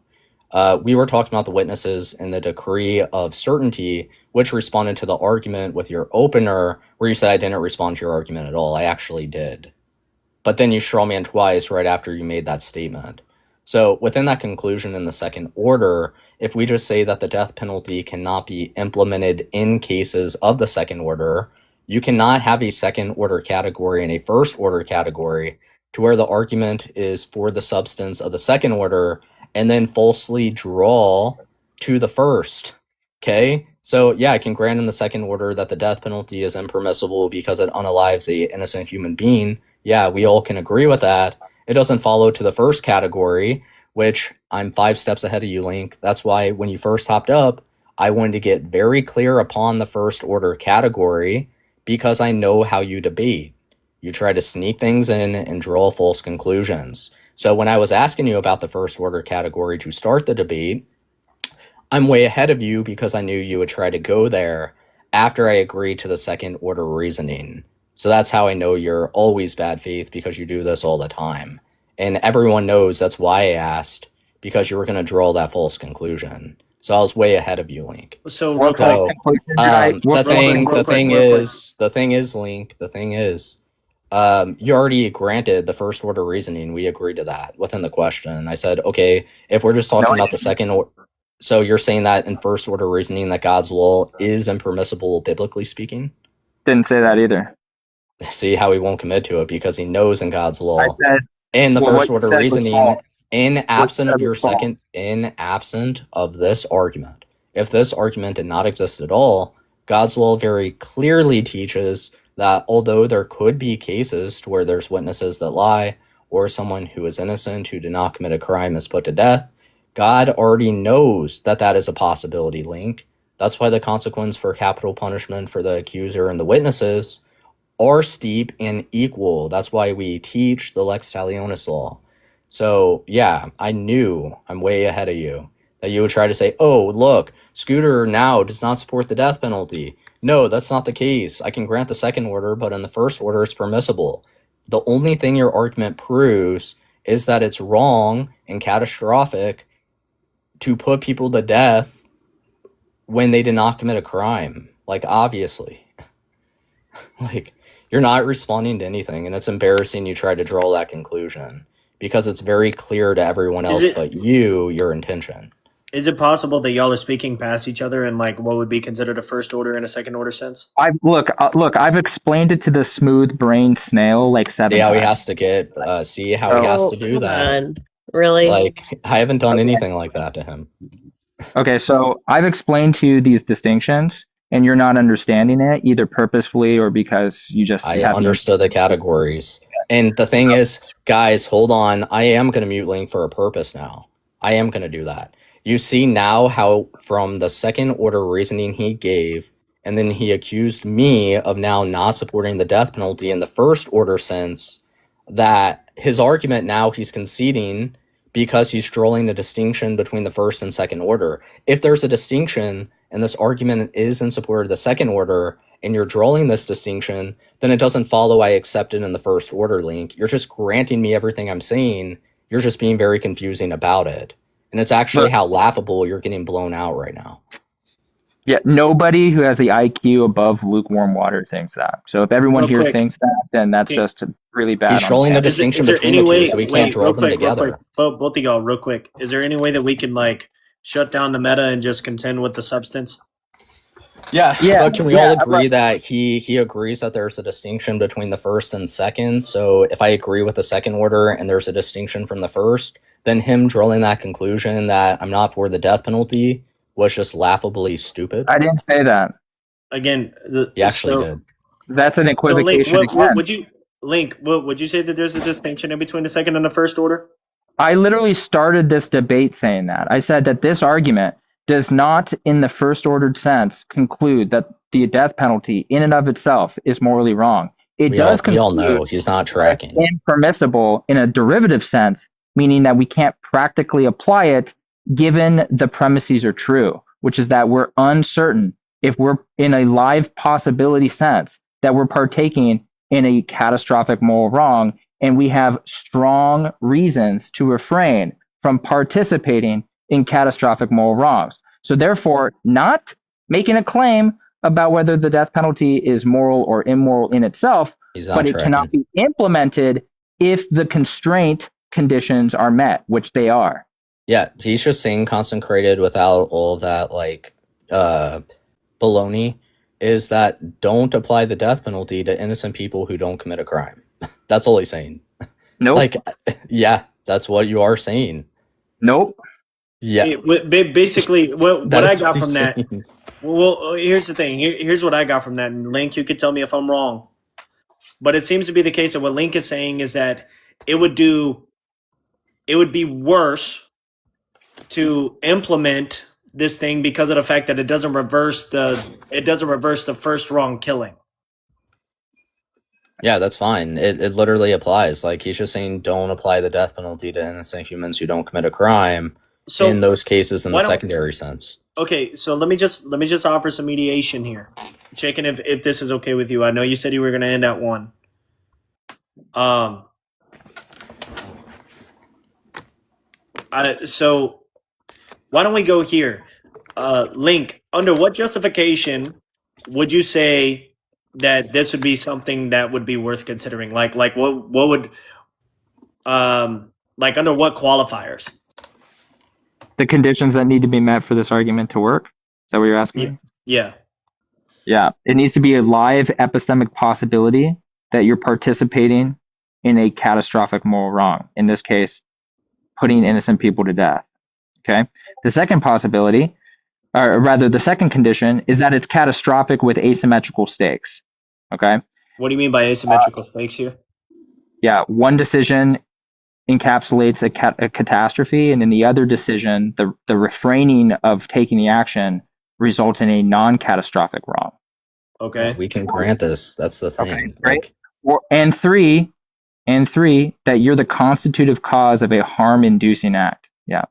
We were talking about the witnesses and the decree of certainty, which responded to the argument with your opener where you said I didn't respond to your argument at all. I actually did. But then you straw man twice right after you made that statement. So within that conclusion in the second order, if we just say that the death penalty cannot be implemented in cases of the second order, you cannot have a second order category and a first order category to where the argument is for the substance of the second order and then falsely draw to the first. Okay? So yeah, I can grant in the second order that the death penalty is impermissible because it unalives an innocent human being. Yeah, we all can agree with that. It doesn't follow to the first category, which I'm 5 steps ahead of you, Link. That's why when you first hopped up, I wanted to get very clear upon the first order category because I know how you debate. You try to sneak things in and draw false conclusions. So when I was asking you about the first order category to start the debate, I'm way ahead of you because I knew you would try to go there after I agreed to the second order reasoning. So that's how I know you're always bad faith, because you do this all the time. And everyone knows that's why I asked, because you were going to draw that false conclusion. So I was way ahead of you, Link. So the thing is, Link, you already granted the first order reasoning. We agreed to that within the question. I said, okay, if we're just talking about the second order, so you're saying that in first order reasoning that God's law is impermissible, biblically speaking? Didn't say that either. See how he won't commit to it because he knows in God's law. I said in the first order reasoning. In absent of your false? second, in absent of this argument, if this argument did not exist at all, God's law very clearly teaches that although there could be cases to where there's witnesses that lie, or someone who is innocent who did not commit a crime is put to death, God already knows that that is a possibility, Link. That's why the consequence for capital punishment for the accuser and the witnesses are steep and equal. That's why we teach the Lex Talionis law. So, yeah, I knew I'm way ahead of you. That you would try to say, oh, look, Scooter now does not support the death penalty. No, that's not the case. I can grant the second order, but in the first order, it's permissible. The only thing your argument proves is that it's wrong and catastrophic to put people to death when they did not commit a crime. Like, obviously. Like, you're not responding to anything, and it's embarrassing you try to draw that conclusion. Because it's very clear to everyone else but you, your intention. Is it possible that y'all are speaking past each other in like what would be considered a first order and a second order sense? I've explained it to the smooth-brained snail like 7 times. See how he has to get, he has to do that. On. Really? Like, I haven't done anything like that to him. Okay, so I've explained to you these distinctions, and you're not understanding it, either purposefully or because you just... I understood the categories. And the thing is, guys, hold on. I am going to mute Link for a purpose now. I am going to do that. You see now how from the second order reasoning he gave, and then he accused me of now not supporting the death penalty in the first order sense, that his argument now he's conceding because he's drawing a distinction between the first and second order. If there's a distinction and this argument is in support of the second order, and you're drawing this distinction, then it doesn't follow I accept it in the first order, Link. You're just granting me everything I'm saying. You're just being very confusing about it. And it's actually how laughable you're getting blown out right now. Yeah, nobody who has the IQ above lukewarm water thinks that. So if everyone here thinks that, then that's just really bad. He's showing the distinction between the two, so we can't draw them together. Both of y'all, real quick. Is there any way that we can like shut down the meta and just contend with the substance? Yeah. But can we all agree that he agrees that there's a distinction between the first and second? So if I agree with the second order and there's a distinction from the first, then him drawing that conclusion that I'm not for the death penalty was just laughably stupid. I didn't say that. Again, he actually did. That's an equivocation. Link, would you say that there's a distinction in between the second and the first order? I literally started this debate saying that. I said that this argument does not, in the first ordered sense, conclude that the death penalty in and of itself is morally wrong. We all know he's not tracking. Impermissible in a derivative sense, meaning that we can't practically apply it given the premises are true, which is that we're uncertain if we're in a live possibility sense that we're partaking in a catastrophic moral wrong, and we have strong reasons to refrain from participating in catastrophic moral wrongs. So therefore, not making a claim about whether the death penalty is moral or immoral in itself, but it cannot be implemented if the constraint conditions are met, which they are. Yeah, he's just saying consecrated without all of that, like, baloney, is that don't apply the death penalty to innocent people who don't commit a crime. That's all he's saying. Nope. Like, yeah, that's what you are saying. Nope. Yeah. Basically, what I got from that. Well, here's the thing. Here's what I got from that. And Link, you could tell me if I'm wrong. But it seems to be the case that what Link is saying is that it would be worse to implement this thing because of the fact that it doesn't reverse the first wrong killing. Yeah, that's fine. It literally applies. Like, he's just saying don't apply the death penalty to innocent humans who don't commit a crime in those cases in the secondary sense. Okay, so let me just offer some mediation here. Checking if this is okay with you. I know you said you were going to end at 1. So why don't we go here? Link, under what justification would you say that this would be something that would be worth considering? Like what would like under what qualifiers? The conditions that need to be met for this argument to work? Is that what you're asking? Yeah. Yeah. It needs to be a live epistemic possibility that you're participating in a catastrophic moral wrong. In this case, putting innocent people to death. Okay. The second possibility, or rather the second condition, is that it's catastrophic with asymmetrical stakes. Okay. What do you mean by asymmetrical stakes here? Yeah. One decision encapsulates a catastrophe, and in the other decision, the refraining of taking the action results in a non-catastrophic wrong. Okay. We can grant this. That's the thing. Okay, right. And three, that you're the constitutive cause of a harm-inducing act. Yeah.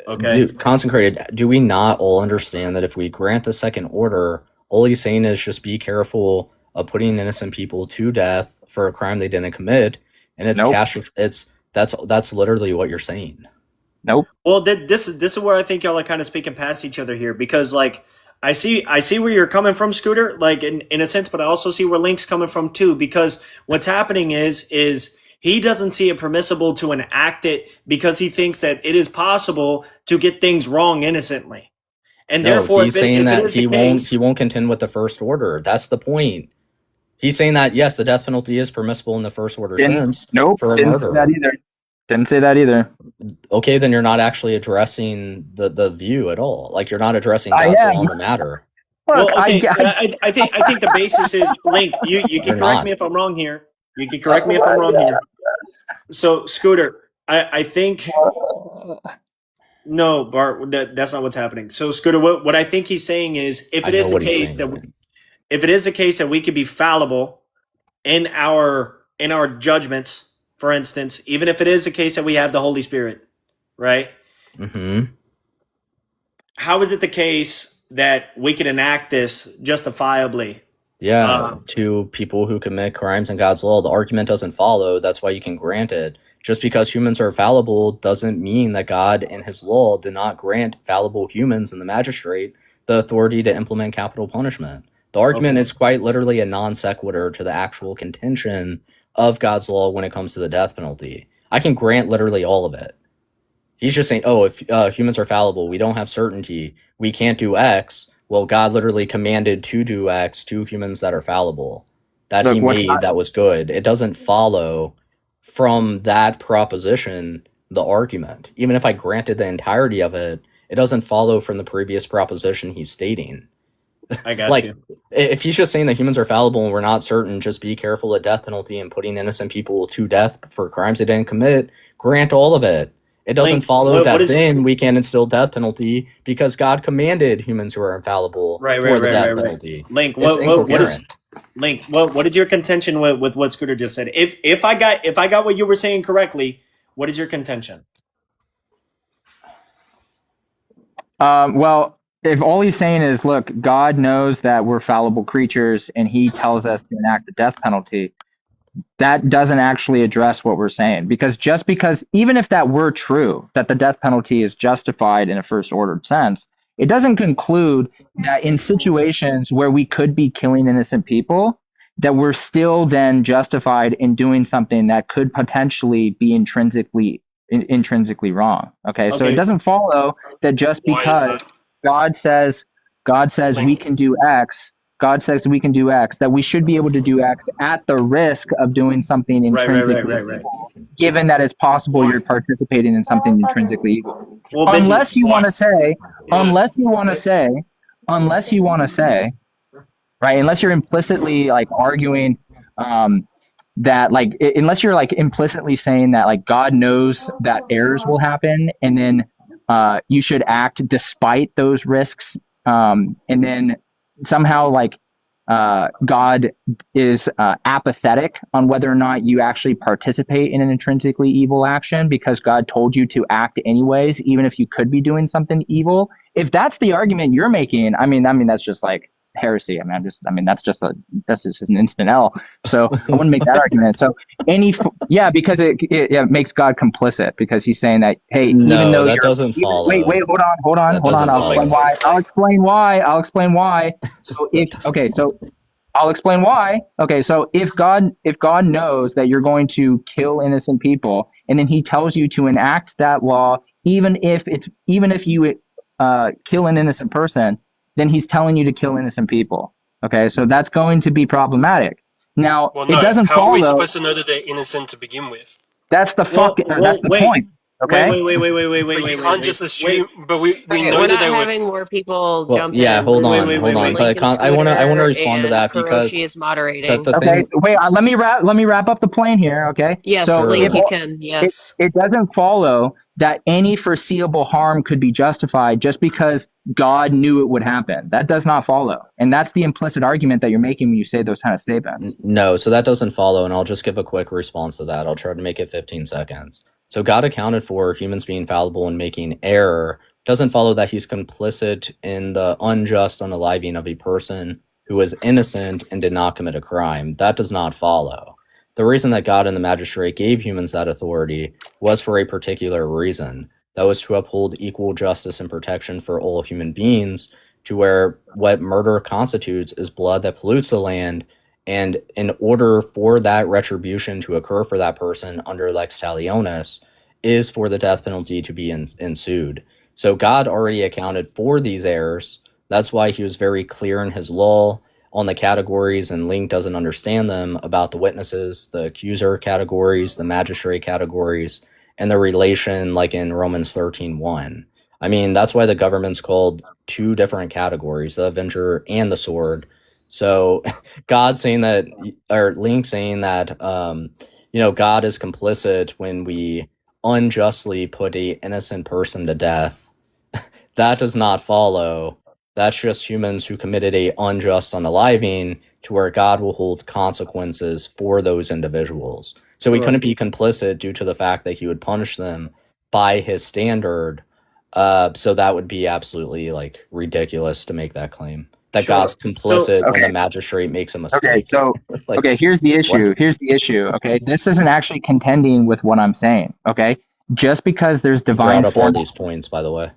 Okay. Consecrated, do we not all understand that if we grant the second order, all he's saying is just be careful of putting innocent people to death for a crime they didn't commit, and it's that's literally what you're saying. Nope. Well, this is where I think y'all are kind of speaking past each other here, because like I see where you're coming from, Scooter, like in a sense, but I also see where Link's coming from too, because what's happening is he doesn't see it permissible to enact it because he thinks that it is possible to get things wrong innocently. And therefore, he's saying that he won't contend with the first order. That's the point. He's saying that yes, the death penalty is permissible in the first order sense. Nope, didn't say that either. Didn't say that either. Okay, then you're not actually addressing the view at all. Like you're not addressing God's law on the matter. Well, okay, I think the basis is Link. You can correct me if I'm wrong here. You can correct me if I'm wrong here. So, Scooter, I think no, Bart. That's not what's happening. So, Scooter, what I think he's saying is, if it is the case that we could be fallible in our judgments, for instance, even if it is the case that we have the Holy Spirit, right? Mm-hmm. How is it the case that we can enact this justifiably? Yeah, to people who commit crimes in God's law, the argument doesn't follow. That's why you can grant it. Just because humans are fallible doesn't mean that God in his law did not grant fallible humans and the magistrate the authority to implement capital punishment. The argument is quite literally a non sequitur to the actual contention of God's law when it comes to the death penalty. I can grant literally all of it. He's just saying, if humans are fallible, we don't have certainty, we can't do X. Well, God literally commanded to do X to humans that are fallible. That was good. It doesn't follow from that proposition, the argument. Even if I granted the entirety of it, it doesn't follow from the previous proposition he's stating. I got you. If he's just saying that humans are fallible and we're not certain, just be careful of death penalty and putting innocent people to death for crimes they didn't commit, grant all of it. It doesn't follow then we can instill death penalty because God commanded humans who are infallible for the death penalty. Link, what is your contention with what Scooter just said? If I got what you were saying correctly, what is your contention? Well, if all he's saying is, look, God knows that we're fallible creatures and he tells us to enact the death penalty, that doesn't actually address what we're saying. Because even if that were true, that the death penalty is justified in a first ordered sense, it doesn't conclude that in situations where we could be killing innocent people, that we're still then justified in doing something that could potentially be intrinsically wrong. Okay, so it doesn't follow that just because God says we can do X, that we should be able to do X at the risk of doing something intrinsically evil, given that it's possible you're participating in something intrinsically evil. Well, unless you want to say, right? Unless you're implicitly like arguing that, like, unless you're like implicitly saying that like God knows that errors will happen, and then you should act despite those risks, and then somehow like God is apathetic on whether or not you actually participate in an intrinsically evil action because God told you to act anyways, even if you could be doing something evil. If that's the argument you're making, I mean that's just like heresy. That's just an instant L. So I wouldn't make that argument. So because it makes God complicit because he's saying that, hey, even though that doesn't follow. Wait, hold on. I'll explain why. So I'll explain why. Okay, so if God knows that you're going to kill innocent people, and then he tells you to enact that law, even if you kill an innocent person, then he's telling you to kill innocent people. Okay, so that's going to be problematic. Now, it doesn't follow. How are we supposed to know that they're innocent to begin with? That's the point. Okay. Wait. You can't just assume. But we Okay, know we're that not they were. having more people Well, jump yeah, in. hold This on, is hold on. Link But and I want to Scooter respond to and that because Hiroshi is moderating. the Okay, thing. wait. Let me wrap up the plane here. Okay. Yes, So Link, if you can. Yes. it doesn't follow that any foreseeable harm could be justified just because God knew it would happen. That does not follow, and that's the implicit argument that you're making when you say those kind of statements. No, so that doesn't follow, and I'll just give a quick response to that. I'll try to make it 15 seconds. So God accounted for humans being fallible and making error. Doesn't follow that he's complicit in the unjust unaliving of a person who was innocent and did not commit a crime. That does not follow. The reason that God and the magistrate gave humans that authority was for a particular reason. That was to uphold equal justice and protection for all human beings, to where what murder constitutes is blood that pollutes the land, and in order for that retribution to occur for that person under lex talionis is for the death penalty to be ensued. So God already accounted for these errors. That's why he was very clear in his law on the categories, and Link doesn't understand them, about the witnesses, the accuser categories, the magistrate categories, and the relation like in Romans 13:1. I mean, that's why the government's called two different categories, the Avenger and the Sword. So God saying that, or Link saying that, God is complicit when we unjustly put a innocent person to death, that does not follow. That's just humans who committed a unjust unaliving, to where God will hold consequences for those individuals. So he couldn't be complicit due to the fact that he would punish them by his standard. So that would be absolutely like ridiculous to make that claim. That God's complicit when the magistrate makes a mistake. Okay, so here's the issue. What? Here's the issue. Okay, this isn't actually contending with what I'm saying. Okay, just because there's divine brought up all these points, by the way.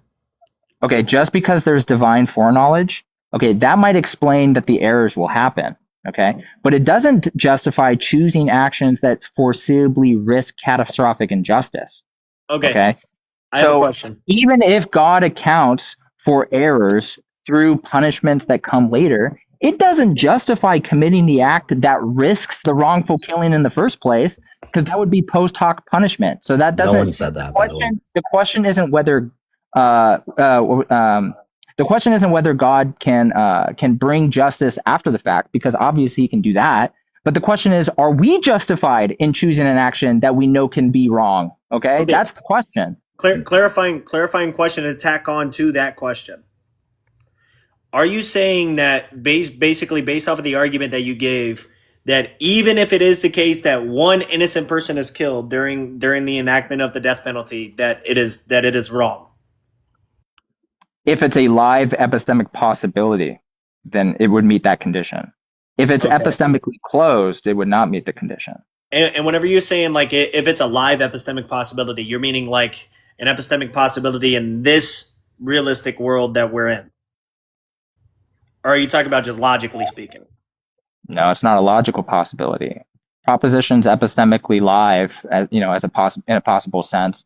Okay, just because there's divine foreknowledge, okay, that might explain that the errors will happen. Okay, but it doesn't justify choosing actions that foreseeably risk catastrophic injustice. Okay. I have a question. Even if God accounts for errors through punishments that come later, it doesn't justify committing the act that risks the wrongful killing in the first place, because that would be post hoc punishment. So that doesn't. No one said that. The question isn't whether the question isn't whether God can bring justice after the fact, because obviously he can do that. But the question is, are we justified in choosing an action that we know can be wrong? Okay, that's the question. Clarifying question to tack on to that question. Are you saying that basically based off of the argument that you gave, that even if it is the case that one innocent person is killed during the enactment of the death penalty, that it is wrong? If it's a live epistemic possibility, then it would meet that condition. If it's epistemically closed, it would not meet the condition. And whenever you're saying like if it's a live epistemic possibility, you're meaning like an epistemic possibility in this realistic world that we're in? Or are you talking about just logically speaking? No, it's not a logical possibility. Proposition's epistemically live, in a possible sense,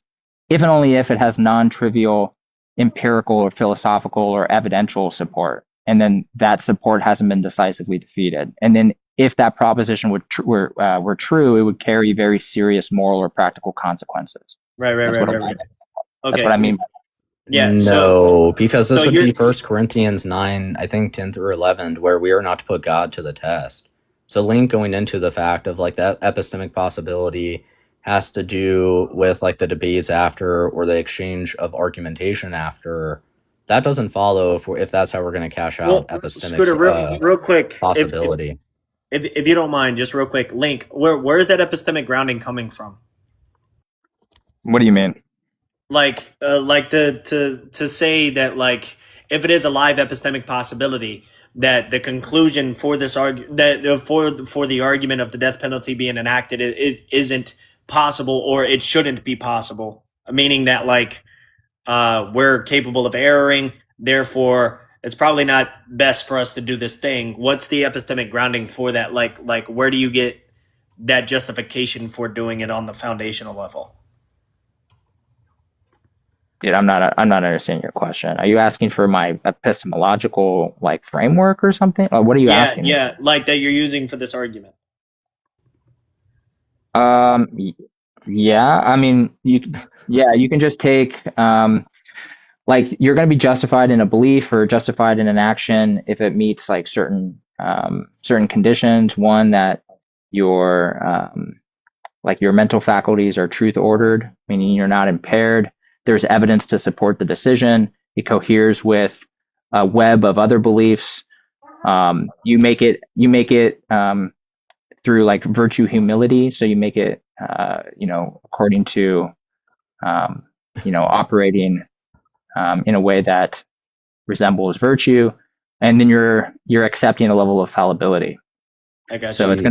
if and only if it has non-trivial empirical or philosophical or evidential support, and then that support hasn't been decisively defeated. And then if that proposition were true, it would carry very serious moral or practical consequences. Right. That's what I mean. Yeah. No, because this would be 1 Corinthians 9, I think 10 through 11, where we are not to put God to the test. So Link going into the fact of like that epistemic possibility has to do with like the debates after, or the exchange of argumentation after. That doesn't follow if that's how we're going to cash out epistemic Scooter, real quick possibility. If you don't mind, just real quick, Link, where is that epistemic grounding coming from? What do you mean? Like to say that like if it is a live epistemic possibility, that the conclusion for this for the argument of the death penalty being enacted, it isn't possible, or it shouldn't be possible, meaning that like we're capable of erring, therefore it's probably not best for us to do this thing. What's the epistemic grounding for that? Like where do you get that justification for doing it on the foundational level? Dude, I'm not understanding your question. Are you asking for my epistemological like framework or something? Or what are you asking? Yeah, like that you're using for this argument. Yeah, I mean, you can just take like you're going to be justified in a belief or justified in an action if it meets like certain conditions. One, that your like your mental faculties are truth ordered, meaning you're not impaired. There's evidence to support the decision. It coheres with a web of other beliefs. You make it through like virtue humility. So you make it, according to, operating in a way that resembles virtue, and then you're accepting a level of fallibility. I got So you. it's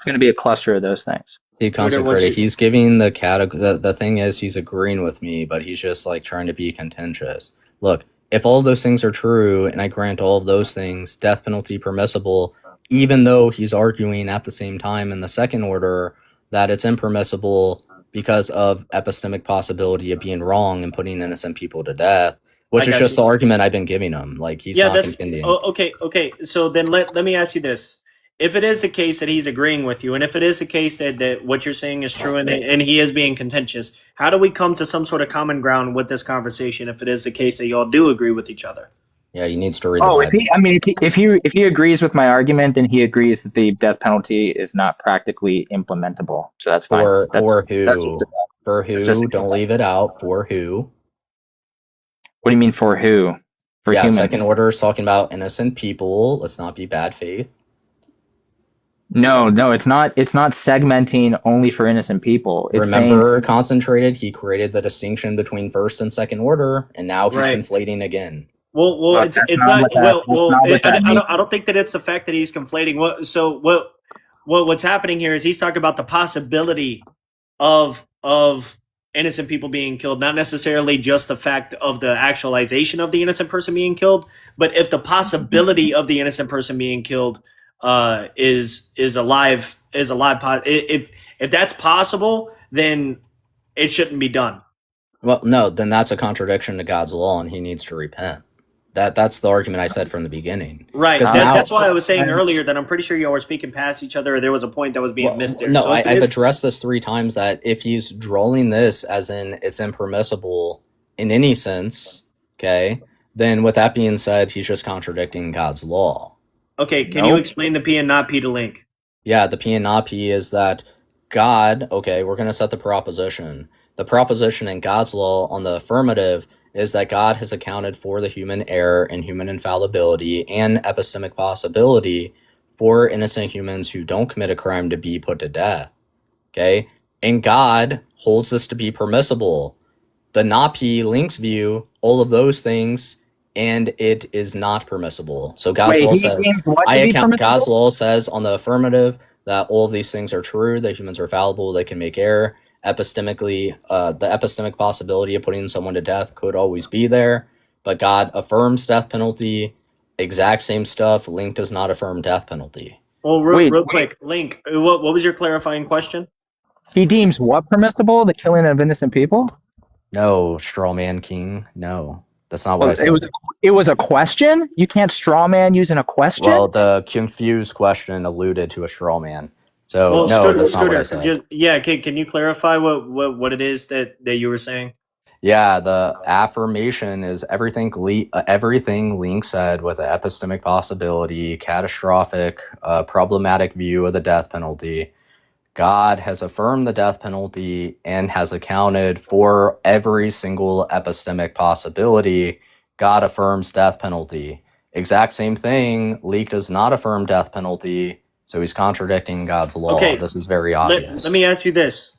gonna be a cluster of those things. See, consecrated. He's giving the category. The thing is, he's agreeing with me, but he's just like trying to be contentious. Look, if all of those things are true, and I grant all of those things, death penalty permissible, even though he's arguing at the same time in the second order that it's impermissible because of epistemic possibility of being wrong and putting innocent people to death, which is just the argument I've been giving him. Like he's not contending. Okay. So then let me ask you this. If it is the case that he's agreeing with you, and if it is the case that what you're saying is true and he is being contentious, how do we come to some sort of common ground with this conversation if it is the case that y'all do agree with each other? Yeah, he needs to read the Bible. If he agrees with my argument, then he agrees that the death penalty is not practically implementable. So that's fine. For who? For who? Don't leave it out. For who? What do you mean for who? For humans. Second order is talking about innocent people. Let's not be bad faith. No, it's not. It's not segmenting only for innocent people. It's Remember, concentrated. He created the distinction between first and second order, and now he's conflating again. Well, it's not. I don't think that it's the fact that he's conflating. What's happening here is he's talking about the possibility of innocent people being killed, not necessarily just the fact of the actualization of the innocent person being killed, but if the possibility of the innocent person being killed is a live if that's possible, then it shouldn't be done. Well, no, then that's a contradiction to God's law, and he needs to repent. That's the argument I said from the beginning. Right. That's why I was saying earlier that I'm pretty sure y'all were speaking past each other, or there was a point that was being missed there. No, so I've addressed this 3 times, that if he's drawing this as in it's impermissible in any sense, okay, then with that being said, he's just contradicting God's law. Okay, can you explain the P and not P to link? Yeah, the P and not P is that God, okay, we're going to set the proposition. The proposition in God's law on the affirmative is that God has accounted for the human error and human infallibility and epistemic possibility for innocent humans who don't commit a crime to be put to death. Okay? And God holds this to be permissible. The not P links view all of those things, and it is not permissible. So God's law says, God's law says on the affirmative that all of these things are true, that humans are fallible, they can make error. Epistemically, the epistemic possibility of putting someone to death could always be there, but God affirms death penalty. Exact same stuff. Link does not affirm death penalty. Well, real quick, Link, what was your clarifying question? He deems what permissible? The killing of innocent people? No, Strawman King. No. That's not what I said. It was a question? You can't straw man using a question? Well, the confused question alluded to a straw man. So, no, that's not what I said. Can you clarify what it is that you were saying? Yeah, the affirmation is everything Link said with an epistemic possibility, catastrophic, problematic view of the death penalty. God has affirmed the death penalty and has accounted for every single epistemic possibility. God affirms death penalty. Exact same thing. Leak does not affirm death penalty, so he's contradicting God's law. Okay, this is very obvious. Let me ask you this.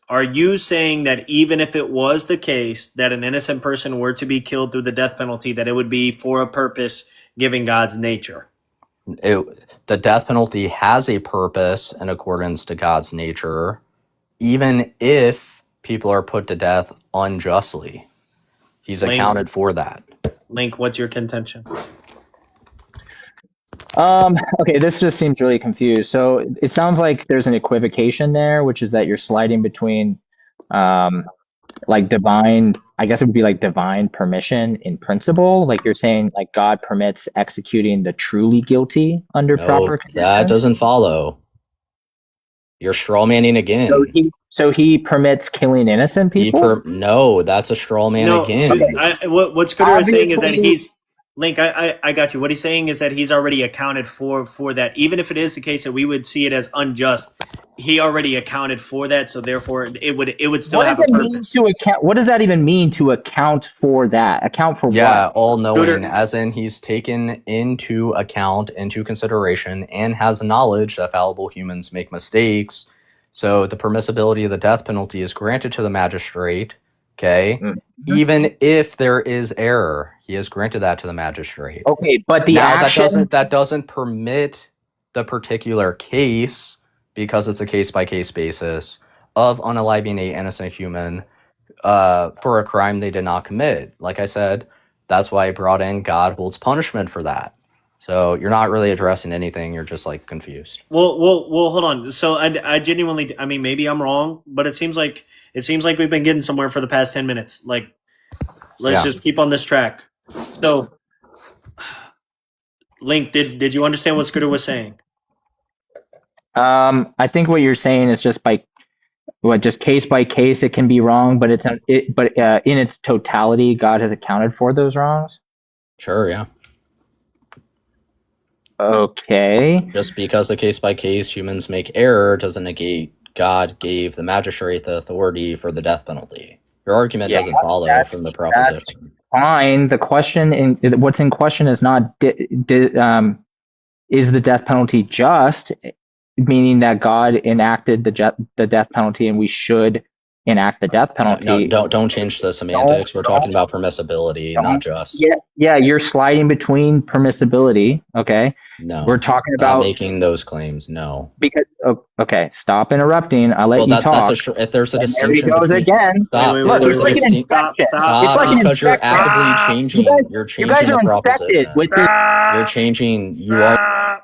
Are you saying that even if it was the case that an innocent person were to be killed through the death penalty, that it would be for a purpose given God's nature? The death penalty has a purpose in accordance to God's nature, even if people are put to death unjustly. He's accounted for that. Link, what's your contention? Okay, this just seems really confused. So it sounds like there's an equivocation there, which is that you're sliding between like divine, I guess it would be like divine permission in principle. Like you're saying, like God permits executing the truly guilty under proper conditions. That doesn't follow. You're straw manning again. So he permits killing innocent people? No, that's a straw man again. Okay. What Scooter is saying is that he's Link. I got you. What he's saying is that he's already accounted for that. Even if it is the case that we would see it as unjust, he already accounted for that. So therefore, it would still have a purpose. What does that even mean to account for that? Account for what? Yeah, all knowing, as in he's taken into account, into consideration, and has knowledge that fallible humans make mistakes. So the permissibility of the death penalty is granted to the magistrate, okay? Mm-hmm. Even if there is error, he has granted that to the magistrate. Okay, but that doesn't permit the particular case, because it's a case-by-case basis, of unaliving an innocent human for a crime they did not commit. Like I said, that's why I brought in God holds punishment for that. So you're not really addressing anything. You're just like confused. Well, hold on. So I genuinely, I mean, maybe I'm wrong, but it seems like we've been getting somewhere for the past 10 minutes. Like, let's just keep on this track. So, Link, did you understand what Scooter was saying? I think what you're saying is just case by case it can be wrong, but in its totality, God has accounted for those wrongs. Sure, yeah. Okay. Just because the case by case humans make error doesn't negate God gave the magistrate the authority for the death penalty. Your argument doesn't follow from the proposition. That's fine. The question what's in question is not is the death penalty just, meaning that God enacted the death penalty and we should enact the death penalty. No, don't change the semantics. We're talking about permissibility, not just. Yeah, you're sliding between permissibility. Okay. No, we're talking about making those claims. No, because okay, stop interrupting. I'll let you talk. If there's a distinction, there he goes again. Stop. Look, it's like an inspection. It's like because you're actively changing. You're changing the proposition. You're changing. You are.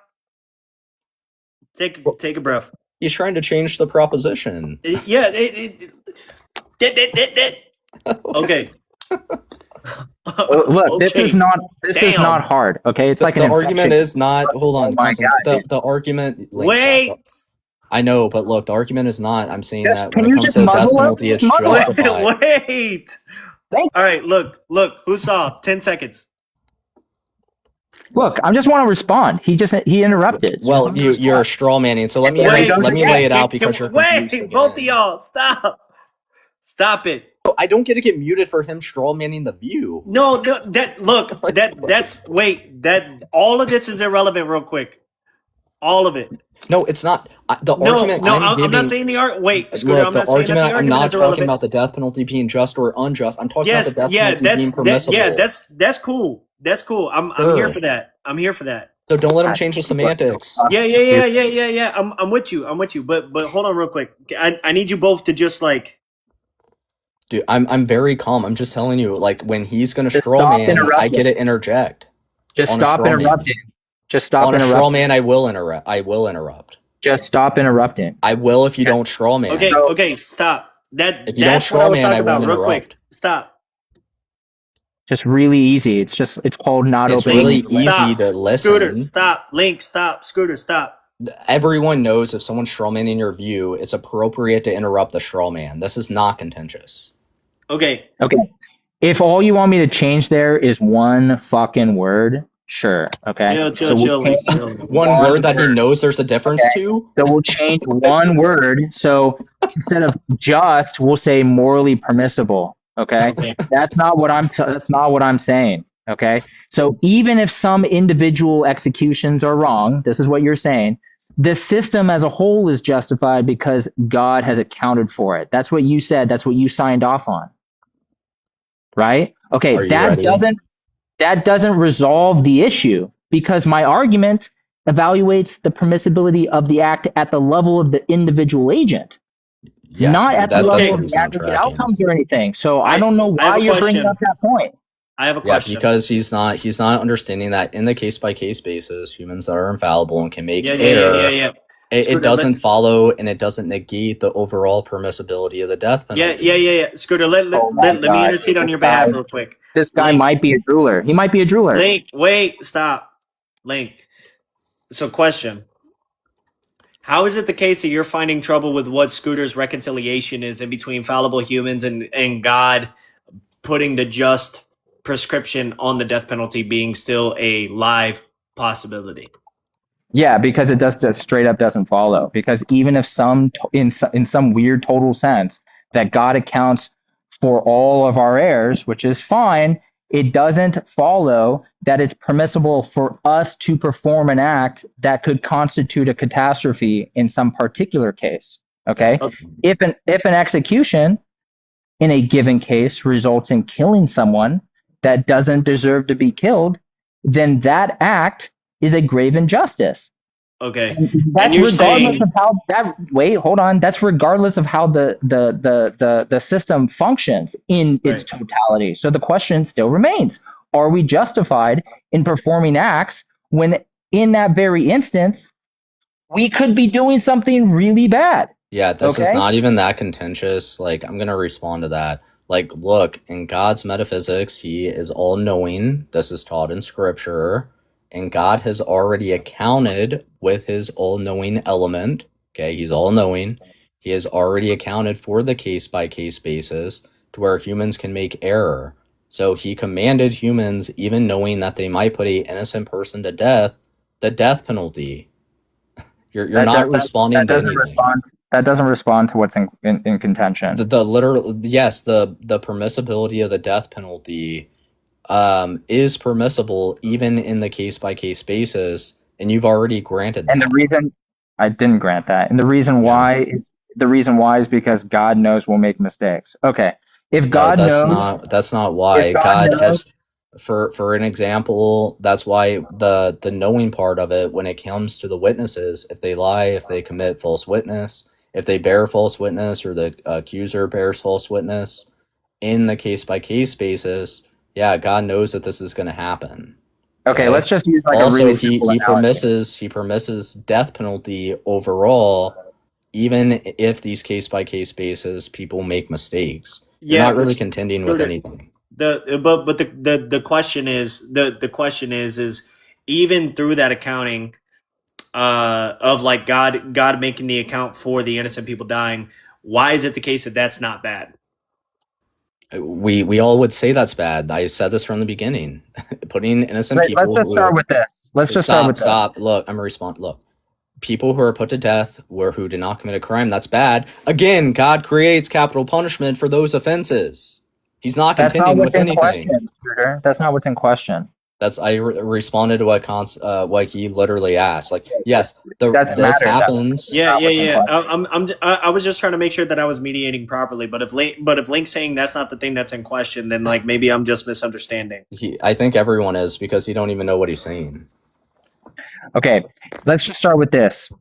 Take a breath. He's trying to change the proposition. Yeah. Okay. Look, this is not hard. Okay, it's like the argument is not. Hold on. The argument. Wait. I know, but look, the argument is not. I'm saying that can when you it comes just to the death muzzle penalty, it's justified. Wait. All right. Look. Who saw? 10 seconds. Look, I just want to respond. He interrupted. Well, you're straw manning. So let me lay it out because you're confused again. Both of y'all, stop it. I don't get to get muted for him straw manning the view. No, that all of this is irrelevant. Real quick, all of it. No, it's not. The argument. I'm not saying the argument. Wait, Scooter, I'm not saying that the argument. I'm not is irrelevant. talking about the death penalty being just or unjust. I'm talking about the death penalty being permissible. That's cool. That's cool. I'm here for that. I'm here for that. So don't let him change the semantics. Yeah. I'm with you. But hold on real quick. I need you both to just like. Dude, I'm very calm. I'm just telling you, like when he's gonna straw man, I get to interject. Just stop interrupting. Just stop interrupting. On a straw man, I will interrupt. Just stop interrupting. I will if you don't straw man. Okay, stop. If you don't straw man, I won't interrupt. Real quick. Stop. Just really easy. It's called not open. It's really easy to listen. Scooter, stop. Link, stop. Scooter, stop. Everyone knows if someone's straw manning your view, it's appropriate to interrupt the straw man. This is not contentious. Okay. If all you want me to change there is one fucking word, sure. Okay. Chill. One word that he knows there's a difference to. So we'll change one word. So instead of just, we'll say morally permissible. Okay. That's not what I'm saying. Okay. So even if some individual executions are wrong, this is what you're saying. The system as a whole is justified because God has accounted for it. That's what you said. That's what you signed off on. Right? Okay, that doesn't resolve the issue because my argument evaluates the permissibility of the act at the level of the individual agent, not at the level of the aggregate outcomes or anything. So I don't know why you're bringing up that point. I have a question. Because he's not understanding that in the case by case basis, humans that are infallible and can make error. Yeah. It doesn't follow and it doesn't negate the overall permissibility of the death penalty. Yeah. Scooter, let me intercede on your behalf real quick. This guy might be a drooler. He might be a drooler. Link, wait, stop. Link. So question. How is it the case that you're finding trouble with what Scooter's reconciliation is in between fallible humans and God putting the just prescription on the death penalty being still a live possibility? Yeah, because it just straight up doesn't follow. Because even if in some weird total sense that God accounts for all of our errors, which is fine, it doesn't follow that it's permissible for us to perform an act that could constitute a catastrophe in some particular case. Okay? If an execution in a given case results in killing someone that doesn't deserve to be killed, then that act is a grave injustice. Okay. And that's regardless of how that. Wait, hold on. That's regardless of how the system functions in its totality. So the question still remains: are we justified in performing acts when, in that very instance, we could be doing something really bad? Yeah, this is not even that contentious. Like, I'm gonna respond to that. Like, look, in God's metaphysics, he is all-knowing. This is taught in scripture. And God has already accounted with his all-knowing element. Okay, he's all-knowing. He has already accounted for the case-by-case basis to where humans can make error. So he commanded humans, even knowing that they might put an innocent person to death, the death penalty. You're not responding to anything. That doesn't respond to what's in contention. The literal, yes, the permissibility of the death penalty is permissible even in the case-by-case basis, and you've already granted that. And the reason I didn't grant that, and the reason why is because God knows we'll make mistakes. Okay, if God knows, that's not why. God has, for an example, that's why the knowing part of it, when it comes to the witnesses, if they lie, if they commit false witness, if they bear false witness, or the accuser bears false witness, in the case-by-case basis, yeah, God knows that this is going to happen. Okay, let's just use like also, a really simple analogy. he permisses death penalty overall, even if these case-by-case basis people make mistakes. Yeah, you're not really contending with anything. The question is even through that accounting of like God making the account for the innocent people dying, why is it the case that that's not bad? We all would say that's bad. I said this from the beginning. Putting innocent people. Let's just start with this. Stop. Look, I'm gonna respond. Look, people who are put to death who did not commit a crime, that's bad. Again, God creates capital punishment for those offenses. He's not contending with anything. That's not what's in question. I responded to what he literally asked. Like, yes, this happens. Yeah. I was just trying to make sure that I was mediating properly. But if Link's saying that's not the thing that's in question, then like maybe I'm just misunderstanding. I think everyone is, because he don't even know what he's saying. Okay, let's just start with this.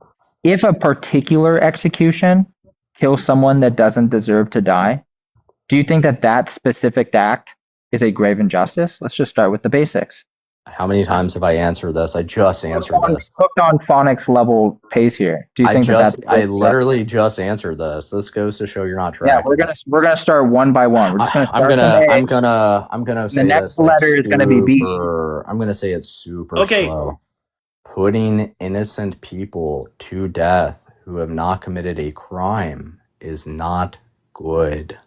If a particular execution kills someone that doesn't deserve to die, do you think that specific act is a grave injustice? Let's just start with the basics. How many times have I answered this? I just answered this. Hooked on phonics level pace here. Do you think I literally just answered this. This goes to show you're not tracking. Yeah, we're gonna start one by one. We're just gonna start I'm gonna say the next letter is gonna be B. I'm gonna say it's super slow. Putting innocent people to death who have not committed a crime is not good.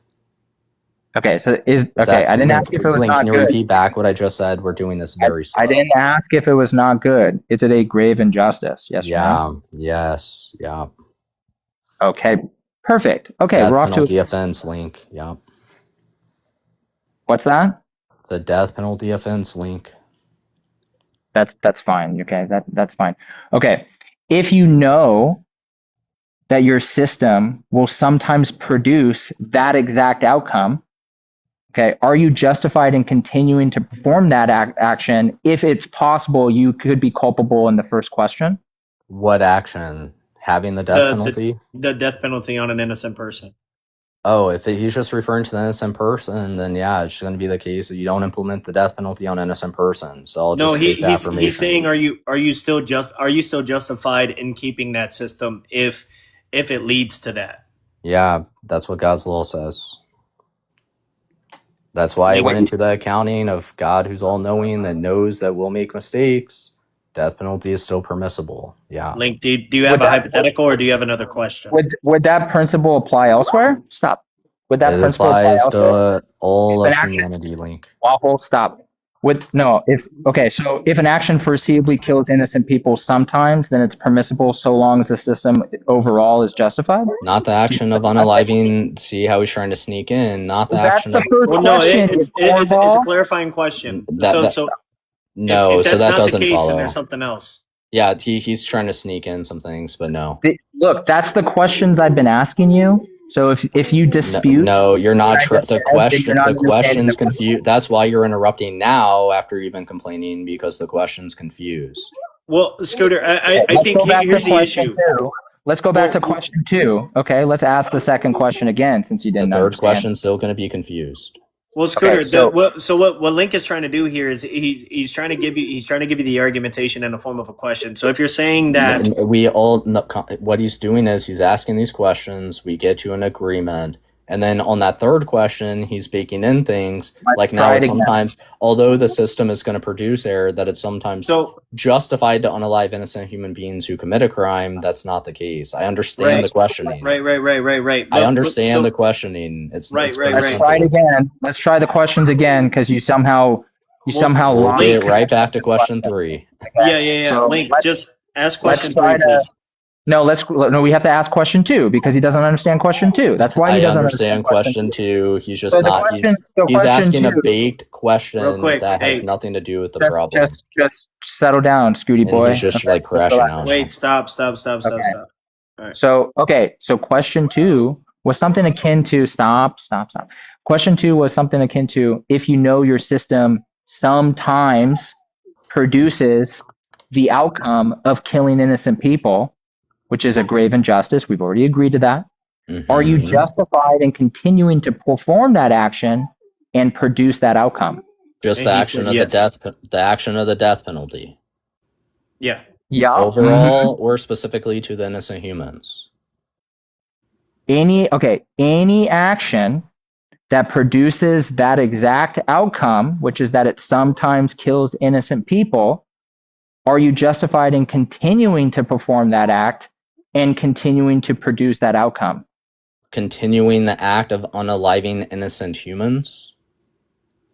Okay, so I didn't ask if it was not good. Can you repeat back what I just said? We're doing this very slow. I didn't ask if it was not good. Is it a grave injustice? Yes or no? Yes. Yeah. Okay. Perfect. Okay, death we're off penalty offense, Link. Yeah. What's that? The death penalty offense, Link. That's fine. Okay, that's fine. Okay, if you know that your system will sometimes produce that exact outcome. Okay, are you justified in continuing to perform that action if it's possible you could be culpable in the first question? What action? Having the death penalty? The death penalty on an innocent person. Oh, if he's just referring to the innocent person, then yeah, it's going to be the case that you don't implement the death penalty on an innocent person. So I'll just take that for me. He's saying, are you still justified in keeping that system if it leads to that? Yeah, that's what God's law says. That's why I went into the accounting of God who's all-knowing, that knows that we'll make mistakes. Death penalty is still permissible. Yeah. Link, do you have a hypothetical or do you have another question? Would that principle apply elsewhere? Stop. Would that It principle apply applies elsewhere? to all If of an action, humanity, Link. Waffle, stop. So if an action foreseeably kills innocent people sometimes, then it's permissible so long as the system overall is justified? Not the action of unaliving. See how he's trying to sneak in. Not the That's action the of. first Well, no, question. it's a clarifying question. No, If so that's that not doesn't the case, follow. then there's something else. Yeah, he's trying to sneak in some things, but no. Look, that's the questions I've been asking you. So if you dispute, No, you're not. what I just The said, then question, you're not the question's understanding the confused. That's why you're interrupting now after you've been complaining because the question's confused. Well, Scooter, I Let's think go back here's to the question issue. 2. Let's go back to question 2. Okay, let's ask the second question again since you The didn't third understand. question's still going to be confused. Well, Scooter, Okay, so what Link is trying to do here is he's trying to give you the argumentation in the form of a question. So if you're saying that We all know, what he's doing is he's asking these questions. We get to an agreement. And then on that third question, he's baking in things like now try it it's again. sometimes, although the system is going to produce error, that it's sometimes so justified to unalive innocent human beings who commit a crime. That's not the case. I understand the questioning. right. I understand the questioning. It's Let's very try it simple. again. Let's try the questions again because you somehow We'll lost. get right back to question 3. Yeah. So Link, just ask let's question try 3, please. No, we have to ask question 2 because he doesn't understand question 2. That's why he I doesn't understand question 2. He's just So the not. question- so he's question asking a 2 baked question Real quick, that has hey, nothing to do with the problem. Just settle down, Scooty And boy. he's just Okay, like crashing relax. out. Wait, stop. Okay. All right. So question 2 was something akin to stop. Question 2 was something akin to if you know your system sometimes produces the outcome of killing innocent people, which is a grave injustice. We've already agreed to that. Are you Mhm. justified in continuing to perform that action and produce that outcome? Just And the he action said of yes. the action of the death penalty. Yeah. Yeah. Overall, or specifically to the innocent humans. Any action that produces that exact outcome, which is that it sometimes kills innocent people, are you justified in continuing to perform that act and continuing to produce that outcome? Continuing the act of unaliving innocent humans.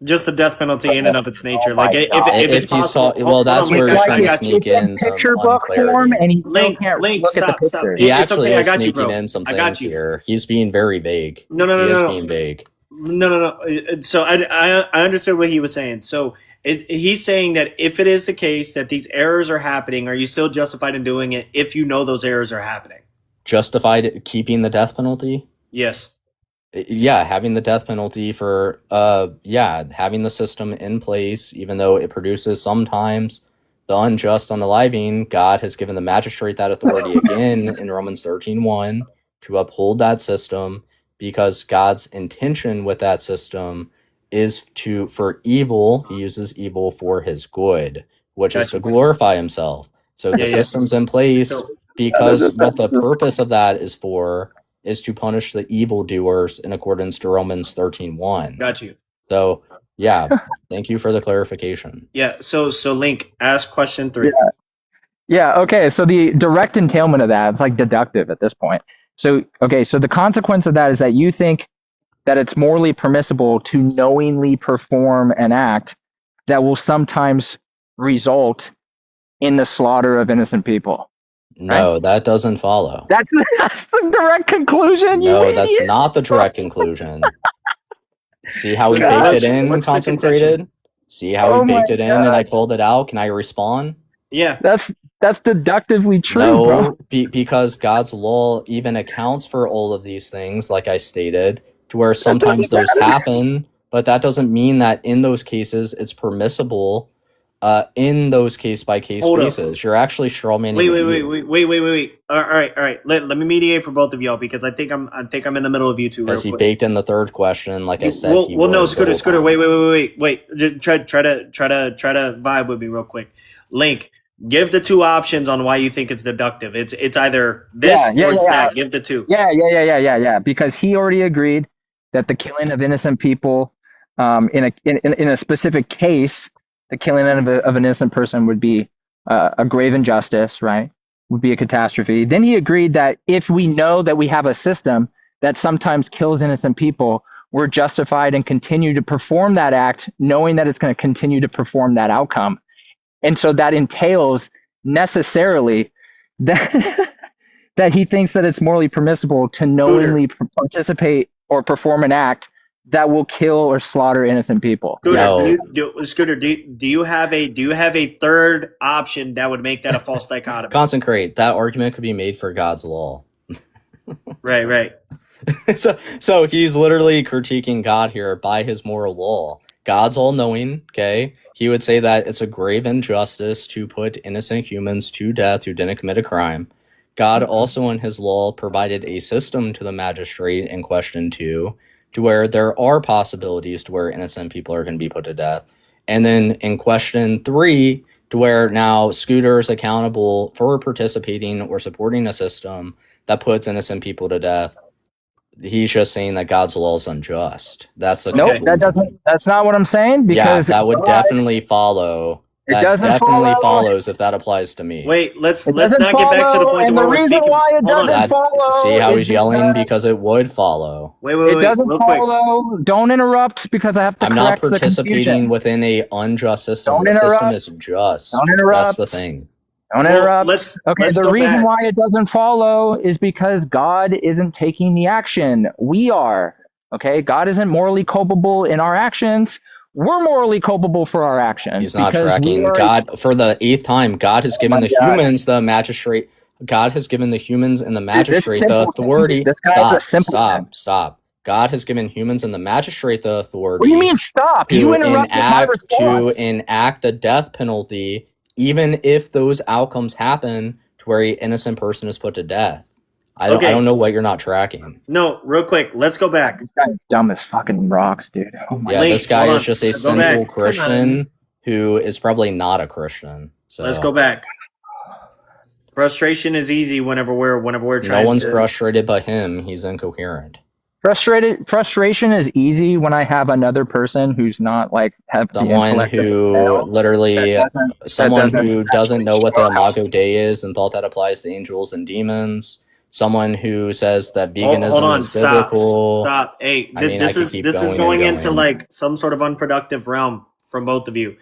Just the death penalty in and of its nature. Like if it's If you possible. saw, well, that's where Link, you're I trying to got you. sneak in some Picture book form, unclarity. and he still Link, can't Link, look at the stop. picture. He It's actually okay. I is got you, sneaking bro. in some I got things you. here. He's being very vague. No. He is being vague. No. So I understood what he was saying. So he's saying that if it is the case that these errors are happening, are you still justified in doing it if you know those errors are happening? Justified keeping the death penalty? Yes. Yeah, having the death penalty for having the system in place, even though it produces sometimes the unjust unaliving, God has given the magistrate that authority again in Romans 13:1 to uphold that system, because God's intention with that system is for evil. He uses evil for his good, which is to glorify himself. So the system's in place because what the purpose of that is to punish the evildoers in accordance to Romans 13:1. Got you. So, yeah, thank you for the clarification. Yeah. So Link, ask question 3. Yeah, okay. So the direct entailment of that, it's like deductive at this point. So the consequence of that is that you think that it's morally permissible to knowingly perform an act that will sometimes result in the slaughter of innocent people. No, that doesn't follow. That's the direct conclusion. No, that's not the direct conclusion. See how he Yeah, baked it in, what's the concentrated? See how Oh he baked my it in and I God. called it out? Can I respond? Yeah. That's deductively true, No, bro. because God's law even accounts for all of these things, like I stated, to where sometimes those happen, but that doesn't mean that in those cases it's permissible. In those case-by-case Hold up. basis, you're actually strawmanning. Wait. All right. Let me mediate for both of y'all because I think I'm in the middle of you two. Real Because he quick. baked in the third question, like I said. Well, he no, would the Scooter. whole time. Wait. Just try to vibe with me real quick. Link, give the 2 options on why you think it's deductive. It's either this or it's that. Give the 2. Yeah. Because he already agreed that the killing of innocent people, in a specific case, the killing of an innocent person would be a grave injustice, right, would be a catastrophe. Then he agreed that if we know that we have a system that sometimes kills innocent people, we're justified and continue to perform that act, knowing that it's going to continue to perform that outcome. And so that entails necessarily that that he thinks that it's morally permissible to knowingly participate or perform an act that will kill or slaughter innocent people. Scooter, do you have a third option that would make that a false dichotomy? Concentrate. That argument could be made for God's law. Right. So he's literally critiquing God here by his moral law. God's all-knowing, okay? He would say that it's a grave injustice to put innocent humans to death who didn't commit a crime. God also in his law provided a system to the magistrate in question 2 to where there are possibilities to where innocent people are going to be put to death. And then in question 3 to where now Scooter is accountable for participating or supporting a system that puts innocent people to death. He's just saying that God's law is unjust. That's the nope. That's not what I'm saying. Because that would definitely follow. That definitely follows if that applies to me. Wait, let's not get back to the point where we're speaking. Why it doesn't follow. See how he's yelling because it would follow. Wait. It doesn't follow. Quick. Don't interrupt because I have to. I'm not participating within a unjust system. Don't the interrupt. System is just. Don't interrupt. That's the thing. Don't interrupt. The reason why it doesn't follow is because God isn't taking the action. We are. Okay, God isn't morally culpable in our actions. We're morally culpable for our actions. He's not tracking. God, for the 8th time, God has given the humans the magistrate. God has given the humans and the magistrate the authority. Stop. God has given humans and the magistrate the authority. What do you mean stop? You interrupted my response. To enact the death penalty, even if those outcomes happen to where an innocent person is put to death. I don't know what you're not tracking. No, real quick, let's go back. This guy's dumb as fucking rocks, dude. Oh my this guy is just a sinful Christian who is probably not a Christian. So let's go back. Frustration is easy whenever we're trying. No one's frustrated by him. He's incoherent. Frustration is easy when I have another person who's not like someone who literally who doesn't know what the Imago Dei is and thought that applies to angels and demons. Someone who says that veganism is biblical. Stop. Hey, this is going into like some sort of unproductive realm from both of you.